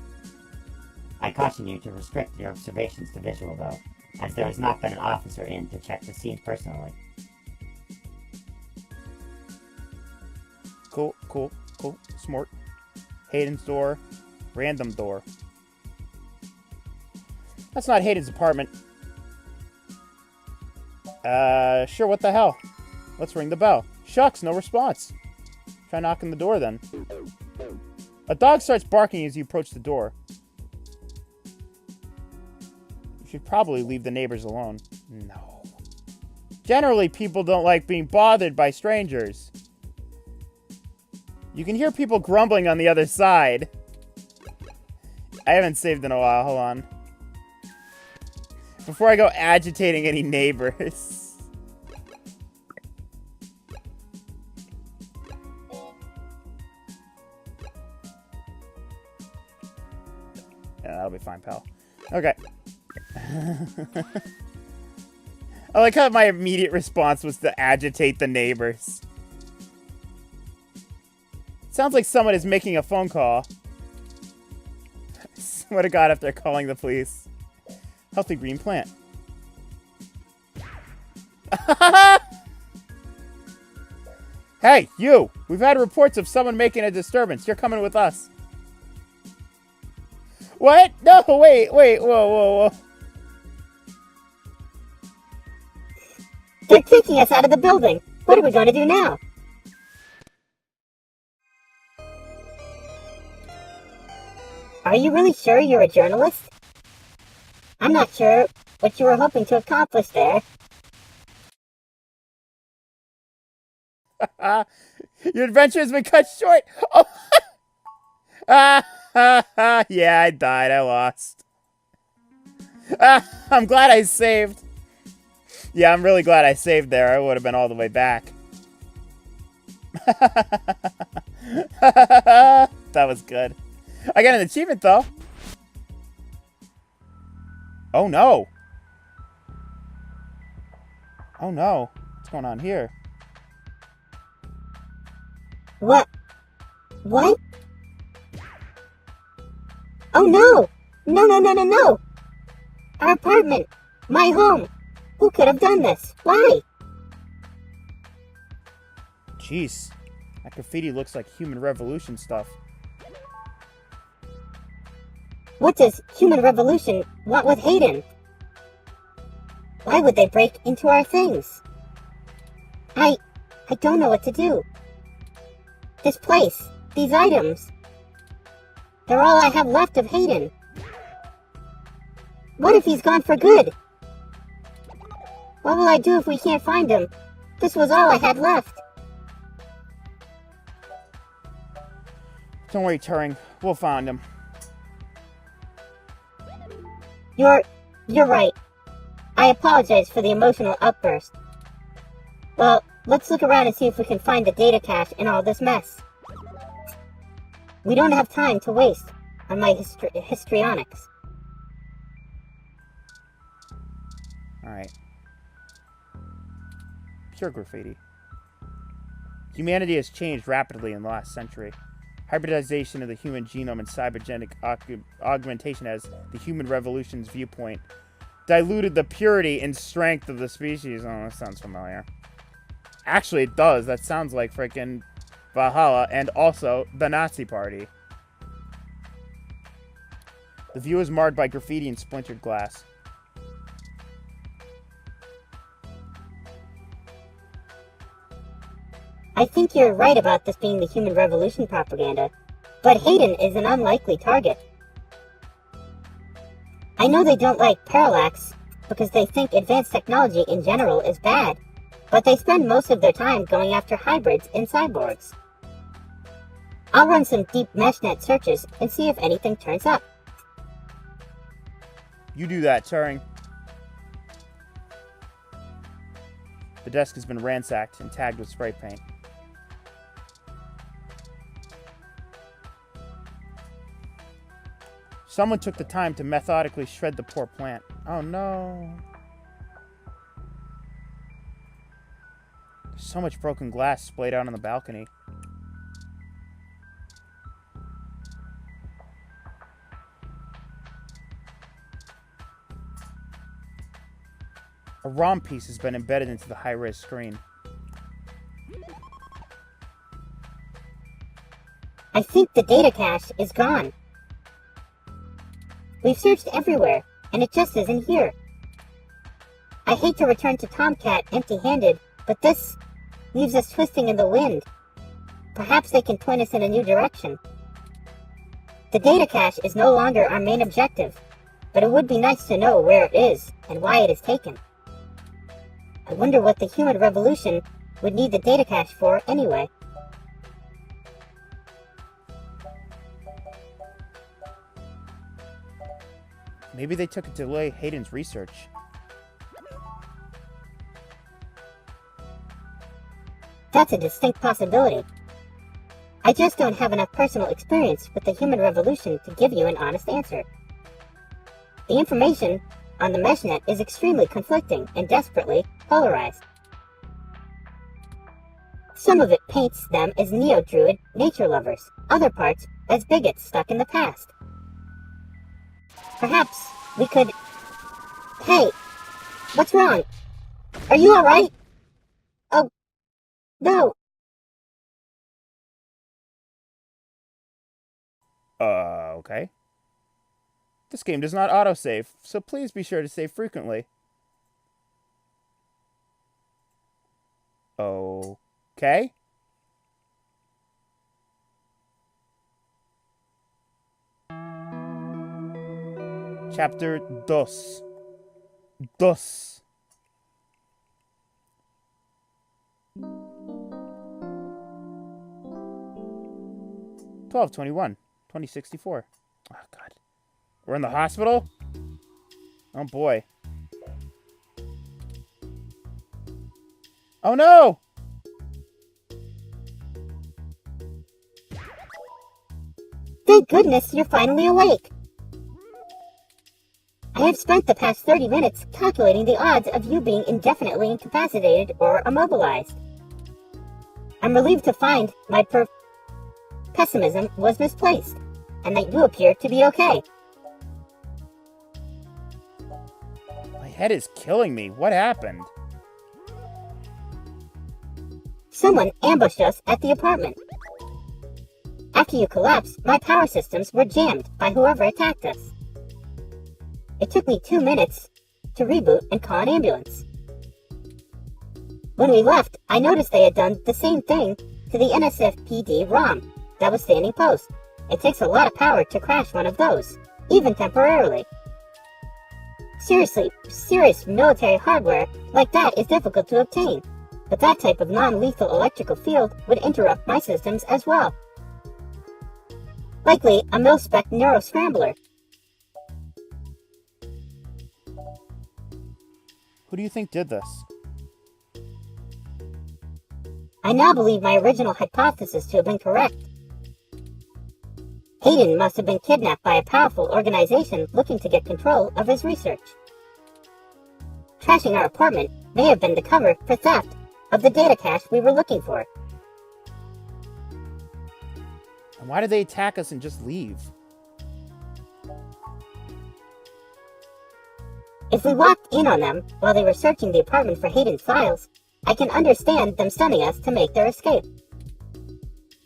I caution you to restrict your observations to visual, though, as there has not been an officer in to check the scene personally. Cool. Smart. Hayden's door. Random door. That's not Hayden's apartment. Sure, what the hell? Let's ring the bell. Shucks, no response. Try knocking the door then. A dog starts barking as you approach the door. You should probably leave the neighbors alone. No. Generally, people don't like being bothered by strangers. You can hear people grumbling on the other side. I haven't saved in a while, hold on. Before I go agitating any neighbors. Yeah, that'll be fine, pal. Okay. I like how my immediate response was to agitate the neighbors. Sounds like someone is making a phone call. Swear to God if they're calling the police. Healthy green plant. Hey, you! We've had reports of someone making a disturbance. You're coming with us. What? No, wait, whoa. They're kicking us out of the building. What are we going to do now? Are you really sure you're a journalist? I'm not sure what you were hoping to accomplish there. Your adventure has been cut short. Oh. Yeah, I died. I lost. I'm glad I saved. Yeah, I'm really glad I saved there. I would have been all the way back. That was good. I got an achievement, though. Oh, no. Oh, no. What's going on here? What? What? Oh no! No! Our apartment! My home! Who could have done this? Why? Jeez. That graffiti looks like human revolution stuff. What does Human Revolution want with Hayden? Why would they break into our things? I don't know what to do. This place, these items, they're all I have left of Hayden. What if he's gone for good? What will I do if we can't find him? This was all I had left. Don't worry, Turing. We'll find him. You're right. I apologize for the emotional outburst. Well, let's look around and see if we can find the data cache in all this mess. We don't have time to waste on my histrionics. Alright. Pure graffiti. Humanity has changed rapidly in the last century. Hybridization of the human genome and cybergenic augmentation as the human revolution's viewpoint diluted the purity and strength of the species. Oh, that sounds familiar. Actually, it does. That sounds like freaking Valhalla and also the Nazi Party. The view is marred by graffiti and splintered glass. I think you're right about this being the Human Revolution propaganda, but Hayden is an unlikely target. I know they don't like Parallax because they think advanced technology in general is bad, but they spend most of their time going after hybrids and cyborgs. I'll run some deep meshnet searches and see if anything turns up. You do that, Turing. The desk has been ransacked and tagged with spray paint. Someone took the time to methodically shred the poor plant. Oh no. There's so much broken glass splayed out on the balcony. A ROM piece has been embedded into the high-res screen. I think the data cache is gone. We've searched everywhere, and it just isn't here. I hate to return to Tomcat empty-handed, but this leaves us twisting in the wind. Perhaps they can point us in a new direction. The data cache is no longer our main objective, but it would be nice to know where it is and why it is taken. I wonder what the Human Revolution would need the data cache for anyway. Maybe they took it to delay Hayden's research. That's a distinct possibility. I just don't have enough personal experience with the Human Revolution to give you an honest answer. The information on the meshnet is extremely conflicting and desperately polarized. Some of it paints them as neo-druid nature lovers, other parts as bigots stuck in the past. Perhaps we could... Hey! What's wrong? Are you alright? Oh, no. Okay. This game does not autosave, so please be sure to save frequently. Okay. Chapter 2. 12/21/2064. Oh, God. We're in the hospital? Oh, boy. Oh, no! Thank goodness you're finally awake. I have spent the past 30 minutes calculating the odds of you being indefinitely incapacitated or immobilized. I'm relieved to find my pessimism was misplaced, and that you appear to be okay. My head is killing me. What happened? Someone ambushed us at the apartment. After you collapsed, my power systems were jammed by whoever attacked us. It took me 2 minutes to reboot and call an ambulance. When we left, I noticed they had done the same thing to the NSFPD ROM that was standing post. It takes a lot of power to crash one of those, even temporarily. Seriously, serious military hardware like that is difficult to obtain, but that type of non-lethal electrical field would interrupt my systems as well. Likely a mil-spec neuroscrambler. Who do you think did this? I now believe my original hypothesis to have been correct. Hayden must have been kidnapped by a powerful organization looking to get control of his research. Trashing our apartment may have been the cover for theft of the data cache we were looking for. And why did they attack us and just leave? If we walked in on them while they were searching the apartment for Hayden's files, I can understand them stunning us to make their escape.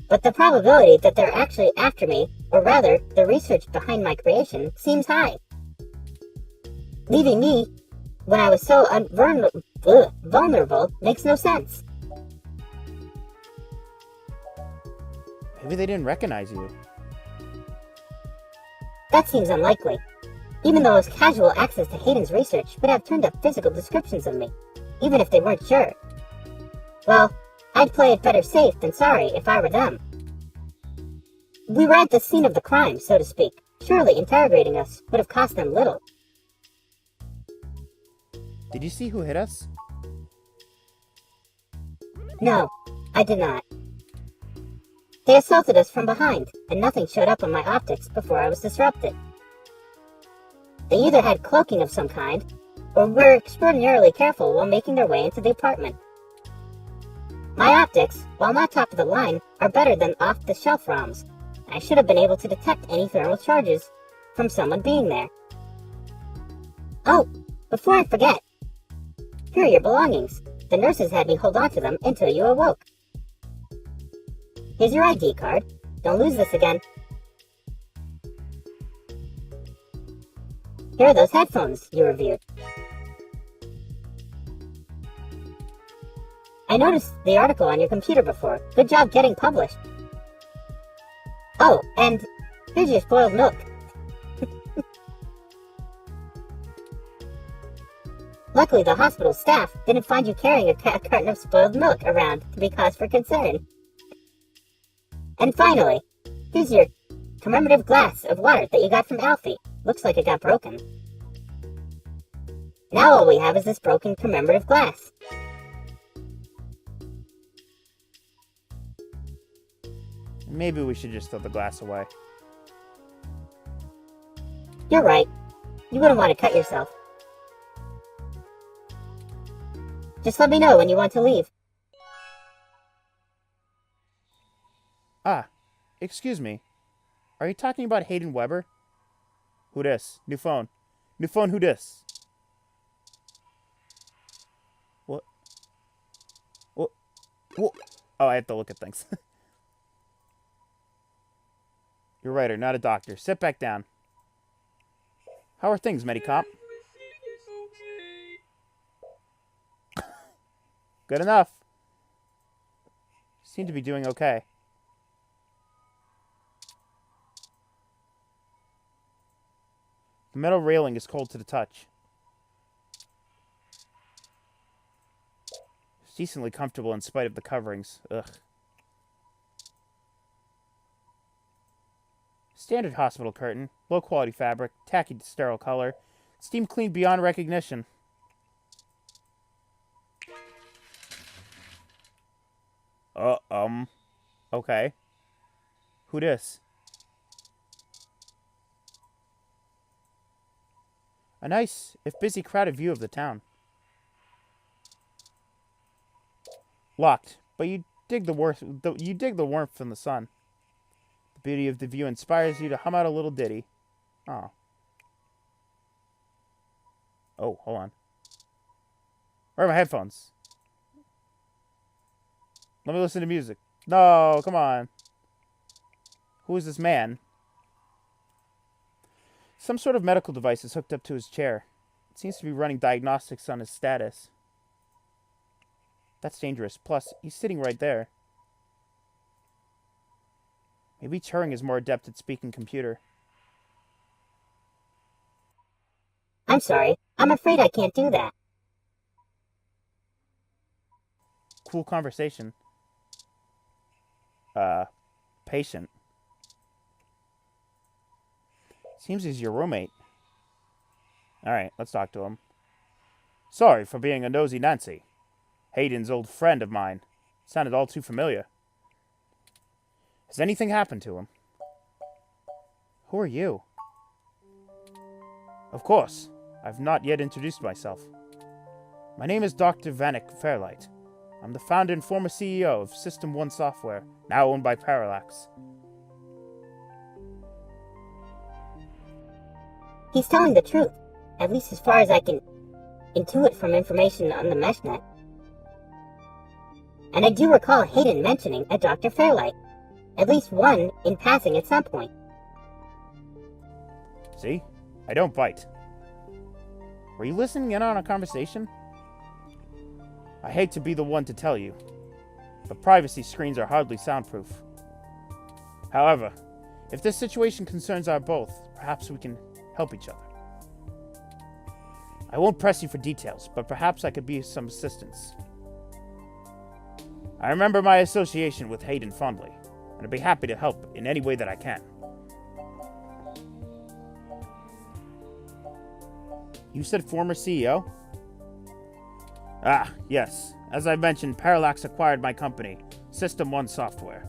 But the probability that they're actually after me, or rather, the research behind my creation, seems high. Leaving me when I was so vulnerable makes no sense. Maybe they didn't recognize you. That seems unlikely. Even those casual access to Hayden's research would have turned up physical descriptions of me, even if they weren't sure. Well, I'd play it better safe than sorry if I were them. We were at the scene of the crime, so to speak. Surely interrogating us would have cost them little. Did you see who hit us? No, I did not. They assaulted us from behind, and nothing showed up on my optics before I was disrupted. They either had cloaking of some kind, or were extraordinarily careful while making their way into the apartment. My optics, while not top of the line, are better than off-the-shelf ROMs. I should have been able to detect any thermal charges from someone being there. Oh, before I forget, here are your belongings. The nurses had me hold on to them until you awoke. Here's your ID card. Don't lose this again. Here are those headphones you reviewed. I noticed the article on your computer before. Good job getting published. Oh, and here's your spoiled milk. Luckily, the hospital staff didn't find you carrying a carton of spoiled milk around to be cause for concern. And finally, here's your commemorative glass of water that you got from Alfie. Looks like it got broken. Now all we have is this broken commemorative glass. Maybe we should just throw the glass away. You're right. You wouldn't want to cut yourself. Just let me know when you want to leave. Ah, excuse me. Are you talking about Hayden Weber? Who dis? New phone. New phone, who dis? What? What? What? Oh, I have to look at things. You're a writer, not a doctor. Sit back down. How are things, Medicop? Good enough. Seem to be doing okay. The metal railing is cold to the touch. It's decently comfortable in spite of the coverings. Ugh. Standard hospital curtain. Low quality fabric. Tacky sterile color. Steam clean beyond recognition. Okay. Who dis? A nice, if busy, crowded view of the town. Locked, but you dig the warmth from the sun. The beauty of the view inspires you to hum out a little ditty. Oh. Oh, hold on. Where are my headphones? Let me listen to music. No, come on. Who is this man? Some sort of medical device is hooked up to his chair. It seems to be running diagnostics on his status. That's dangerous. Plus, he's sitting right there. Maybe Turing is more adept at speaking computer. I'm sorry. I'm afraid I can't do that. Cool conversation. Patient. Seems he's your roommate. Alright, let's talk to him. Sorry for being a nosy Nancy. Hayden's old friend of mine. Sounded all too familiar. Has anything happened to him? Who are you? Of course, I've not yet introduced myself. My name is Dr. Vanek Fairlight. I'm the founder and former CEO of System 1 Software, now owned by Parallax. He's telling the truth, at least as far as I can intuit from information on the meshnet. And I do recall Hayden mentioning a Dr. Fairlight, at least one in passing at some point. See? I don't bite. Were you listening in on our conversation? I hate to be the one to tell you, but privacy screens are hardly soundproof. However, if this situation concerns our both, perhaps we can help each other. I won't press you for details, but perhaps I could be of some assistance. I remember my association with Hayden fondly, and I'd be happy to help in any way that I can. You said former CEO? Ah, yes. As I mentioned, Parallax acquired my company, System 1 Software.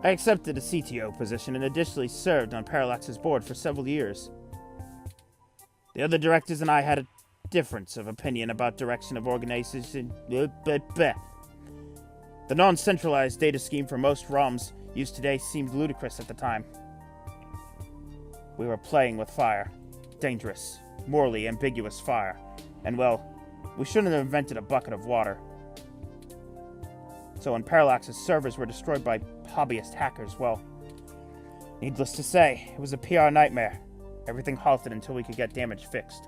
I accepted a CTO position and additionally served on Parallax's board for several years. The other directors and I had a difference of opinion about direction of organization. The non-centralized data scheme for most ROMs used today seemed ludicrous at the time. We were playing with fire. Dangerous, morally ambiguous fire. And well, we shouldn't have invented a bucket of water. So when Parallax's servers were destroyed by hobbyist hackers, well, needless to say, it was a PR nightmare. Everything halted until we could get damage fixed.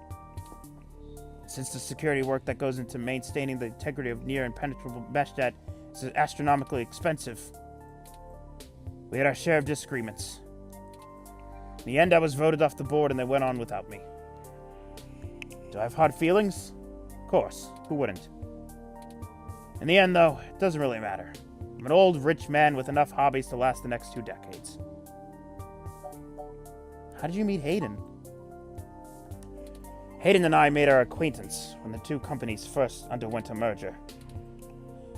Since the security work that goes into maintaining the integrity of near impenetrable meshnet is astronomically expensive, we had our share of disagreements. In the end, I was voted off the board and they went on without me. Do I have hard feelings? Of course, who wouldn't? In the end, though, it doesn't really matter. I'm an old, rich man with enough hobbies to last the next 2 decades. How did you meet Hayden? Hayden and I made our acquaintance when the two companies first underwent a merger.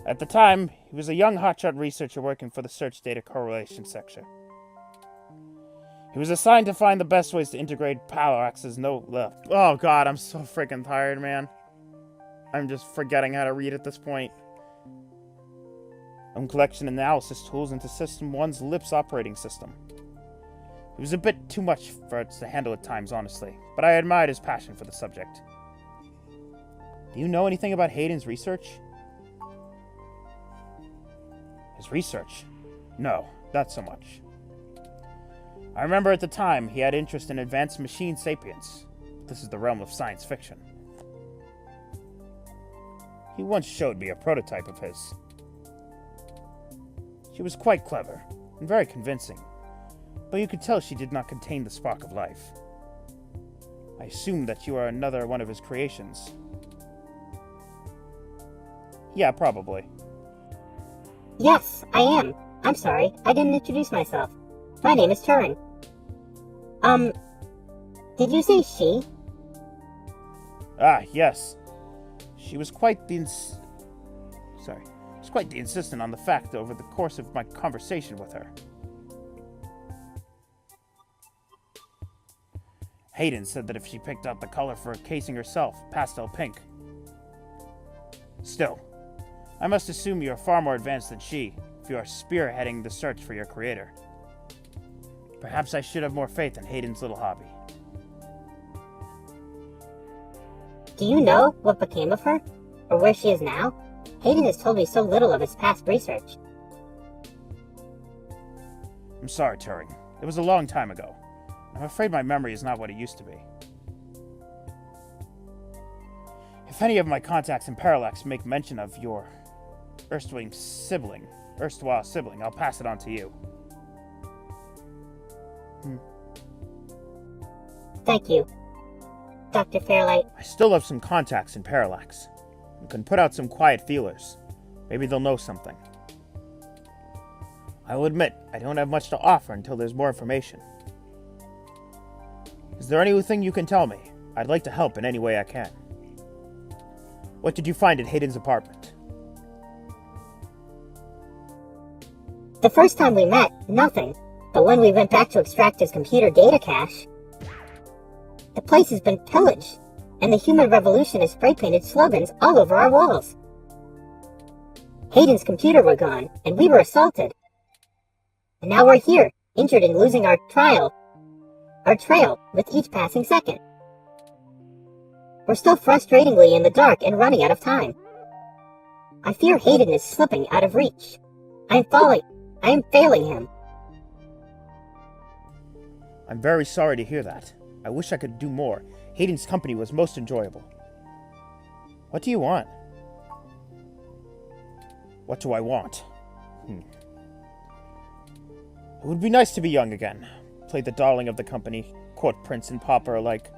At the time, he was a young hotshot researcher working for the search data correlation sector. He was assigned to find the best ways to integrate parallaxes. Oh god, I'm so freaking tired, man. I'm just forgetting how to read at this point. Collection analysis tools into System 1's LIPS operating system. It was a bit too much for us to handle at times, honestly, but I admired his passion for the subject. Do you know anything about Hayden's research? His research? No, not so much. I remember at the time he had interest in advanced machine sapience. This is the realm of science fiction. He once showed me a prototype of his. She was quite clever and very convincing, but you could tell she did not contain the spark of life. I assume that you are another one of his creations. Yeah, probably. Yes, I am. I'm sorry, I didn't introduce myself. My name is Turing. Did you say she? Ah, yes. She was quite the insistent on the fact over the course of my conversation with her. Hayden said that if she picked out the color for a casing herself, pastel pink. Still, I must assume you are far more advanced than she, if you are spearheading the search for your creator. Perhaps I should have more faith in Hayden's little hobby. Do you know what became of her? Or where she is now? Hayden has told me so little of his past research. I'm sorry, Turing. It was a long time ago. I'm afraid my memory is not what it used to be. If any of my contacts in Parallax make mention of your erstwhile sibling, I'll pass it on to you. Thank you, Dr. Fairlight. I still have some contacts in Parallax. You can put out some quiet feelers. Maybe they'll know something. I will admit, I don't have much to offer until there's more information. Is there anything you can tell me? I'd like to help in any way I can. What did you find at Hayden's apartment? The first time we met, nothing. But when we went back to extract his computer data cache, the place has been pillaged, and the human revolution has spray-painted slogans all over our walls. Hayden's computer were gone, and we were assaulted. And now we're here, injured and losing our trail with each passing second. We're still frustratingly in the dark and running out of time. I fear Hayden is slipping out of reach. I am failing him. I'm very sorry to hear that. I wish I could do more. Hayden's company was most enjoyable. What do you want? What do I want? It would be nice to be young again. Play the darling of the company, court prince and pauper alike.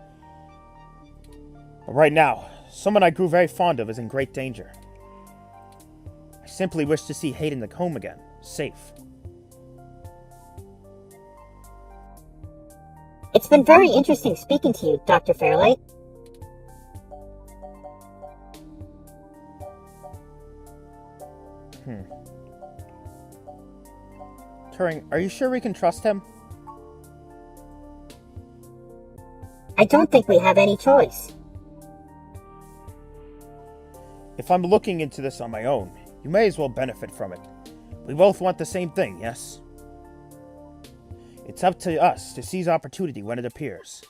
But right now, someone I grew very fond of is in great danger. I simply wish to see Hayden at home again, safe. It's been very interesting speaking to you, Dr. Fairlight. Turing, are you sure we can trust him? I don't think we have any choice. If I'm looking into this on my own, you may as well benefit from it. We both want the same thing, yes? It's up to us to seize opportunity when it appears.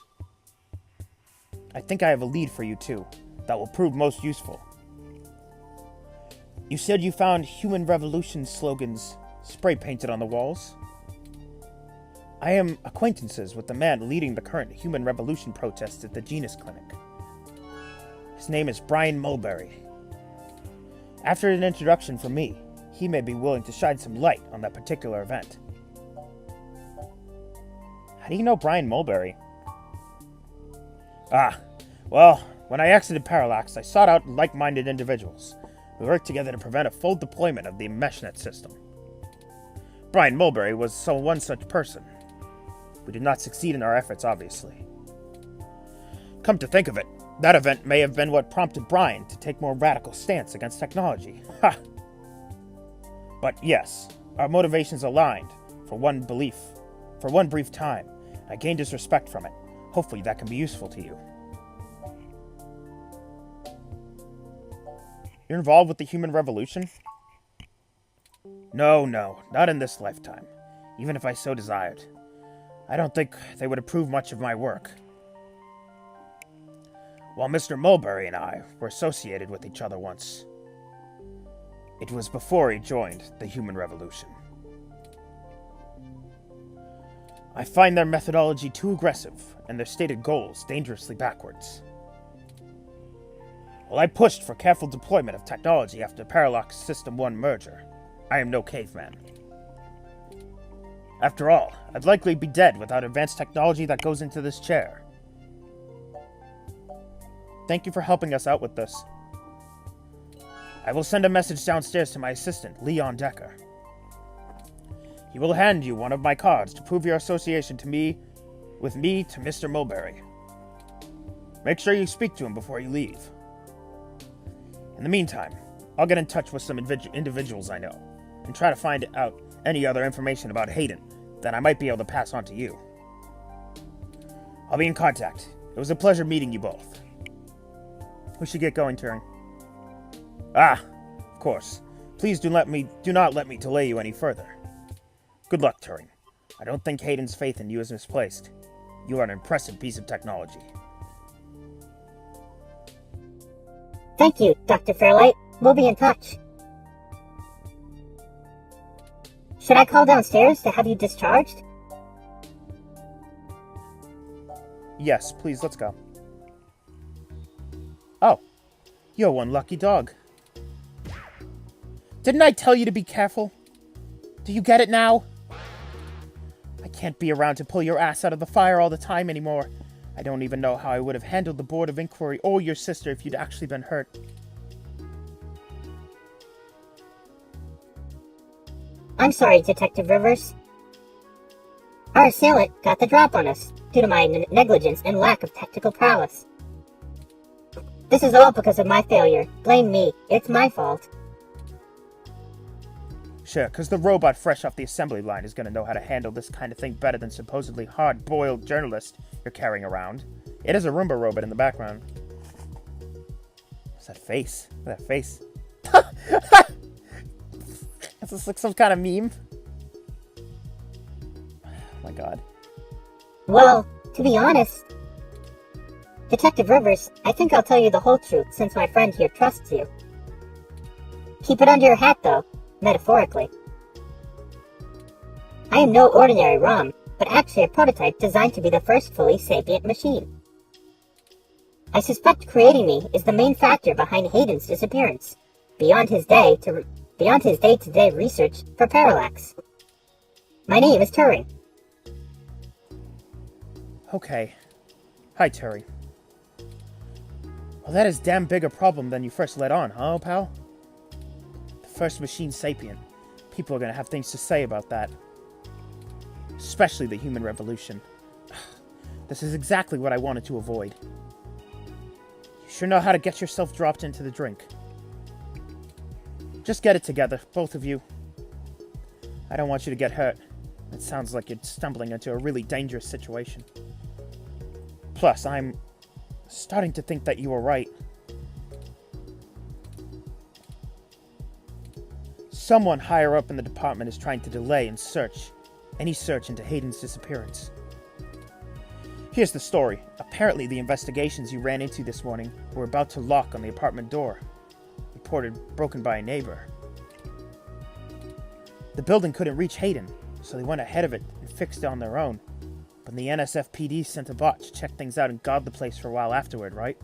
I think I have a lead for you too, that will prove most useful. You said you found human revolution slogans spray-painted on the walls? I am acquaintances with the man leading the current human revolution protests at the Genus Clinic. His name is Brian Mulberry. After an introduction from me, he may be willing to shine some light on that particular event. How do you know Brian Mulberry? Well, when I exited Parallax, I sought out like-minded individuals who worked together to prevent a full deployment of the meshnet system. Brian Mulberry was one such person. We did not succeed in our efforts, obviously. Come to think of it, that event may have been what prompted Brian to take more radical stance against technology. Ha! But yes, our motivations aligned for one brief time, I gained his respect from it. Hopefully that can be useful to you. You're involved with the human revolution? No, not in this lifetime, even if I so desired. I don't think they would approve much of my work. While Mr. Mulberry and I were associated with each other once. It was before he joined the human revolution. I find their methodology too aggressive, and their stated goals dangerously backwards. While I pushed for careful deployment of technology after Parallax System 1 merger, I am no caveman. After all, I'd likely be dead without advanced technology that goes into this chair. Thank you for helping us out with this. I will send a message downstairs to my assistant, Leon Decker. He will hand you one of my cards to prove your association to Mr. Mulberry. Make sure you speak to him before you leave. In the meantime, I'll get in touch with some individuals I know, and try to find out any other information about Hayden that I might be able to pass on to you. I'll be in contact. It was a pleasure meeting you both. We should get going, Turing. Ah, of course. Please do not let me delay you any further. Good luck, Turing. I don't think Hayden's faith in you is misplaced. You are an impressive piece of technology. Thank you, Dr. Fairlight. We'll be in touch. Should I call downstairs to have you discharged? Yes, please, let's go. Oh, you're one lucky dog. Didn't I tell you to be careful? Do you get it now? I can't be around to pull your ass out of the fire all the time anymore. I don't even know how I would have handled the Board of Inquiry or your sister if you'd actually been hurt. I'm sorry, Detective Rivers. Our assailant got the drop on us due to my negligence and lack of tactical prowess. This is all because of my failure. Blame me. It's my fault. Sure, because the robot fresh off the assembly line is going to know how to handle this kind of thing better than supposedly hard-boiled journalist you're carrying around. It is a Roomba robot in the background. What's that face? Look at that face. Is this like some kind of meme? Oh my god. Well, to be honest, Detective Rivers, I think I'll tell you the whole truth since my friend here trusts you. Keep it under your hat, though, metaphorically. I am no ordinary ROM, but actually a prototype designed to be the first fully sapient machine. I suspect creating me is the main factor behind Hayden's disappearance, beyond his day-to-day research for Parallax. My name is Turing. Okay. Hi, Turing. Well, that is damn big a problem than you first let on, huh, pal? The first machine sapient. People are gonna have things to say about that. Especially the human revolution. This is exactly what I wanted to avoid. You sure know how to get yourself dropped into the drink. Just get it together, both of you. I don't want you to get hurt. It sounds like you're stumbling into a really dangerous situation. Plus, I'm starting to think that you were right. Someone higher up in the department is trying to delay and search any search into Hayden's disappearance. Here's the story. Apparently, the investigations you ran into this morning were about to lock on the apartment door. Reported broken by a neighbor. The building couldn't reach Hayden, so they went ahead of it and fixed it on their own. But the NSFPD sent a bot to check things out and guard the place for a while afterward, right?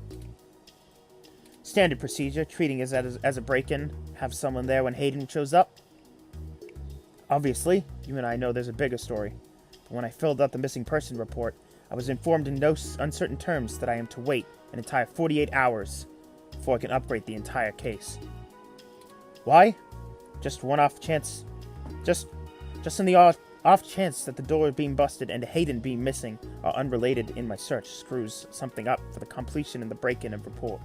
Standard procedure, treating it as a break-in, have someone there when Hayden shows up. Obviously, you and I know there's a bigger story. But when I filled out the missing person report, I was informed in no uncertain terms that I am to wait an entire 48 hours before I can upgrade the entire case. Why? Just one off chance. Just in the off chance that the door being busted and Hayden being missing are unrelated in my search screws something up for the completion in the break-in of report.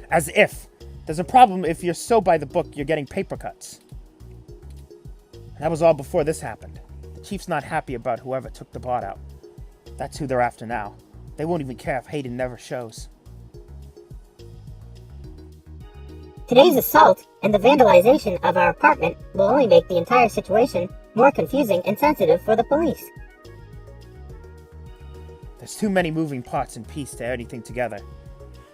As if! There's a problem if you're so by the book you're getting paper cuts. And that was all before this happened. The The Chief's not happy about whoever took the bot out. That's who they're after now. They won't even care if Hayden never shows. Today's assault and the vandalization of our apartment will only make the entire situation more confusing and sensitive for the police. There's too many moving parts and pieces to anything together.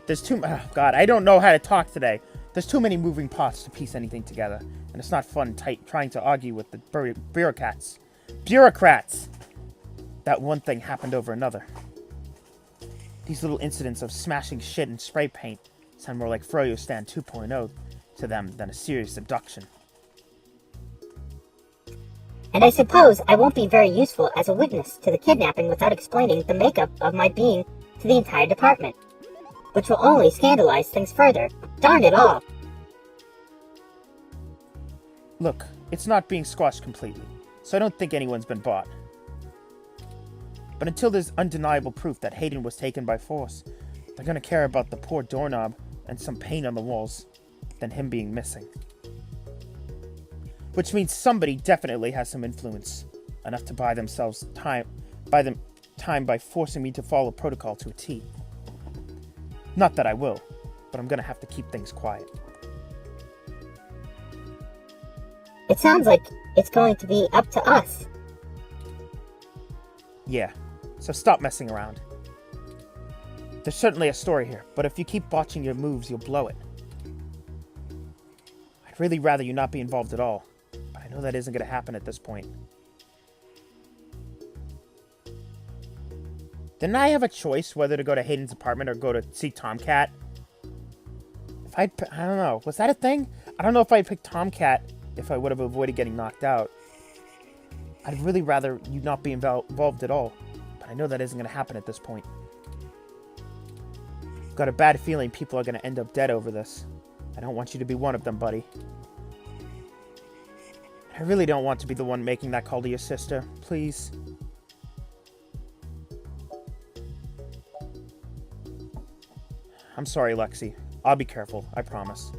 Oh God, I don't know how to talk today. There's too many moving parts to piece anything together, and it's not fun trying to argue with the bureaucrats. That one thing happened over another. These little incidents of smashing shit and spray paint sound more like Froyo Stand 2.0 to them than a serious abduction. And I suppose I won't be very useful as a witness to the kidnapping without explaining the makeup of my being to the entire department, which will only scandalize things further. Darn it all! Look, it's not being squashed completely, so I don't think anyone's been bought. But until there's undeniable proof that Hayden was taken by force, they're gonna care about the poor doorknob and some paint on the walls than him being missing. Which means somebody definitely has some influence, enough to buy them time by forcing me to follow protocol to a T. Not that I will, but I'm gonna have to keep things quiet. It sounds like it's going to be up to us. Yeah, so stop messing around. There's certainly a story here, but if you keep botching your moves, you'll blow it. I'd really rather you not be involved at all, but I know that isn't going to happen at this point. Didn't I have a choice whether to go to Hayden's apartment or go to see Tomcat? I don't know. Was that a thing? I don't know if I'd pick Tomcat if I would have avoided getting knocked out. I'd really rather you not be involved at all, but I know that isn't going to happen at this point. I've got a bad feeling people are going to end up dead over this. I don't want you to be one of them, buddy. I really don't want to be the one making that call to your sister. Please. I'm sorry, Lexi. I'll be careful, I promise.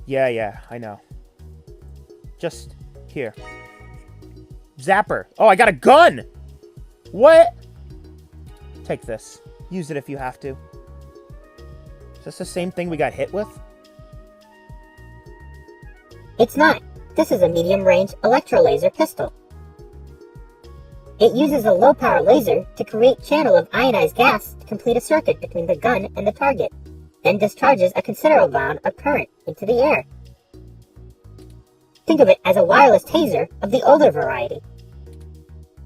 Yeah, I know. Just here. Zapper. Oh, I got a gun! What? Take this. Use it if you have to. Is this the same thing we got hit with? It's not. This is a medium-range electrolaser pistol. It uses a low-power laser to create channel of ionized gas to complete a circuit between the gun and the target, then discharges a considerable amount of current into the air. Think of it as a wireless taser of the older variety.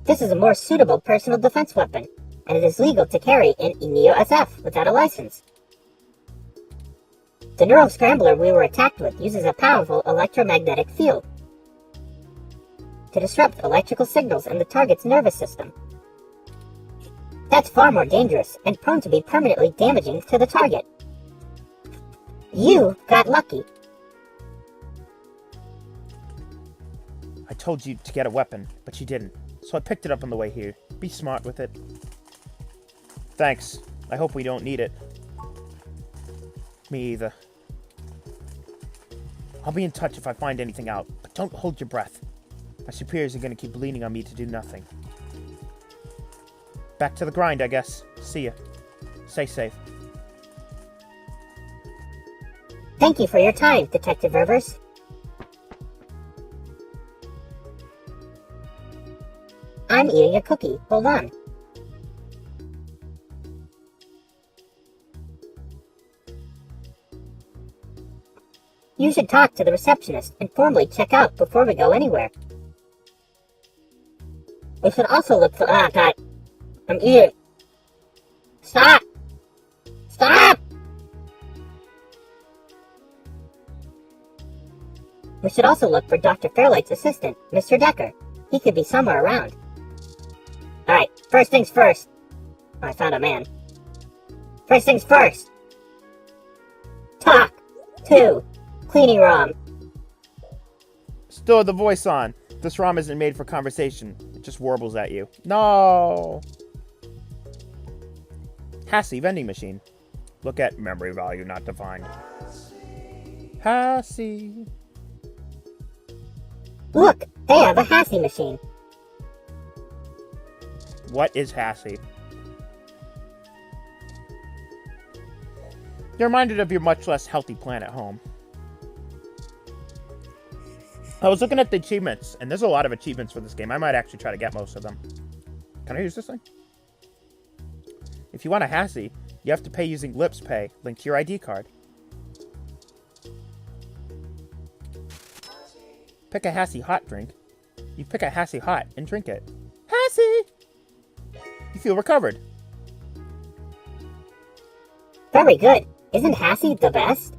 This is a more suitable personal defense weapon, and it is legal to carry in Neo SF without a license. The neural scrambler we were attacked with uses a powerful electromagnetic field to disrupt electrical signals in the target's nervous system. That's far more dangerous and prone to be permanently damaging to the target. You got lucky. I told you to get a weapon, but you didn't, so I picked it up on the way here. Be smart with it. Thanks. I hope we don't need it. Me either. I'll be in touch if I find anything out, but don't hold your breath. My superiors are going to keep leaning on me to do nothing. Back to the grind, I guess. See ya. Stay safe. Thank you for your time, Detective Rivers. I'm eating a cookie. Hold on. You should talk to the receptionist and formally check out before we go anywhere. We should also look for... Ah, God. I'm eating. Stop! Stop! We should also look for Dr. Fairlight's assistant, Mr. Decker. He could be somewhere around. Alright, first things first. Oh, I found a man. First things first. Talk. 2. Cleaning ROM. Still the voice on. This ROM isn't made for conversation. It just warbles at you. No! Hassie vending machine. Look at memory value not defined. Hassie. Look, they have a Hassie machine. What is Hassie? You're reminded of your much less healthy planet home. I was looking at the achievements, and there's a lot of achievements for this game. I might actually try to get most of them. Can I use this thing? If you want a Hassie, you have to pay using Lips Pay, linked to your ID card. Pick a Hassie hot drink. You pick a Hassie hot and drink it. Hassie! You feel recovered. Very good. Isn't Hassie the best?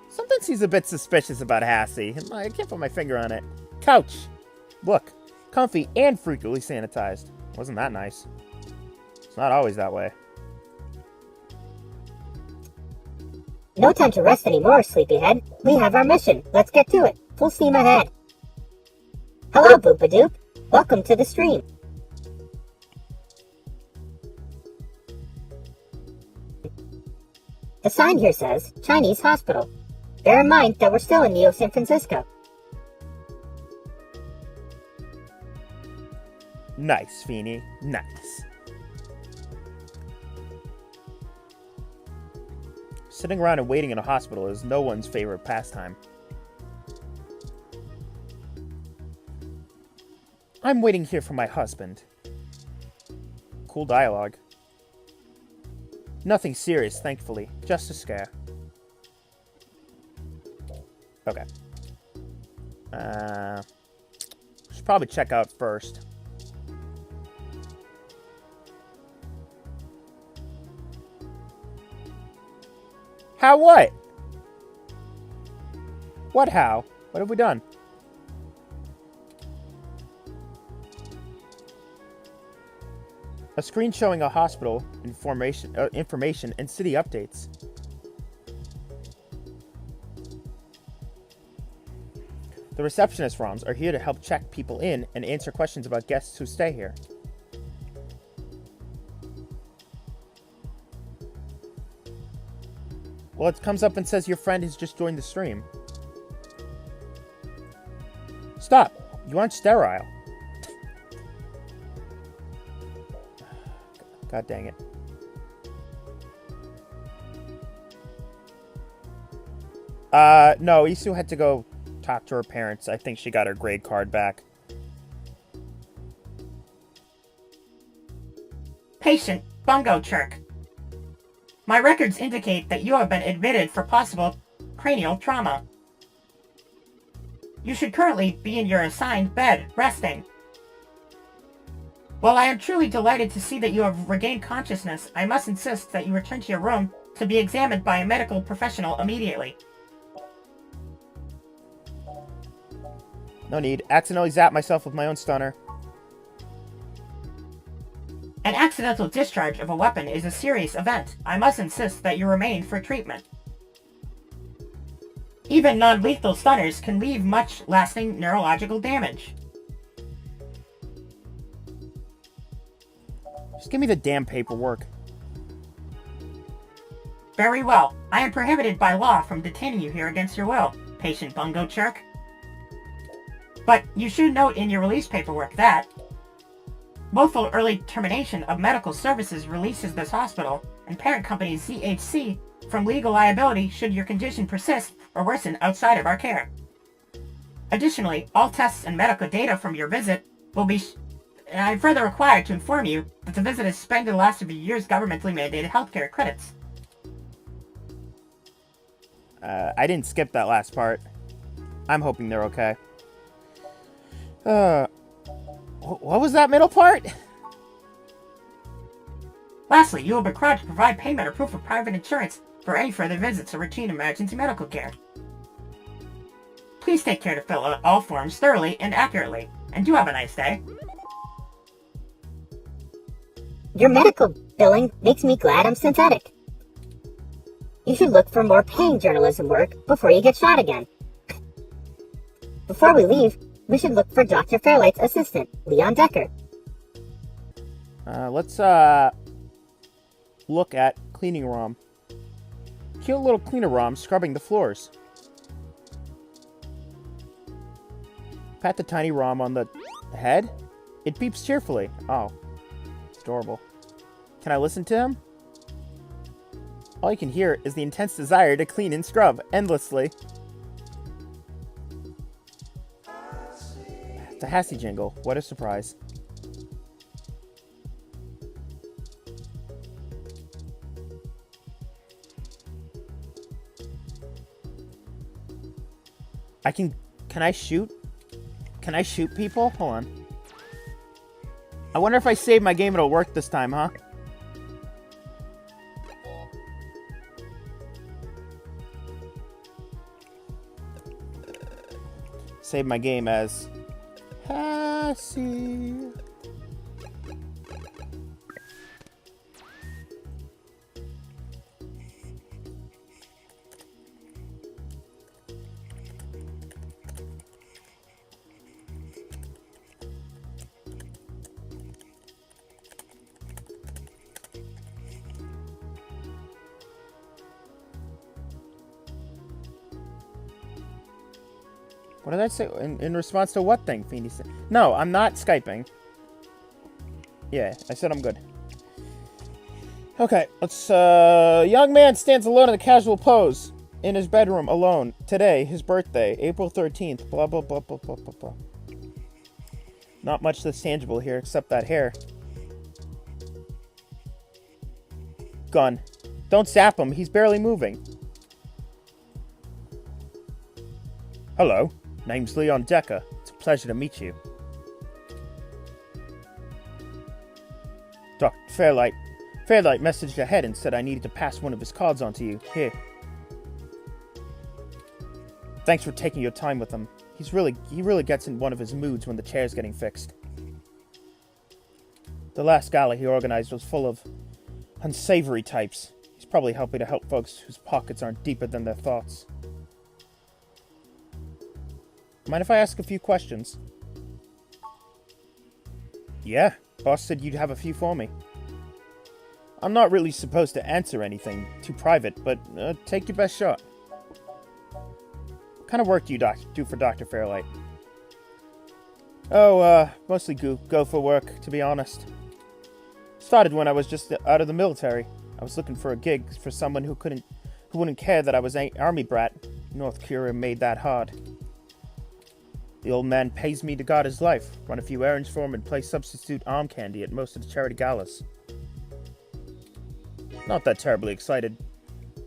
Something seems a bit suspicious about Hassie. I can't put my finger on it. Couch. Look. Comfy and frequently sanitized. Wasn't that nice? It's not always that way. No time to rest anymore, sleepyhead. We have our mission. Let's get to it. Full steam ahead. Hello, Boopadoop. Welcome to the stream. The sign here says Chinese Hospital. Bear in mind that we're still in Neo San Francisco. Nice, Feeny. Nice. Sitting around and waiting in a hospital is no one's favorite pastime. I'm waiting here for my husband. Cool dialogue. Nothing serious, thankfully. Just a scare. Okay. Should probably check out first. How what? What how? What have we done? A screen showing a hospital information and city updates. The receptionist ROMs are here to help check people in and answer questions about guests who stay here. Well, it comes up and says your friend has just joined the stream. Stop! You aren't sterile. God dang it. No, Isu had to go talk to her parents. I think she got her grade card back. Patient Bungo Chirk. My records indicate that you have been admitted for possible cranial trauma. You should currently be in your assigned bed, resting. While I am truly delighted to see that you have regained consciousness, I must insist that you return to your room to be examined by a medical professional immediately. No need. Accidentally zapped myself with my own stunner. An accidental discharge of a weapon is a serious event. I must insist that you remain for treatment. Even non-lethal stunners can leave much lasting neurological damage. Just give me the damn paperwork. Very well. I am prohibited by law from detaining you here against your will, Patient Bungo Chirk. But you should note in your release paperwork that willful early termination of medical services releases this hospital and parent company ZHC from legal liability should your condition persist or worsen outside of our care. Additionally, all tests and medical data from your visit will be I'm further required to inform you that the visit has spent the last of your year's governmentally mandated healthcare credits. I didn't skip that last part. I'm hoping they're okay. What was that middle part? Lastly, you will be required to provide payment or proof of private insurance for any further visits or routine emergency medical care. Please take care to fill out all forms thoroughly and accurately, and do have a nice day. Your medical billing makes me glad I'm synthetic. You should look for more paying journalism work before you get shot again. Before we leave, we should look for Dr. Fairlight's assistant, Leon Decker. Let's look at cleaning ROM. Cute little cleaner ROM scrubbing the floors. Pat the tiny ROM on the head. It beeps cheerfully. Oh. It's adorable. Can I listen to him? All you can hear is the intense desire to clean and scrub endlessly. It's a Hassie jingle. What a surprise. Can I shoot? Can I shoot people? Hold on. I wonder if I save my game, it'll work this time, huh? Save my game as Hassie. What did I say? In response to what thing, Feeny said? No, I'm not Skyping. Yeah, I said I'm good. Okay, let's, young man stands alone in a casual pose. In his bedroom, alone. Today, his birthday, April 13th. Blah, blah, blah, blah, blah, blah, blah. Not much that's tangible here, except that hair. Gun. Don't zap him, he's barely moving. Hello. Name's Leon Decker. It's a pleasure to meet you. Dr. Fairlight messaged ahead and said I needed to pass one of his cards on to you. Here. Thanks for taking your time with him. He really gets in one of his moods when the chair's getting fixed. The last gala he organized was full of unsavory types. He's probably helping to help folks whose pockets aren't deeper than their thoughts. Mind if I ask a few questions? Yeah, boss said you'd have a few for me. I'm not really supposed to answer anything too private, but take your best shot. What kind of work do you do for Dr. Fairlight? Oh, mostly go for work, to be honest. Started when I was just out of the military. I was looking for a gig for someone who wouldn't care that I was an army brat. North Korea made that hard. The old man pays me to guard his life, run a few errands for him, and play substitute arm candy at most of the charity galas. Not that terribly excited,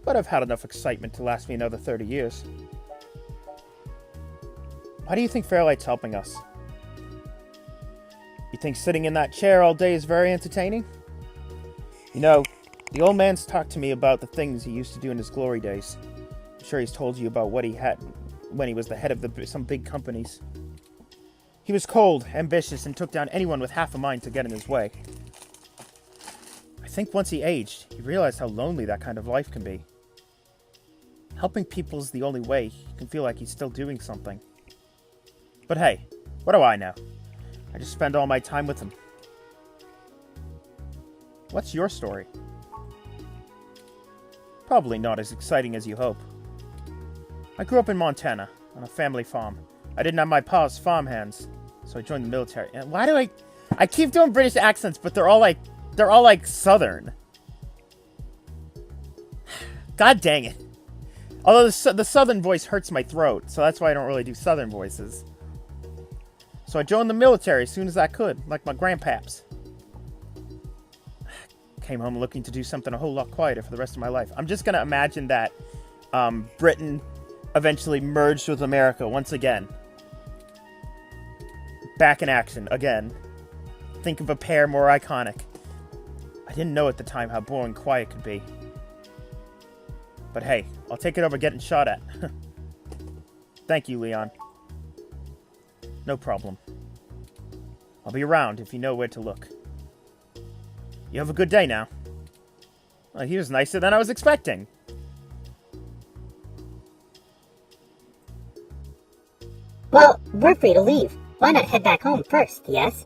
but I've had enough excitement to last me another 30 years. Why do you think Fairlight's helping us? You think sitting in that chair all day is very entertaining? You know, the old man's talked to me about the things he used to do in his glory days. I'm sure he's told you about what he had when he was the head of some big companies. He was cold, ambitious, and took down anyone with half a mind to get in his way. I think once he aged, he realized how lonely that kind of life can be. Helping people is the only way he can feel like he's still doing something. But hey, what do I know? I just spend all my time with him. What's your story? Probably not as exciting as you hope. I grew up in Montana, on a family farm. I didn't have my pa's farm hands, so I joined the military. And why do I keep doing British accents, but they're all like Southern. God dang it. Although the Southern voice hurts my throat, so that's why I don't really do Southern voices. So I joined the military as soon as I could, like my grandpaps. Came home looking to do something a whole lot quieter for the rest of my life. I'm just gonna imagine that Britain eventually merged with America once again. Back in action again. Think of a pair more iconic. I didn't know at the time how boring quiet could be. But hey, I'll take it over getting shot at. Thank you, Leon. No problem. I'll be around if you know where to look. You have a good day now. Well, he was nicer than I was expecting. Well, we're free to leave. Why not head back home first, yes?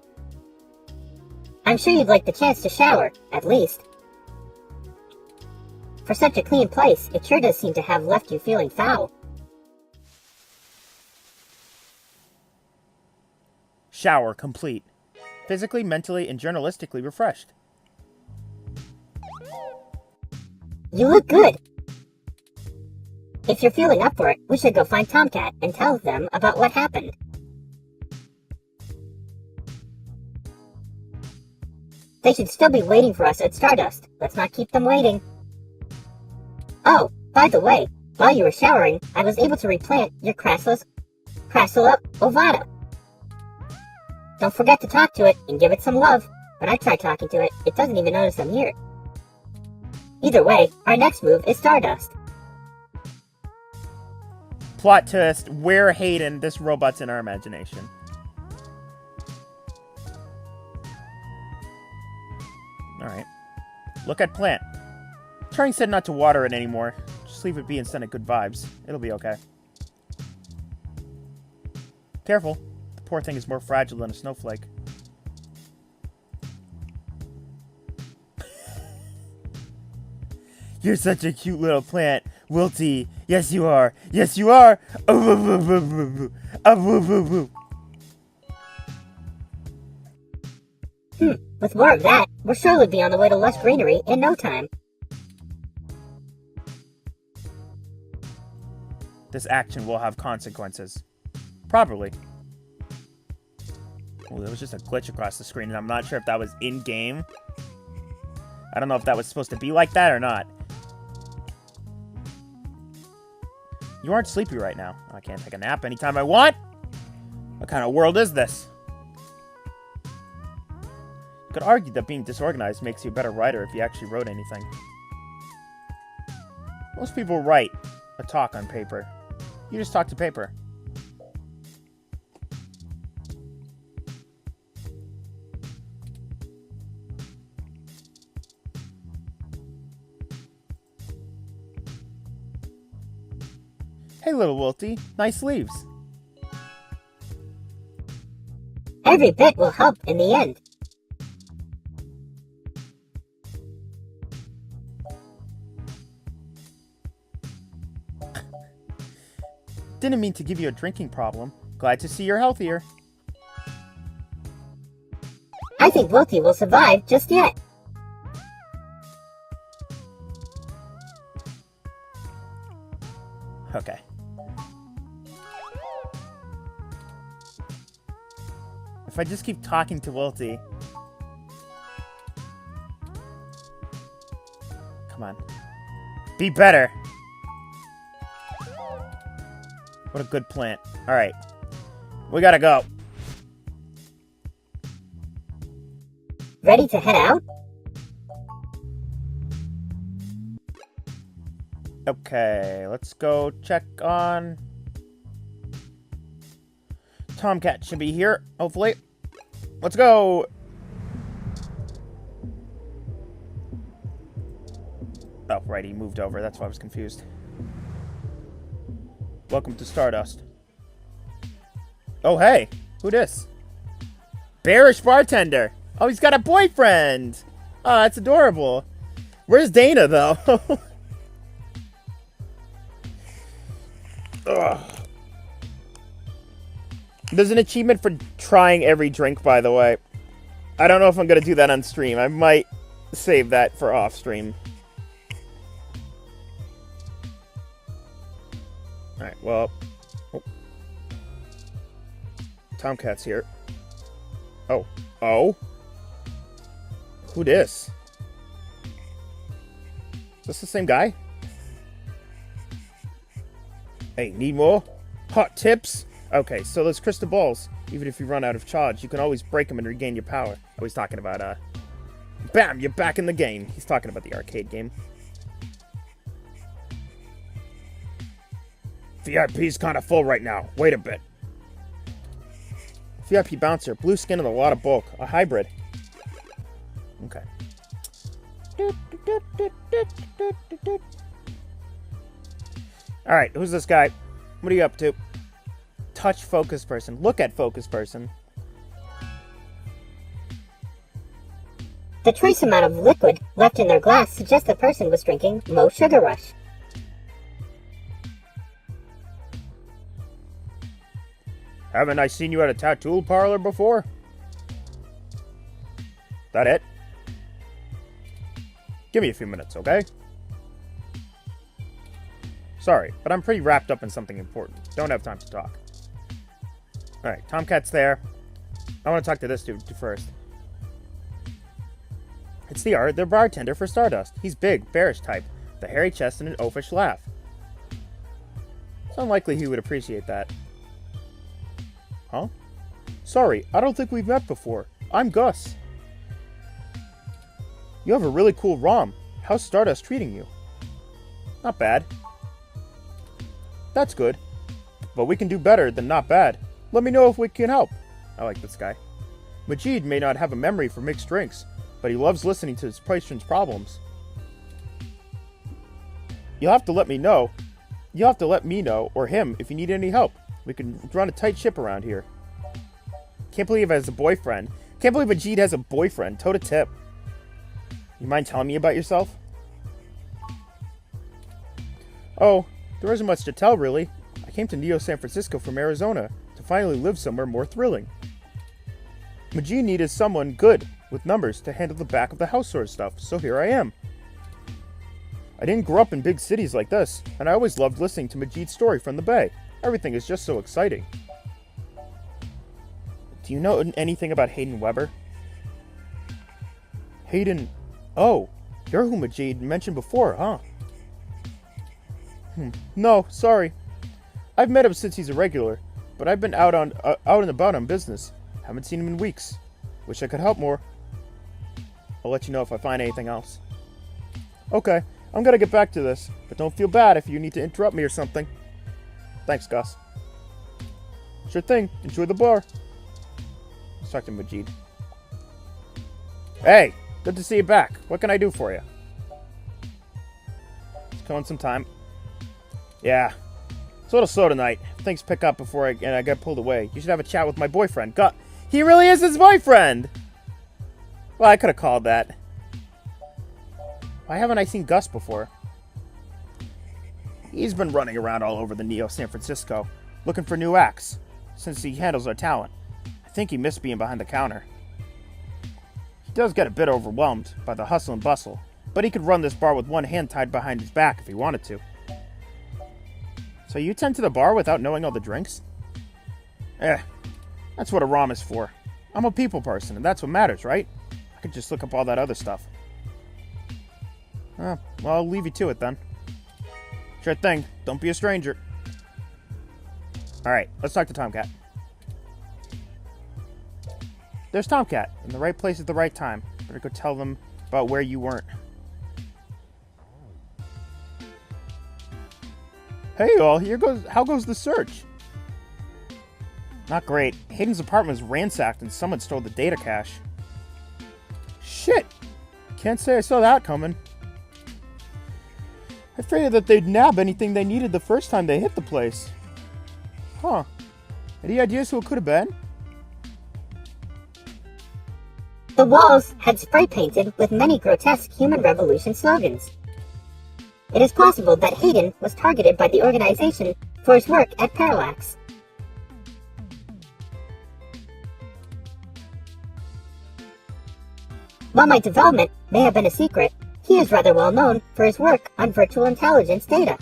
I'm sure you'd like the chance to shower, at least. For such a clean place, it sure does seem to have left you feeling foul. Shower complete. physically, mentally, and journalistically refreshed. You look good. If you're feeling up for it, we should go find Tomcat and tell them about what happened. They should still be waiting for us at Stardust. Let's not keep them waiting. Oh, by the way, while you were showering, I was able to replant your Crassula ovata. Don't forget to talk to it and give it some love. When I try talking to it, it doesn't even notice I'm here. Either way, our next move is Stardust. Plot twist, we're Hayden, this robot's in our imagination. Alright. Look at plant. Turing said not to water it anymore. Just leave it be and send it good vibes. It'll be okay. Careful. The poor thing is more fragile than a snowflake. You're such a cute little plant, Wilty. Yes, you are. Yes, you are. With more of that, we'll surely be on the way to less greenery in no time. This action will have consequences. Probably. Oh, there was just a glitch across the screen, and I'm not sure if that was in-game. I don't know if that was supposed to be like that or not. You aren't sleepy right now. I can't take a nap anytime I want. What kind of world is this? You could argue that being disorganized makes you a better writer if you actually wrote anything. Most people write a talk on paper. You just talk to paper. Hey, little Wilty. Nice sleeves. Every bit will help in the end. Didn't mean to give you a drinking problem. Glad to see you're healthier. I think Wilty will survive just yet. Okay. If I just keep talking to Wilty... Come on. Be better! What a good plant. Alright. We gotta go. Ready to head out? Okay, let's go check on... Tomcat should be here, hopefully. Let's go! Oh, right, he moved over. That's why I was confused. Welcome to Stardust. Oh, hey! Who dis? Bearish bartender! Oh, he's got a boyfriend! Oh, that's adorable. Where's Dana, though? Ugh. There's an achievement for trying every drink, by the way. I don't know if I'm going to do that on stream. I might save that for off stream. Alright, well... Oh. Tomcat's here. Oh. Oh? Who dis? Is this the same guy? Hey, need more? Hot tips? Okay, so those crystal balls, even if you run out of charge, you can always break them and regain your power. Oh, he's talking about, bam, you're back in the game. He's talking about the arcade game. VIP's kind of full right now. Wait a bit. VIP bouncer, blue skin and a lot of bulk. A hybrid. Okay. Alright, who's this guy? What are you up to? Touch focus person. Look at focus person. The trace amount of liquid left in their glass suggests the person was drinking Mo Sugar Rush. Haven't I seen you at a tattoo parlor before? That it? Give me a few minutes, okay? Sorry, but I'm pretty wrapped up in something important. Don't have time to talk. Alright, Tomcat's there. I want to talk to this dude first. It's the bartender for Stardust. He's big, bearish type, with a hairy chest and an oafish laugh. It's unlikely he would appreciate that. Huh? Sorry, I don't think we've met before. I'm Gus. You have a really cool ROM. How's Stardust treating you? Not bad. That's good. But we can do better than not bad. Let me know if we can help. I like this guy. Majid may not have a memory for mixed drinks, but he loves listening to his patrons' problems. You'll have to let me know. You'll have to let me know, or him, if you need any help. We can run a tight ship around here. Can't believe he has a boyfriend. Can't believe Majid has a boyfriend. Toe to tip. You mind telling me about yourself? Oh, there isn't much to tell, really. I came to Neo San Francisco from Arizona to finally live somewhere more thrilling. Majid needed someone good with numbers to handle the back of the house sort of stuff, so here I am. I didn't grow up in big cities like this, and I always loved listening to Majid's story from the Bay. Everything is just so exciting. Do you know anything about Hayden Weber? Hayden... Oh, you're who Majid mentioned before, huh? No, sorry. I've met him since he's a regular, but I've been out and about on business. Haven't seen him in weeks. Wish I could help more. I'll let you know if I find anything else. Okay, I'm gonna get back to this, but don't feel bad if you need to interrupt me or something. Thanks, Gus. Sure thing. Enjoy the bar. Let's talk to Majid. Hey, good to see you back. What can I do for you? It's killing some time. Yeah, it's a little slow tonight. Things pick up before I get pulled away. You should have a chat with my boyfriend. Gus. He really is his boyfriend! Well, I could have called that. Why haven't I seen Gus before? He's been running around all over the Neo San Francisco, looking for new acts, since he handles our talent. I think he missed being behind the counter. He does get a bit overwhelmed by the hustle and bustle, but he could run this bar with one hand tied behind his back if he wanted to. So you tend to the bar without knowing all the drinks? That's what a ROM is for. I'm a people person, and that's what matters, right? I could just look up all that other stuff. Well, I'll leave you to it then. Sure thing. Don't be a stranger. Alright, let's talk to Tomcat. There's Tomcat, in the right place at the right time. Better go tell them about where you weren't. Hey all, how goes the search? Not great. Hayden's apartment was ransacked and someone stole the data cache. Shit! Can't say I saw that coming. I figured that they'd nab anything they needed the first time they hit the place. Huh. Any ideas who it could have been? The walls had spray painted with many grotesque Human Revolution slogans. It is possible that Hayden was targeted by the organization for his work at Parallax. While my development may have been a secret, he is rather well known for his work on virtual intelligence data.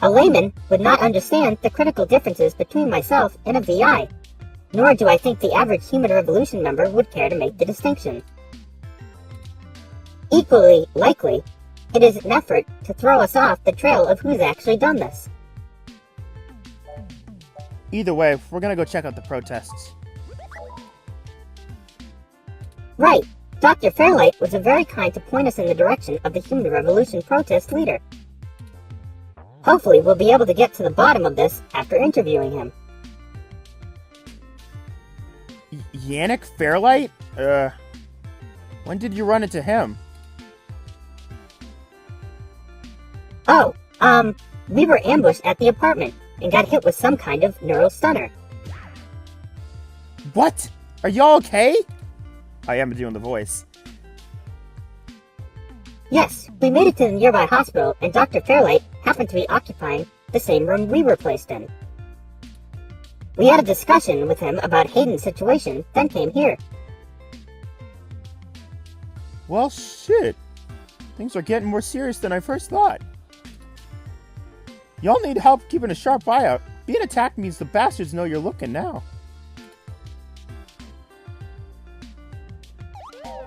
A layman would not understand the critical differences between myself and a VI, nor do I think the average Human Revolution member would care to make the distinction. Equally likely, it is an effort to throw us off the trail of who's actually done this. Either way, we're gonna go check out the protests. Right. Dr. Fairlight was very kind to point us in the direction of the Human Revolution protest leader. Hopefully we'll be able to get to the bottom of this after interviewing him. Yannick Fairlight? When did you run into him? Oh, we were ambushed at the apartment and got hit with some kind of neural stunner. What? Are y'all okay? I am doing the voice. Yes, we made it to the nearby hospital and Dr. Fairlight happened to be occupying the same room we were placed in. We had a discussion with him about Hayden's situation, then came here. Well, shit. Things are getting more serious than I first thought. Y'all need help keeping a sharp eye out. Being attacked means the bastards know you're looking now.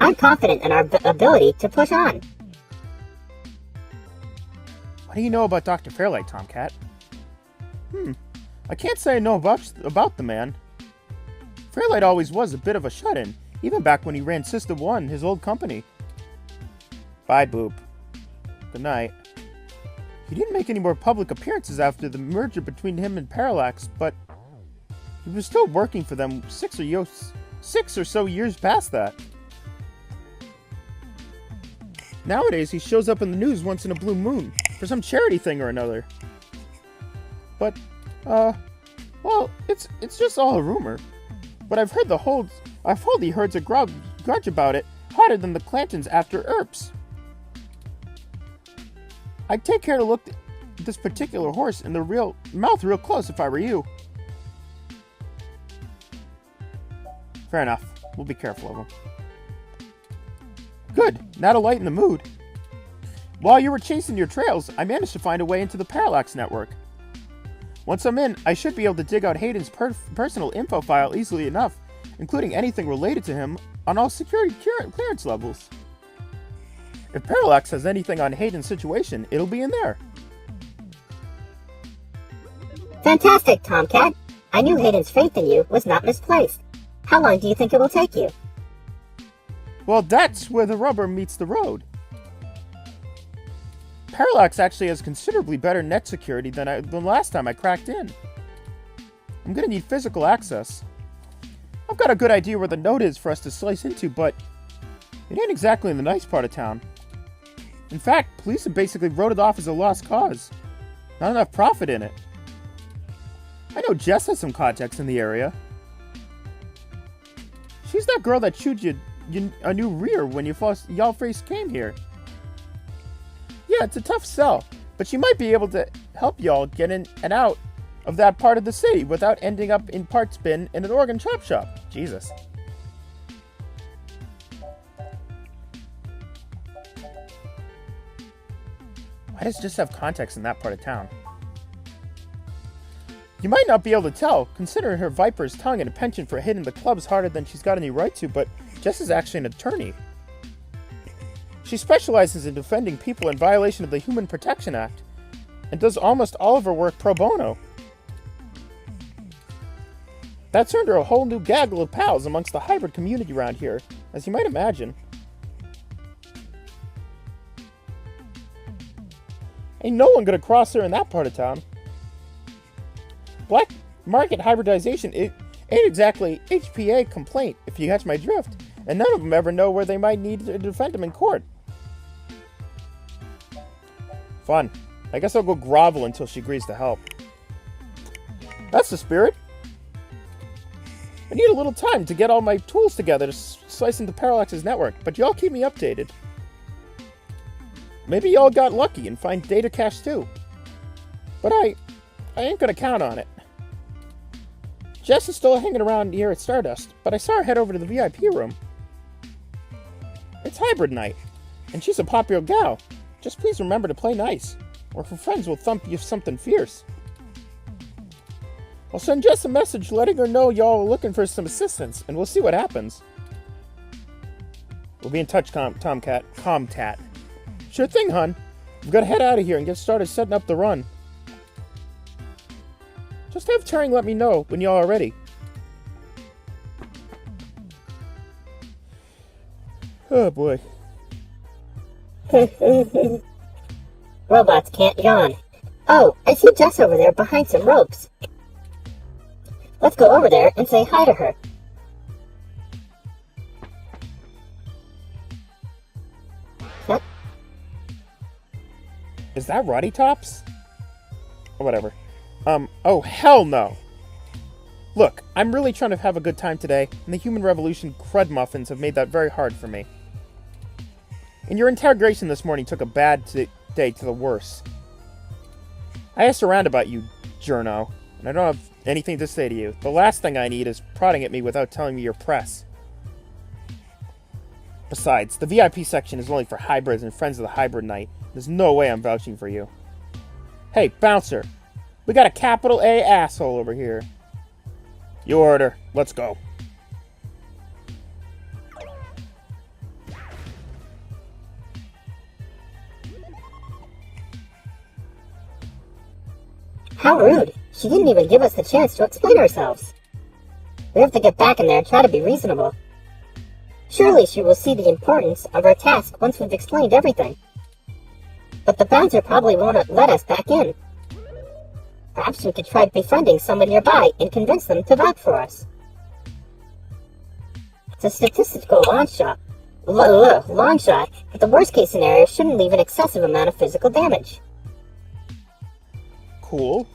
I'm confident in our ability to push on. What do you know about Dr. Fairlight, Tomcat? I can't say I know about the man. Fairlight always was a bit of a shut-in, even back when he ran System 1, his old company. Bye, Boop. Good night. He didn't make any more public appearances after the merger between him and Parallax, but he was still working for them 6 or so years past that. Nowadays, he shows up in the news once in a blue moon for some charity thing or another. But, well, it's just all a rumor. But I've heard he holds a grudge about it hotter than the Clantons after Earps. I'd take care to look this particular horse in the mouth real close if I were you. Fair enough. We'll be careful of him. Good. Now to lighten the mood. While you were chasing your trails, I managed to find a way into the Parallax network. Once I'm in, I should be able to dig out Hayden's personal info file easily enough, including anything related to him on all security clearance levels. If Parallax has anything on Hayden's situation, it'll be in there. Fantastic, Tomcat. I knew Hayden's faith in you was not misplaced. How long do you think it will take you? Well, that's where the rubber meets the road. Parallax actually has considerably better net security than the last time I cracked in. I'm gonna need physical access. I've got a good idea where the node is for us to slice into, but it ain't exactly in the nice part of town. In fact, police have basically wrote it off as a lost cause. Not enough profit in it. I know Jess has some contacts in the area. She's that girl that chewed you a new rear when y'all first came here. Yeah, it's a tough sell, but she might be able to help y'all get in and out of that part of the city without ending up in parts bin in an organ chop shop. Jesus. Why does Jess have contacts in that part of town? You might not be able to tell, considering her viper's tongue and a penchant for hitting the clubs harder than she's got any right to, but Jess is actually an attorney. She specializes in defending people in violation of the Human Protection Act, and does almost all of her work pro bono. That's earned her a whole new gaggle of pals amongst the hybrid community around here, as you might imagine. Ain't no one gonna cross her in that part of town. Black market hybridization ain't exactly HPA complaint, if you catch my drift, and none of them ever know where they might need to defend them in court. Fun. I guess I'll go grovel until she agrees to help. That's the spirit. I need a little time to get all my tools together to slice into Parallax's network, but y'all keep me updated. Maybe y'all got lucky and find data cache too. But I ain't gonna count on it. Jess is still hanging around here at Stardust, but I saw her head over to the VIP room. It's hybrid night, and she's a popular gal. Just please remember to play nice, or her friends will thump you something fierce. I'll send Jess a message letting her know y'all are looking for some assistance, and we'll see what happens. We'll be in touch, Tomcat. Comtat. Sure thing, hun. We've got to head out of here and get started setting up the run. Just have Turing let me know when y'all are ready. Oh boy. Robots can't yawn. Oh, I see Jess over there behind some ropes. Let's go over there and say hi to her. What? Is that Roddy Tops? Or whatever. Oh hell no! Look, I'm really trying to have a good time today, and the Human Revolution crud muffins have made that very hard for me. And your interrogation this morning took a bad day to the worse. I asked around about you, Journo, and I don't have anything to say to you. The last thing I need is prodding at me without telling me your press. Besides, the VIP section is only for hybrids and friends of the hybrid night. There's no way I'm vouching for you. Hey, bouncer. We got a capital A asshole over here. Your order. Let's go. How rude. She didn't even give us the chance to explain ourselves. We have to get back in there and try to be reasonable. Surely she will see the importance of our task once we've explained everything. But the bouncer probably won't let us back in. Perhaps we could try befriending someone nearby and convince them to vote for us. It's a statistical long shot, but the worst case scenario shouldn't leave an excessive amount of physical damage. Cool.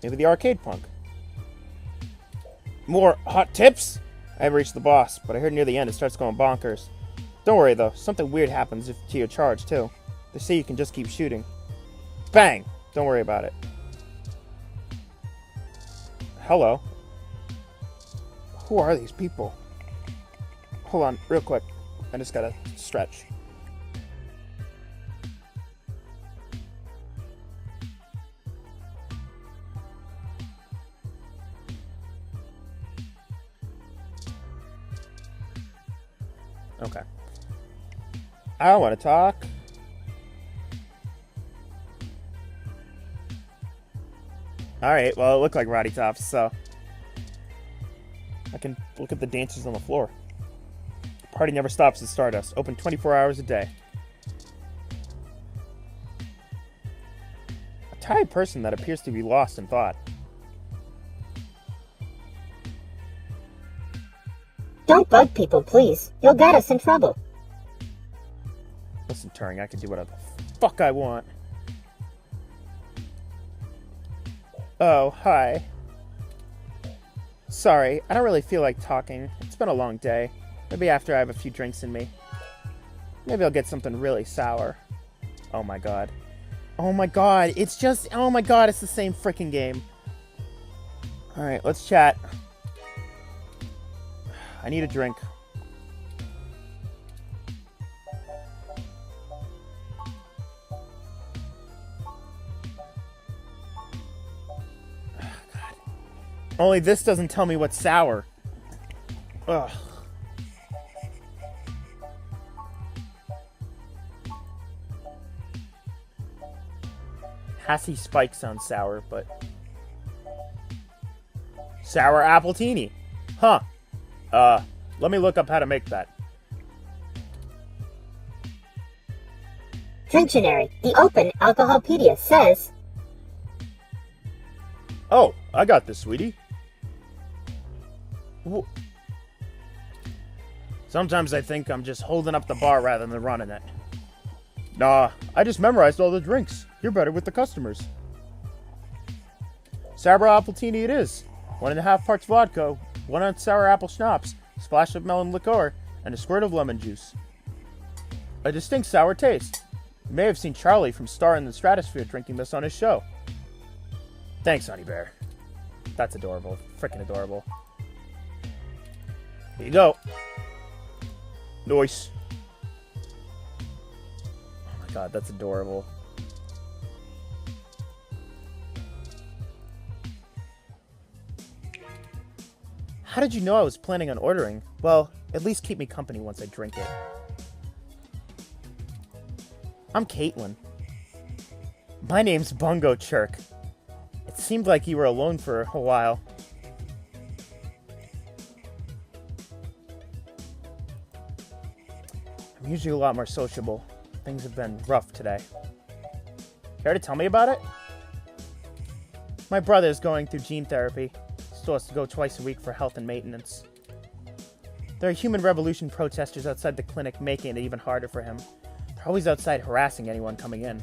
Maybe the arcade punk. More hot tips? I haven't reached the boss, but I heard near the end it starts going bonkers. Don't worry though, something weird happens to your charge too. They say you can just keep shooting. Bang! Don't worry about it. Hello. Who are these people? Hold on, real quick. I just gotta stretch. Okay. I don't want to talk. Alright, well, it looked like Roddy Tops, so I can look at the dancers on the floor. The party never stops at Stardust, open 24 hours a day. A tired person that appears to be lost in thought. Don't bug people, please. You'll get us in trouble. Listen, Turing, I can do whatever the fuck I want. Oh, hi. Sorry, I don't really feel like talking. It's been a long day. Maybe after I have a few drinks in me. Maybe I'll get something really sour. Oh my god. Oh my god, it's just... Oh my god, it's the same freaking game. Alright, let's chat. I need a drink. Only this doesn't tell me what's sour. Ugh. Hassie Spike sounds sour, but... Sour appletini. Huh. Let me look up how to make that. Dictionary, the Open Alcoholpedia says... Oh, I got this, sweetie. Sometimes I think I'm just holding up the bar rather than running it. Nah, I just memorized all the drinks. You're better with the customers. Sour appletini it is. 1.5 parts vodka, 1 ounce sour apple schnapps, a splash of melon liqueur, and a squirt of lemon juice. A distinct sour taste. You may have seen Charlie from Star in the Stratosphere drinking this on his show. Thanks, Honey Bear. That's adorable. Frickin' adorable. Here you go. Nice. Oh my god, that's adorable. How did you know I was planning on ordering? Well, at least keep me company once I drink it. I'm Caitlin. My name's Bungo Chirk. It seemed like you were alone for a while. I'm usually a lot more sociable. Things have been rough today. Care to tell me about it? My brother's going through gene therapy. Still has to go twice a week for health and maintenance. There are Human Revolution protesters outside the clinic making it even harder for him. They're always outside harassing anyone coming in.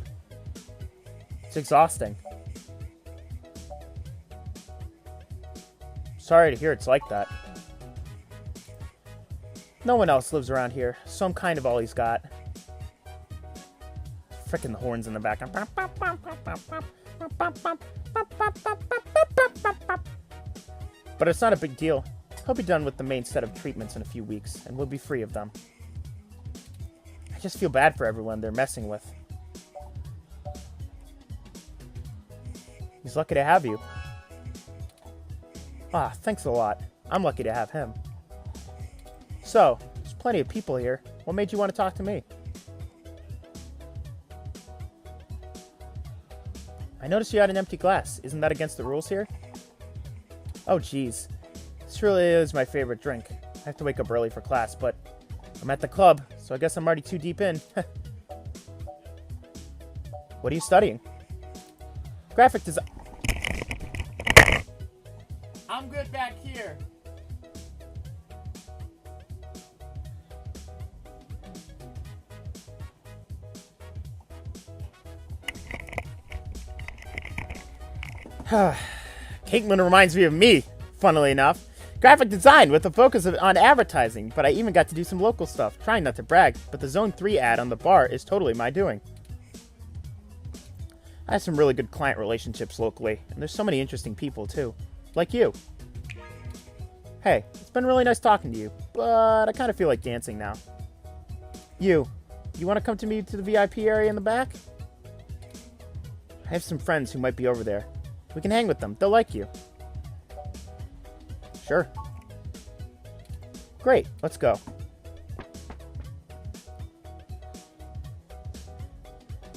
It's exhausting. Sorry to hear it's like that. No one else lives around here, so I'm kind of all he's got. Frickin' the horns in the back. But it's not a big deal. He'll be done with the main set of treatments in a few weeks, and we'll be free of them. I just feel bad for everyone they're messing with. He's lucky to have you. Ah, thanks a lot. I'm lucky to have him. So, there's plenty of people here. What made you want to talk to me? I noticed you had an empty glass. Isn't that against the rules here? Oh, geez. This really is my favorite drink. I have to wake up early for class, but I'm at the club, so I guess I'm already too deep in. What are you studying? Graphic design. I'm good back here. Caitlin reminds me of me, funnily enough. Graphic design with a focus on advertising, but I even got to do some local stuff. Trying not to brag, but the Zone 3 ad on the bar is totally my doing. I have some really good client relationships locally, and there's so many interesting people too. Like you. Hey, it's been really nice talking to you, but I kind of feel like dancing now. You want to come to me to the VIP area in the back? I have some friends who might be over there. We can hang with them. They'll like you. Sure. Great, let's go.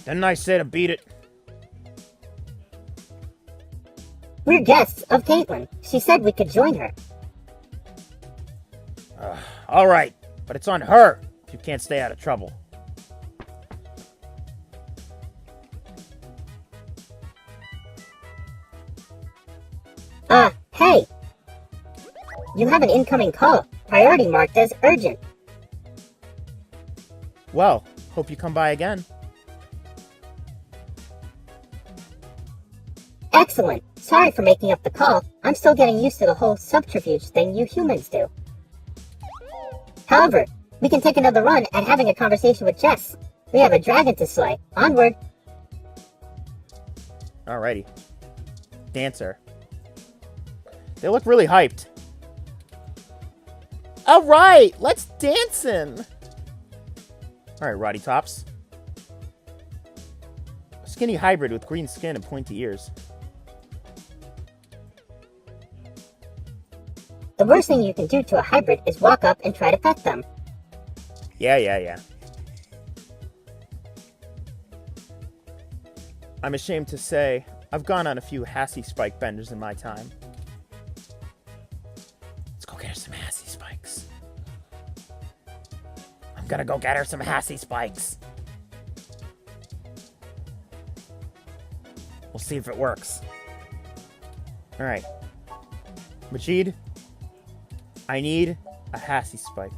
Didn't I say to beat it? We're guests of Caitlin. She said we could join her. All right, but it's on her if you can't stay out of trouble. Hey! You have an incoming call. Priority marked as urgent. Well, hope you come by again. Excellent. Sorry for making up the call. I'm still getting used to the whole subterfuge thing you humans do. However, we can take another run at having a conversation with Jess. We have a dragon to slay. Onward. Alrighty. Dancer. They look really hyped. Alright, let's dancing. Alright, Roddy Tops. A skinny hybrid with green skin and pointy ears. The worst thing you can do to a hybrid is walk up and try to pet them. Yeah. I'm ashamed to say, I've gone on a few Hassy Spike benders in my time. Let's go get her some Hassy Spikes. I'm gonna go get her some Hassy Spikes. We'll see if it works. Alright. Majid, I need a Hassy Spike.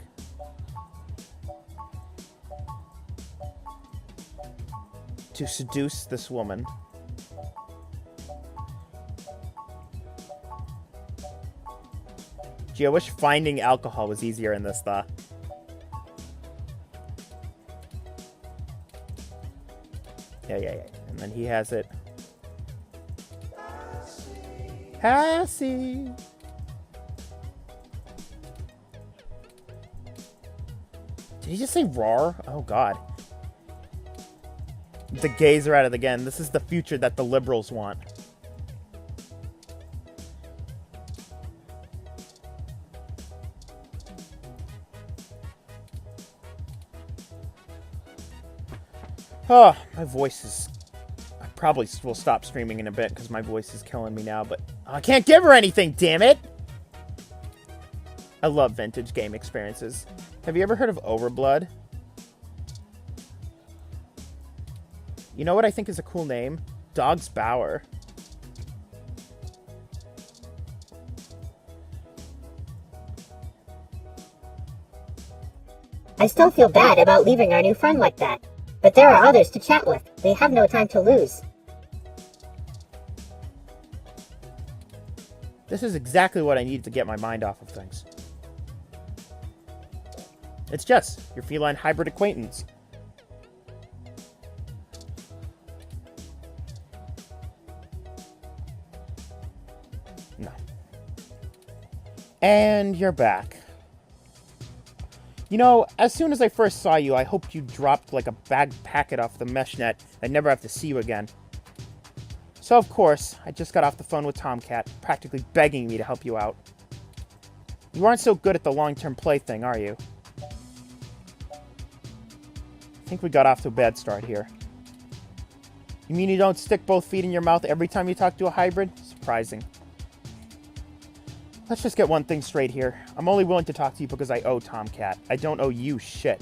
To seduce this woman. Gee, I wish finding alcohol was easier in this, though. Yeah. And then he has it. Hassy. Did he just say roar? Oh, God. The gays are at it again. This is the future that the liberals want. Oh, my voice is... I probably will stop streaming in a bit because my voice is killing me now, but I can't give her anything, damn it! I love vintage game experiences. Have you ever heard of Overblood? You know what I think is a cool name? Dog's Bower. I still feel bad about leaving our new friend like that. But there are others to chat with. We have no time to lose. This is exactly what I need to get my mind off of things. It's Jess, your feline hybrid acquaintance. No. And you're back. You know, as soon as I first saw you, I hoped you dropped like a bag packet off the mesh net. I'd never have to see you again. So, of course, I just got off the phone with Tomcat, practically begging me to help you out. You aren't so good at the long-term play thing, are you? I think we got off to a bad start here. You mean you don't stick both feet in your mouth every time you talk to a hybrid? Surprising. Let's just get one thing straight here. I'm only willing to talk to you because I owe Tomcat. I don't owe you shit.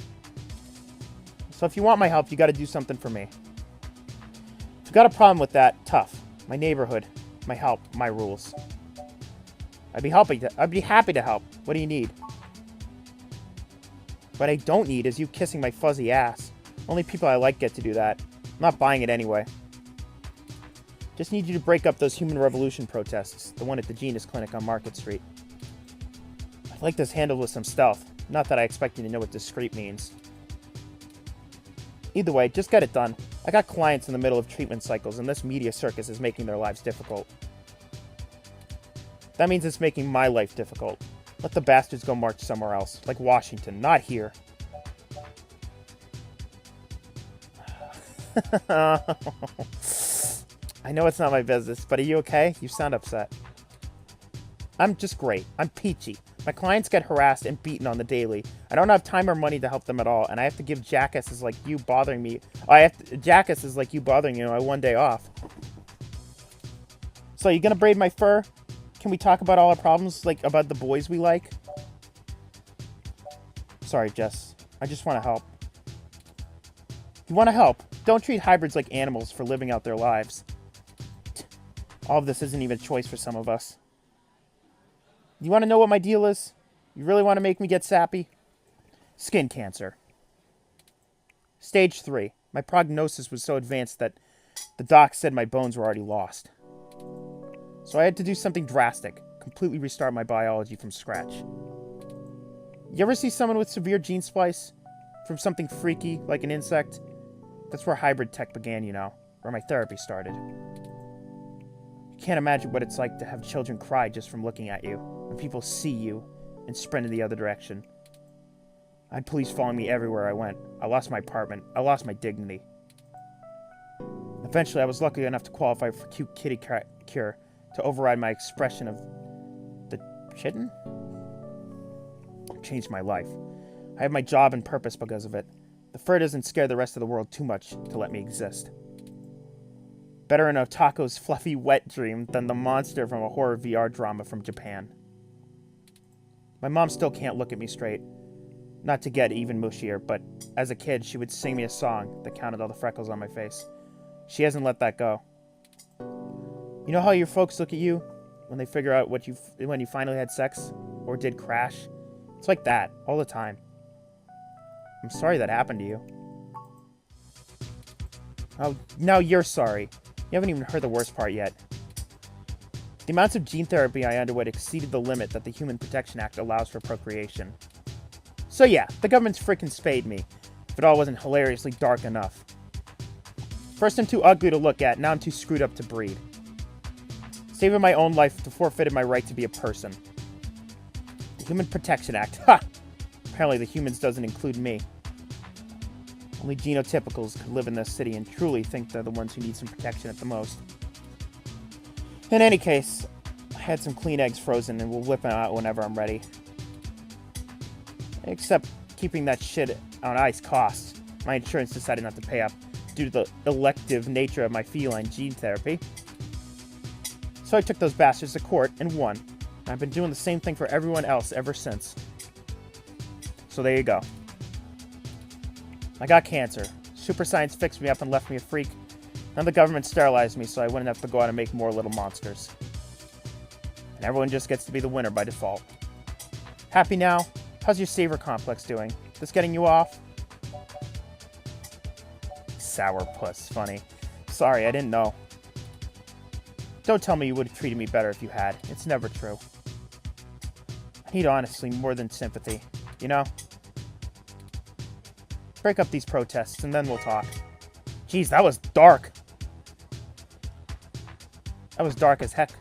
So if you want my help, you gotta do something for me. If you got a problem with that, tough. My neighborhood, my help, my rules. I'd be happy to help. What do you need? What I don't need is you kissing my fuzzy ass. Only people I like get to do that. I'm not buying it anyway. Just need you to break up those human revolution protests, the one at the Genus Clinic on Market Street. I'd like this handled with some stealth. Not that I expect you to know what discreet means. Either way, just get it done. I got clients in the middle of treatment cycles, and this media circus is making their lives difficult. That means it's making my life difficult. Let the bastards go march somewhere else, like Washington, not here. I know it's not my business, but are you okay? You sound upset. I'm just great. I'm peachy. My clients get harassed and beaten on the daily. I don't have time or money to help them at all, and I have to give jackasses like you bothering me. Jackasses like you bothering you my one day off. So, you gonna braid my fur? Can we talk about all our problems, like about the boys we like? Sorry, Jess. I just want to help. You want to help? Don't treat hybrids like animals for living out their lives. All of this isn't even a choice for some of us. You want to know what my deal is? You really want to make me get sappy? Skin cancer. Stage 3. My prognosis was so advanced that the doc said my bones were already lost. So I had to do something drastic. Completely restart my biology from scratch. You ever see someone with severe gene splice? From something freaky, like an insect? That's where hybrid tech began, you know. Where my therapy started. You can't imagine what it's like to have children cry just from looking at you. When people see you and sprint in the other direction. I had police following me everywhere I went. I lost my apartment. I lost my dignity. Eventually, I was lucky enough to qualify for cute kitty cure to override my expression of the kitten. It changed my life. I have my job and purpose because of it. The fur doesn't scare the rest of the world too much to let me exist. Better in Otako's fluffy wet dream than the monster from a horror VR drama from Japan. My mom still can't look at me straight. Not to get even mushier, but as a kid, she would sing me a song that counted all the freckles on my face. She hasn't let that go. You know how your folks look at you when they figure out when you finally had sex or did crash? It's like that all the time. I'm sorry that happened to you. Oh, now you're sorry. You haven't even heard the worst part yet. The amounts of gene therapy I underwent exceeded the limit that the Human Protection Act allows for procreation. So yeah, the government's freaking spayed me, if it all wasn't hilariously dark enough. First I'm too ugly to look at, now I'm too screwed up to breed. Saving my own life to forfeited my right to be a person. The Human Protection Act, ha! Apparently the humans doesn't include me. Only genotypicals could live in this city and truly think they're the ones who need some protection at the most. In any case, I had some clean eggs frozen and will whip them out whenever I'm ready. Except keeping that shit on ice costs. My insurance decided not to pay up due to the elective nature of my feline gene therapy. So I took those bastards to court and won. And I've been doing the same thing for everyone else ever since. So there you go. I got cancer. Super science fixed me up and left me a freak. Then the government sterilized me so I wouldn't have to go out and make more little monsters. And everyone just gets to be the winner by default. Happy now? How's your saver complex doing? This getting you off? Sourpuss, funny. Sorry, I didn't know. Don't tell me you would have treated me better if you had. It's never true. I need honestly more than sympathy, you know? Break up these protests and then we'll talk. Jeez, that was dark. That was dark as heck.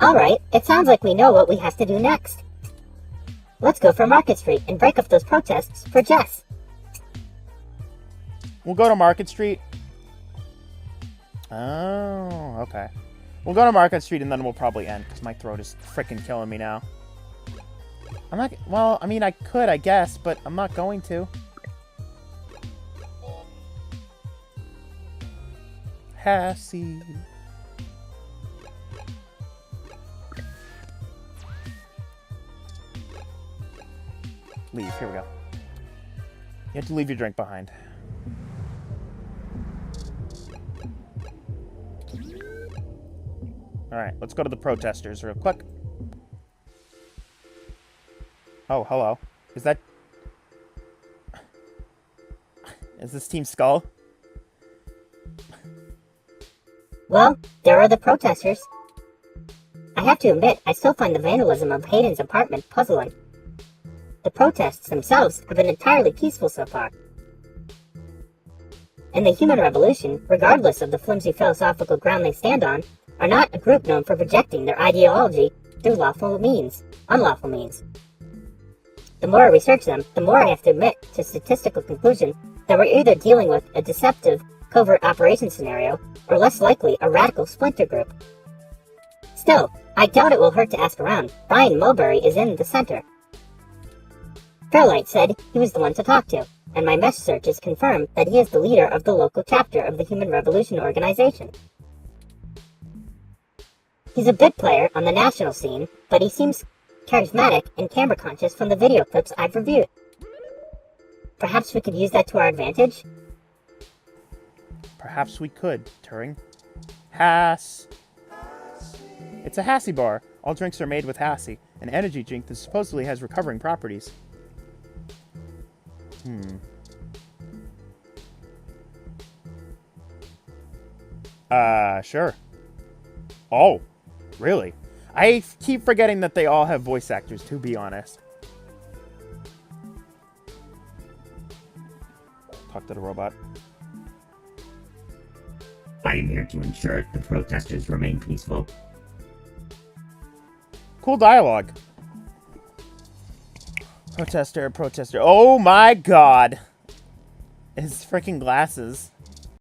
Alright, it sounds like we know what we have to do next. Let's go for Market Street and break up those protests for Jess. We'll go to Market Street. Oh, okay. We'll go to Market Street and then we'll probably end because my throat is freaking killing me now. I'm not... Well, I mean, I could, I guess, but I'm not going to. Hassie. Leave. Here we go. You have to leave your drink behind. Alright, let's go to the protesters real quick. Oh, hello. Is that... Is this Team Skull? Well, there are the protesters. I have to admit, I still find the vandalism of Hayden's apartment puzzling. The protests themselves have been entirely peaceful so far. And the human revolution, regardless of the flimsy philosophical ground they stand on, are not a group known for projecting their ideology through unlawful means. The more I research them, the more I have to admit to statistical conclusion that we're either dealing with a deceptive, covert operation scenario, or less likely a radical splinter group. Still, I doubt it will hurt to ask around. Brian Mulberry is in the center. Fairlight said he was the one to talk to, and my mesh searches confirm that he is the leader of the local chapter of the Human Revolution organization. He's a bit player on the national scene, but he seems charismatic and camera conscious from the video clips I've reviewed. Perhaps we could use that to our advantage? Perhaps we could, Turing. Hass. It's a Hassie bar. All drinks are made with Hassie, an energy drink that supposedly has recovering properties. Sure. Oh, really? I keep forgetting that they all have voice actors, to be honest. Talk to the robot. I am here to ensure the protesters remain peaceful. Cool dialogue. Protester. Oh my god. His freaking glasses.